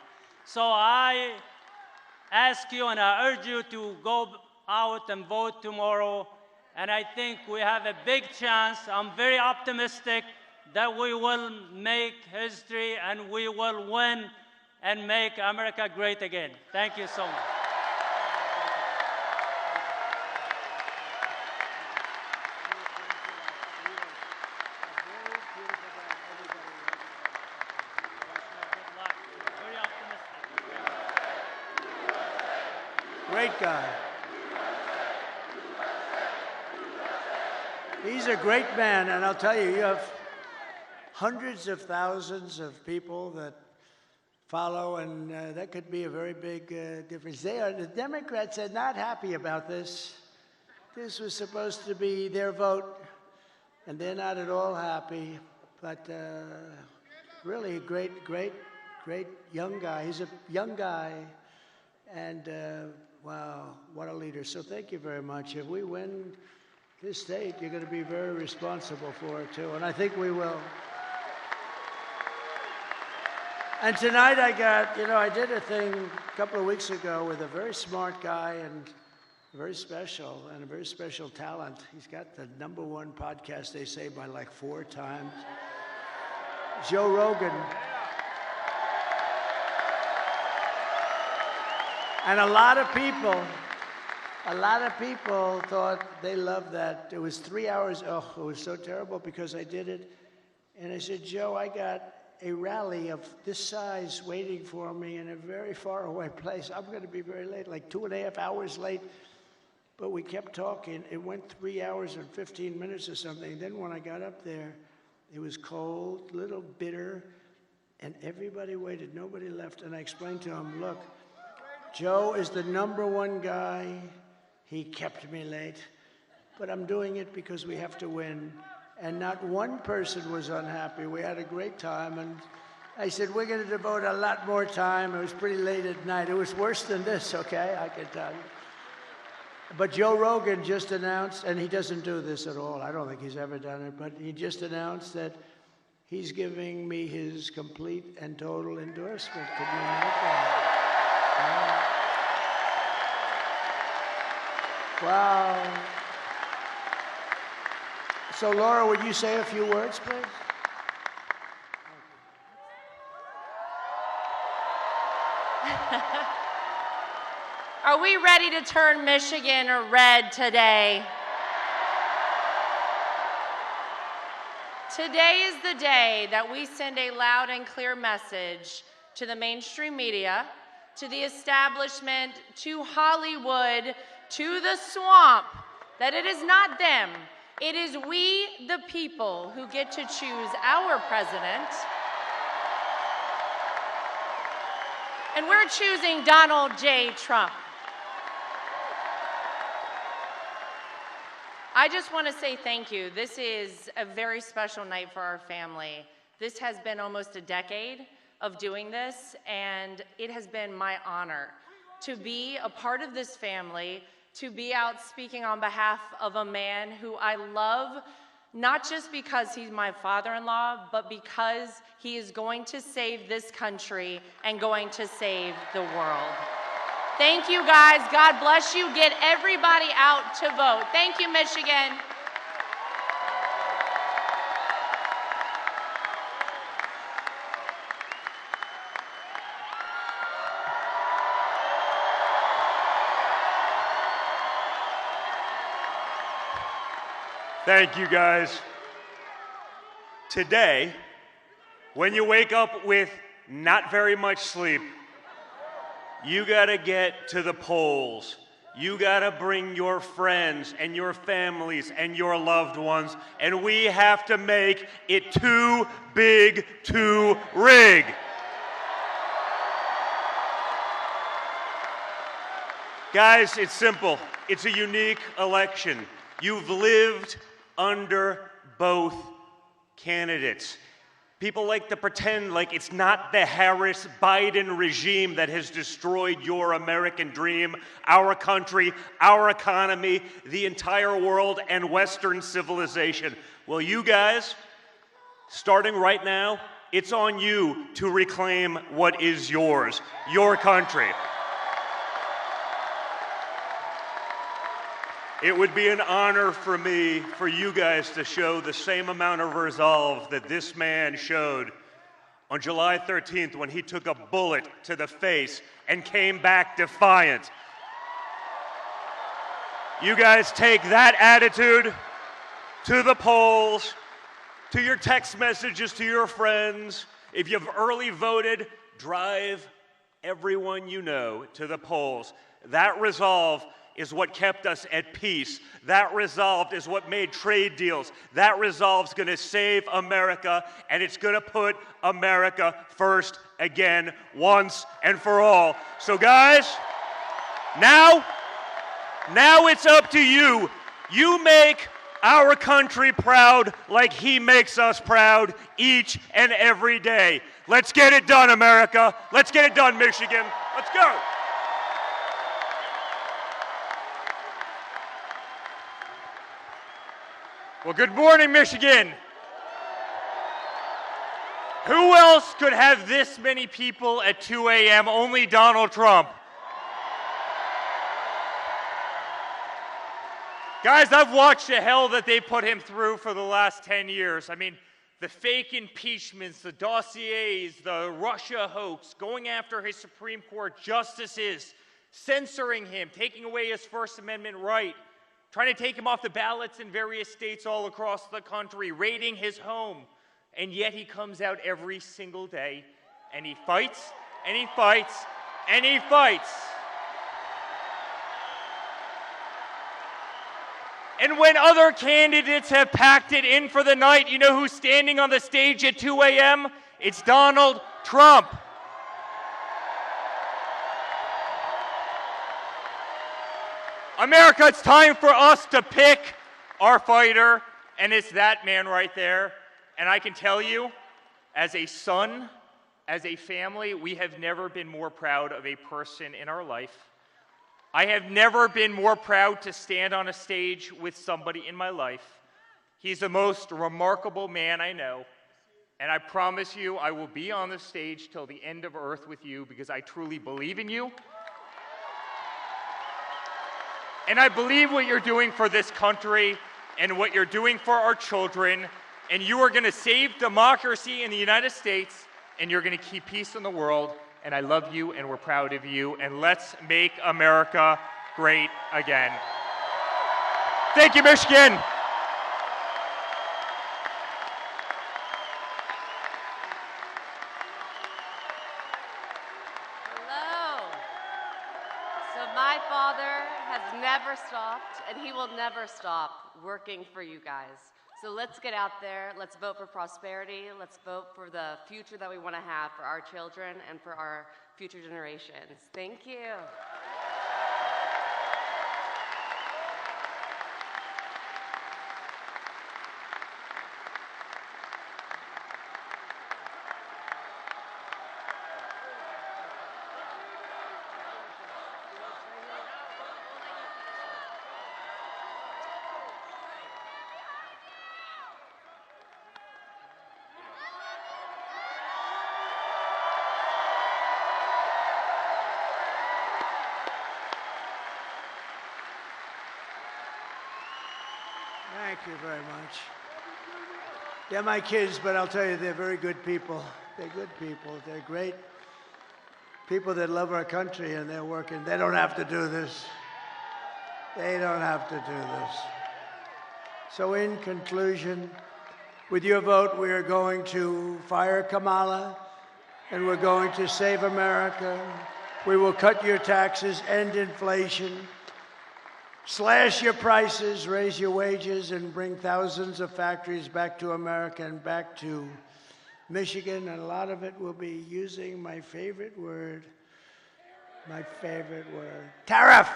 So I ask you and I urge you to go out and vote tomorrow. And I think we have a big chance. I'm very optimistic that we will make history and we will win and make America great again. Thank you so much. Great guy. He's a great man, and I'll tell you, you have hundreds of thousands of people that follow, and that could be a very big difference. The Democrats are not happy about this. This was supposed to be their vote, and they're not at all happy. But really a great young guy. He's a young guy, and wow, what a leader. So thank you very much. If we win this state, you're going to be very responsible for it, too, and I think we will. And tonight I got, I did a thing a couple of weeks ago with a very smart guy and very special talent. He's got the #1 podcast, they say, by like 4 times. Joe Rogan. And a lot of people thought they loved that. It was 3 hours. Oh, it was so terrible because I did it. And I said, Joe, I got a rally of this size waiting for me in a very far away place. I'm going to be very late, like 2.5 hours late. But we kept talking. It went 3 hours and 15 minutes or something. Then when I got up there, it was cold, a little bitter, and everybody waited. Nobody left. And I explained to him, look, Joe is the #1 guy. He kept me late. But I'm doing it because we have to win. And not one person was unhappy. We had a great time. And I said, we're going to devote a lot more time. It was pretty late at night. It was worse than this, okay? I can tell you. But Joe Rogan just announced, and he doesn't do this at all. I don't think he's ever done it. But he just announced that he's giving me his complete and total endorsement. Could you imagine that? Wow. So, Laura, would you say a few words, please? Are we ready to turn Michigan red today? Today is the day that we send a loud and clear message to the mainstream media, to the establishment, to Hollywood, to the swamp, that it is not them. It is we, the people, who get to choose our president. And we're choosing Donald J. Trump. I just want to say thank you. This is a very special night for our family. This has been almost a decade of doing this, and it has been my honor to be a part of this family, to be out speaking on behalf of a man who I love, not just because he's my father-in-law, but because he is going to save this country and going to save the world. Thank you, guys. God bless you. Get everybody out to vote. Thank you, Michigan. Thank you, guys. Today, when you wake up with not very much sleep, you gotta get to the polls. You gotta bring your friends and your families and your loved ones, and we have to make it too big to rig. Guys, it's simple. It's a unique election. You've lived under both candidates. People like to pretend like it's not the Harris-Biden regime that has destroyed your American dream, our country, our economy, the entire world, and Western civilization. Well, you guys, starting right now, it's on you to reclaim what is yours, your country. It would be an honor for me, for you guys to show the same amount of resolve that this man showed on July 13th when he took a bullet to the face and came back defiant. You guys take that attitude to the polls, to your text messages to your friends. If you've early voted, drive everyone you know to the polls. That resolve is what kept us at peace. That resolve is what made trade deals. That resolve's going to save America, and it's going to put America first again, once and for all. So guys, now it's up to you. You make our country proud like he makes us proud each and every day. Let's get it done, America. Let's get it done, Michigan. Let's go. Well, good morning, Michigan. Who else could have this many people at 2 a.m.? Only Donald Trump. Guys, I've watched the hell that they put him through for the last 10 years. I mean, the fake impeachments, the dossiers, the Russia hoax, going after his Supreme Court justices, censoring him, taking away his First Amendment right, trying to take him off the ballots in various states all across the country, raiding his home. And yet he comes out every single day and he fights and he fights and he fights. And when other candidates have packed it in for the night, you know who's standing on the stage at 2 a.m.? It's Donald Trump. America, it's time for us to pick our fighter, and it's that man right there. And I can tell you, as a son, as a family, we have never been more proud of a person in our life. I have never been more proud to stand on a stage with somebody in my life. He's the most remarkable man I know, and I promise you I will be on the stage till the end of earth with you because I truly believe in you. And I believe what you're doing for this country and what you're doing for our children, and you are going to save democracy in the United States, and you're going to keep peace in the world, and I love you, and we're proud of you, and let's make America great again. Thank you, Michigan. Hello. So my father has never stopped, and he will never stop working for you guys. So let's get out there, let's vote for prosperity, let's vote for the future that we want to have for our children and for our future generations. Thank you. Thank you very much. They're my kids, but I'll tell you, they're very good people. They're good people. They're great people that love our country, and they're working. They don't have to do this. They don't have to do this. So in conclusion, with your vote, we are going to fire Kamala, and we're going to save America. We will cut your taxes, end inflation, slash your prices, raise your wages, and bring thousands of factories back to America and back to Michigan. And a lot of it will be using my favorite word, tariff.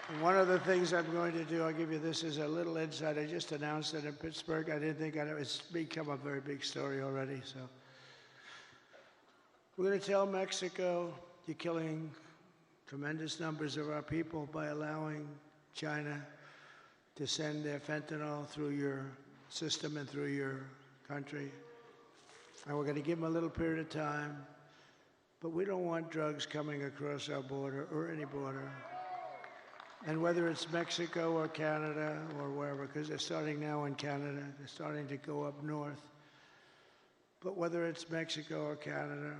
And one of the things I'm going to do, I'll give you this as a little insight. I just announced it in Pittsburgh. I didn't think it's become a very big story already, so. We're going to tell Mexico, you're killing tremendous numbers of our people by allowing China to send their fentanyl through your system and through your country. And we're going to give them a little period of time But we don't want drugs coming across our border or any border. And whether it's Mexico or Canada or wherever, because they're starting now in Canada, they're starting to go up north. But whether it's Mexico or Canada,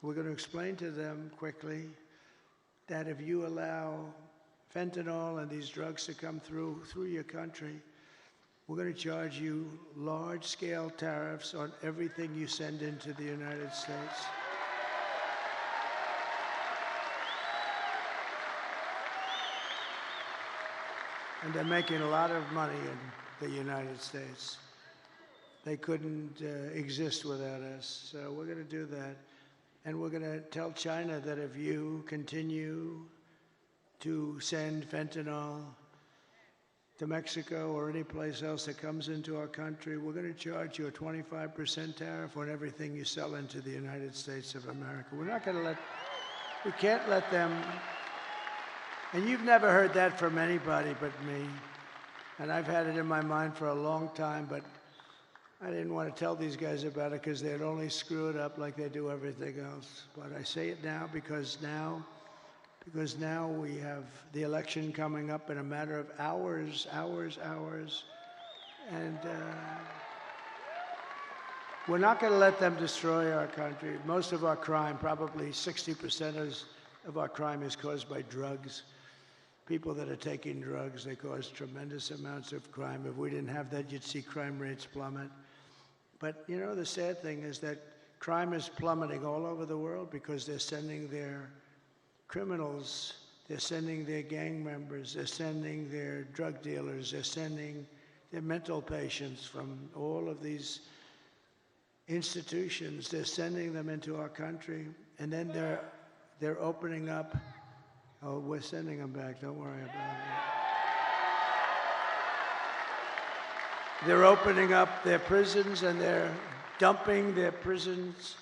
we're going to explain to them quickly that if you allow fentanyl and these drugs to come through your country, we're going to charge you large-scale tariffs on everything you send into the United States. And they're making a lot of money in the United States. They couldn't exist without us. So we're going to do that. And we're going to tell China that if you continue to send fentanyl to Mexico or any place else that comes into our country, we're going to charge you a 25% tariff on everything you sell into the United States of America. We're not going to we can't let them, and you've never heard that from anybody but me. And I've had it in my mind for a long time, but I didn't want to tell these guys about it because they'd only screw it up like they do everything else. But I say it now because now we have the election coming up in a matter of hours. And we're not going to let them destroy our country. Most of our crime, probably 60% of our crime is caused by drugs. People that are taking drugs, they cause tremendous amounts of crime. If we didn't have that, you'd see crime rates plummet. But, you know, the sad thing is that crime is plummeting all over the world because they're sending their criminals, they're sending their gang members, they're sending their drug dealers, they're sending their mental patients from all of these institutions. They're sending them into our country, and then they're opening up. Oh, we're sending them back. Don't worry about it. They're opening up their prisons and they're dumping their prisons,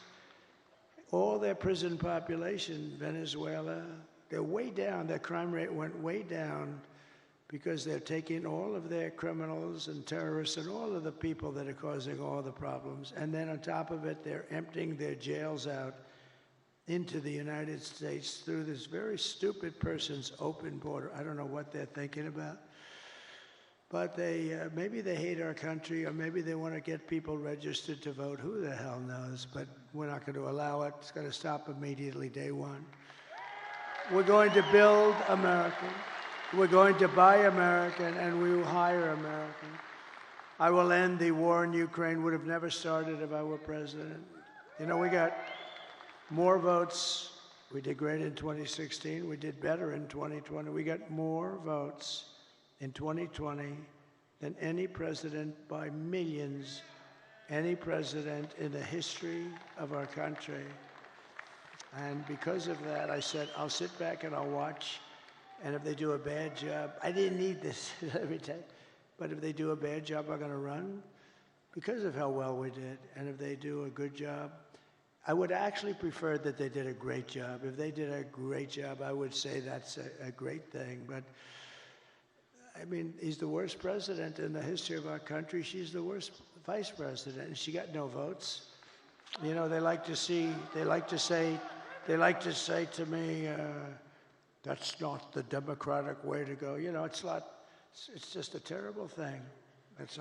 all their prison population, Venezuela. They're way down. Their crime rate went way down because they're taking all of their criminals and terrorists and all of the people that are causing all the problems. And then on top of it, they're emptying their jails out into the United States through this very stupid person's open border. I don't know what they're thinking about. But maybe they hate our country, or maybe they want to get people registered to vote. Who the hell knows? But we're not going to allow it. It's going to stop immediately, day one. We're going to build American. We're going to buy American, and we will hire American. I will end the war in Ukraine. Would have never started if I were president. You know, we got more votes. We did great in 2016. We did better in 2020. We got more votes in 2020 than any president by millions, any president in the history of our country. And because of that, I said, I'll sit back and I'll watch. And if they do a bad job, I didn't need this every time, but if they do a bad job, I'm going to run because of how well we did. And if they do a good job, I would actually prefer that they did a great job. If they did a great job, I would say that's a great thing. But I mean, he's the worst president in the history of our country. She's the worst vice president, and she got no votes. You know, they like to say to me, that's not the democratic way to go. You know, it's just a terrible thing. It's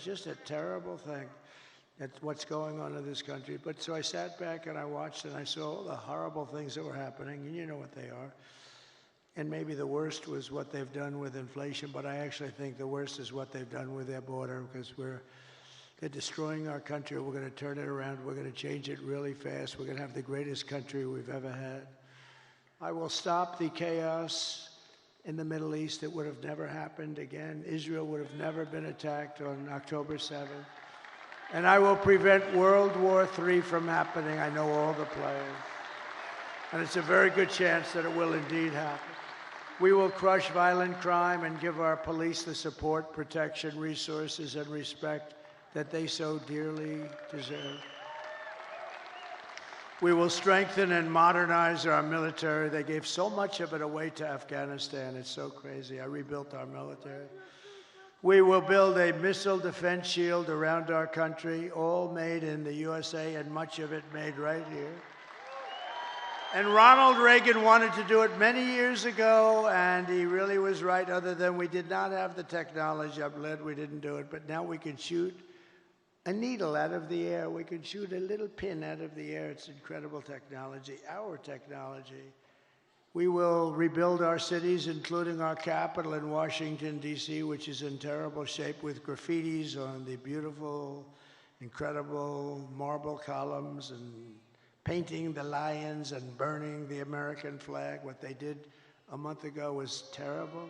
just a terrible thing. That's what's going on in this country. But so I sat back and I watched and I saw all the horrible things that were happening, and you know what they are. And maybe the worst was what they've done with inflation, but I actually think the worst is what they've done with their border, because they're destroying our country. We're going to turn it around. We're going to change it really fast. We're going to have the greatest country we've ever had. I will stop the chaos in the Middle East. It would have never happened again. Israel would have never been attacked on October 7th. And I will prevent World War III from happening. I know all the players. And it's a very good chance that it will indeed happen. We will crush violent crime and give our police the support, protection, resources, and respect that they so dearly deserve. We will strengthen and modernize our military. They gave so much of it away to Afghanistan. It's so crazy. I rebuilt our military. We will build a missile defense shield around our country, all made in the USA and much of it made right here. And Ronald Reagan wanted to do it many years ago, and he really was right, other than we did not have the technology. I'm glad we didn't do it, but now we can shoot a needle out of the air. We can shoot a little pin out of the air. It's incredible technology, our technology. We will rebuild our cities, including our capital in Washington, D.C., which is in terrible shape, with graffitis on the beautiful, incredible marble columns and painting the lions and burning the American flag. What they did a month ago was terrible.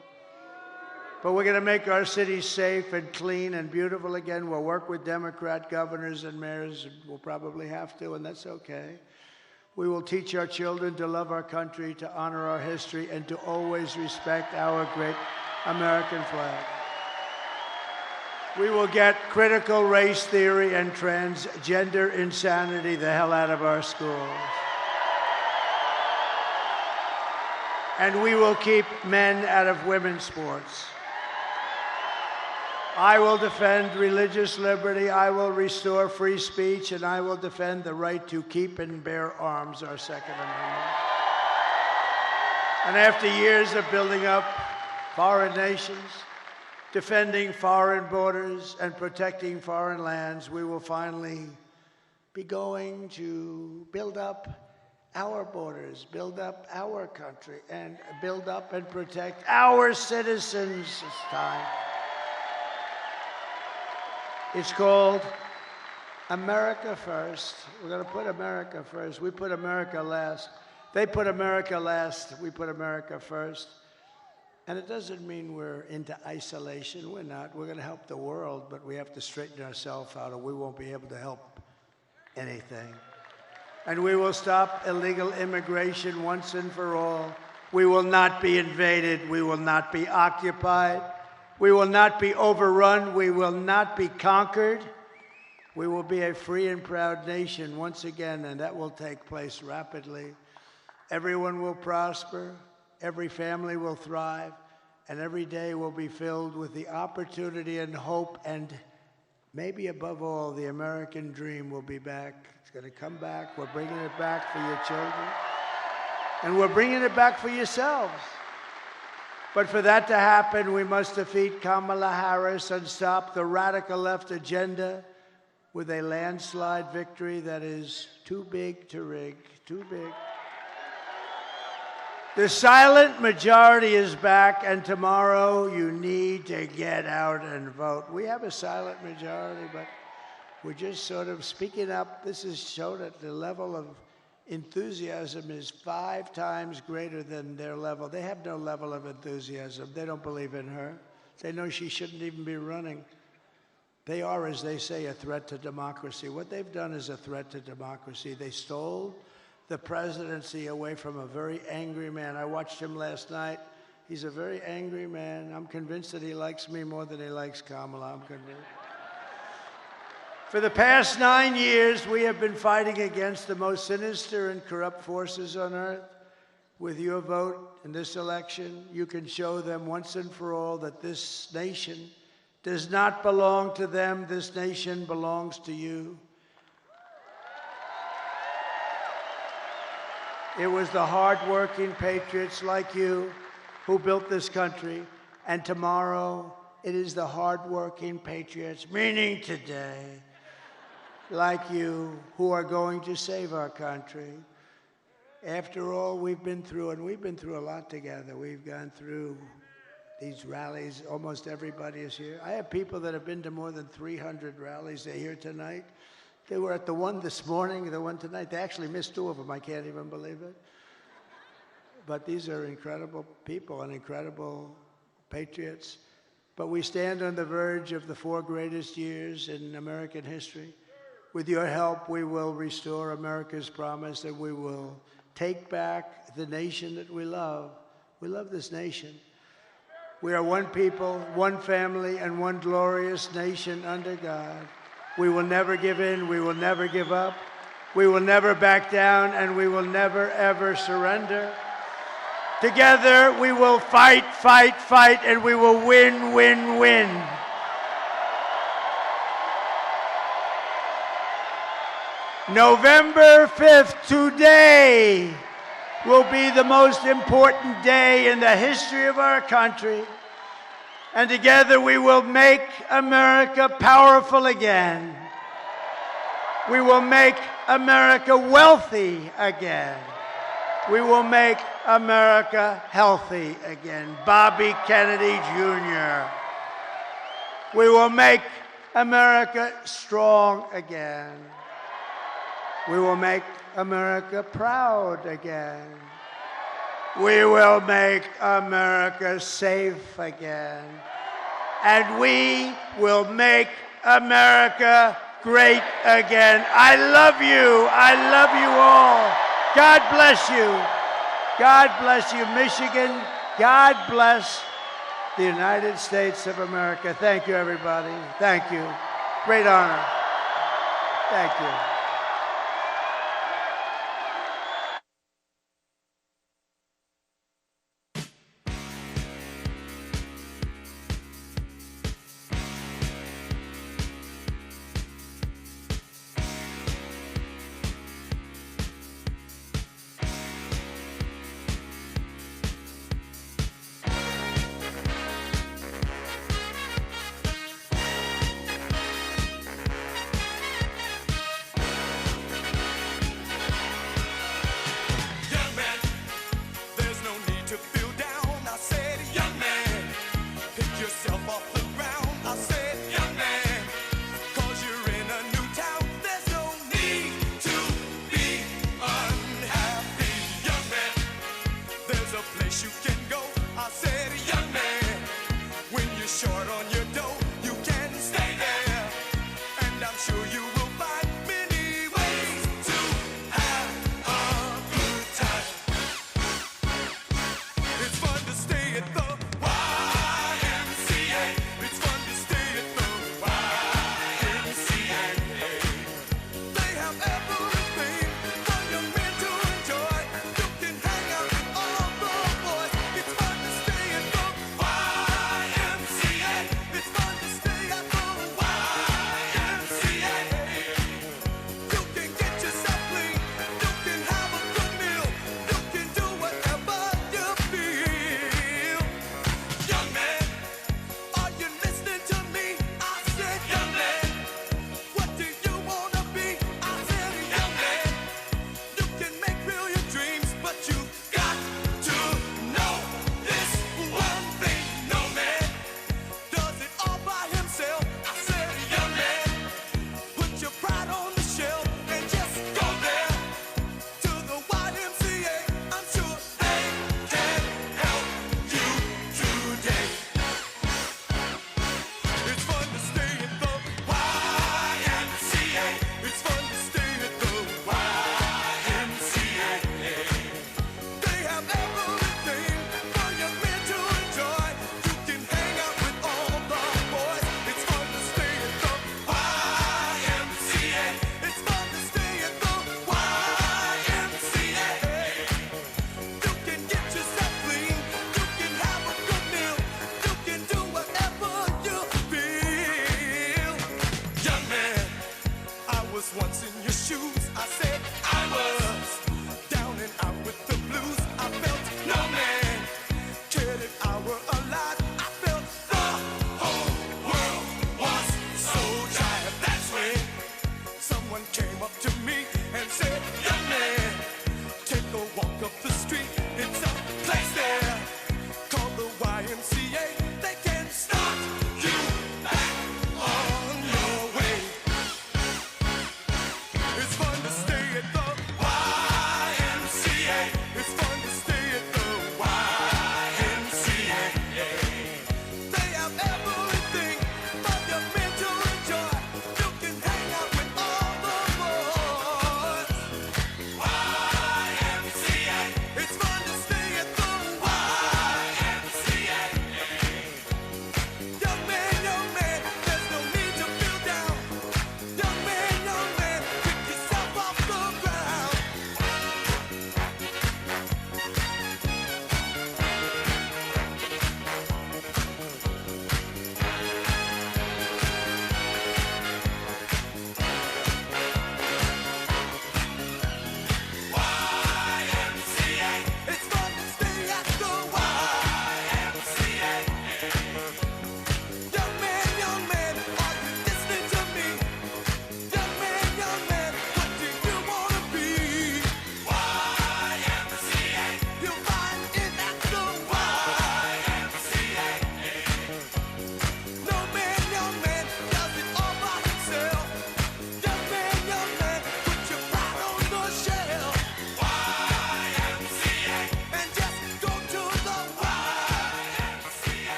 But we're going to make our cities safe and clean and beautiful again. We'll work with Democrat governors and mayors. We'll probably have to, and that's okay. We will teach our children to love our country, to honor our history, and to always respect our great American flag. We will get critical race theory and transgender insanity the hell out of our schools. And we will keep men out of women's sports. I will defend religious liberty, I will restore free speech, and I will defend the right to keep and bear arms, our Second Amendment. And after years of building up foreign nations, defending foreign borders, and protecting foreign lands, we will finally be going to build up our borders, build up our country, and build up and protect our citizens. It's time. It's called America First. We're going to put America first. We put America last. They put America last. We put America first. And it doesn't mean we're into isolation. We're not. We're going to help the world, but we have to straighten ourselves out, or we won't be able to help anything. And we will stop illegal immigration once and for all. We will not be invaded. We will not be occupied. We will not be overrun. We will not be conquered. We will be a free and proud nation once again, and that will take place rapidly. Everyone will prosper. Every family will thrive. And every day will be filled with the opportunity and hope, and maybe above all, the American dream will be back. It's going to come back. We're bringing it back for your children. And we're bringing it back for yourselves. But for that to happen, we must defeat Kamala Harris and stop the radical left agenda with a landslide victory that is too big to rig, too big. The silent majority is back, and tomorrow you need to get out and vote. We have a silent majority, but we're just sort of speaking up. This has shown that the level of enthusiasm is 5 times greater than their level. They have no level of enthusiasm. They don't believe in her. They know she shouldn't even be running. They are, as they say, a threat to democracy. What they've done is a threat to democracy. They stole the presidency away from a very angry man. I watched him last night. He's a very angry man. I'm convinced that he likes me more than he likes Kamala. I'm convinced. For the past 9 years, we have been fighting against the most sinister and corrupt forces on earth. With your vote in this election, you can show them once and for all that this nation does not belong to them. This nation belongs to you. It was the hard-working patriots like you who built this country, and tomorrow it is the hard-working patriots, meaning today, like you, who are going to save our country. After all we've been through, and we've been through a lot together. We've gone through these rallies. Almost everybody is here. I have people that have been to more than 300 rallies. They're here tonight. They were at the one this morning, the one tonight. They actually missed 2 of them. I can't even believe it. But these are incredible people and incredible patriots. But we stand on the verge of the 4 greatest years in American history. With your help, we will restore America's promise, and we will take back the nation that we love. We love this nation. We are one people, one family, and one glorious nation under God. We will never give in. We will never give up. We will never back down, and we will never, ever surrender. Together, we will fight, fight, fight, and we will win, win, win. November 5th, today, will be the most important day in the history of our country. And together we will make America powerful again. We will make America wealthy again. We will make America healthy again. Bobby Kennedy Jr. We will make America strong again. We will make America proud again. We will make America safe again. And we will make America great again. I love you. I love you all. God bless you. God bless you, Michigan. God bless the United States of America. Thank you, everybody. Thank you. Great honor. Thank you.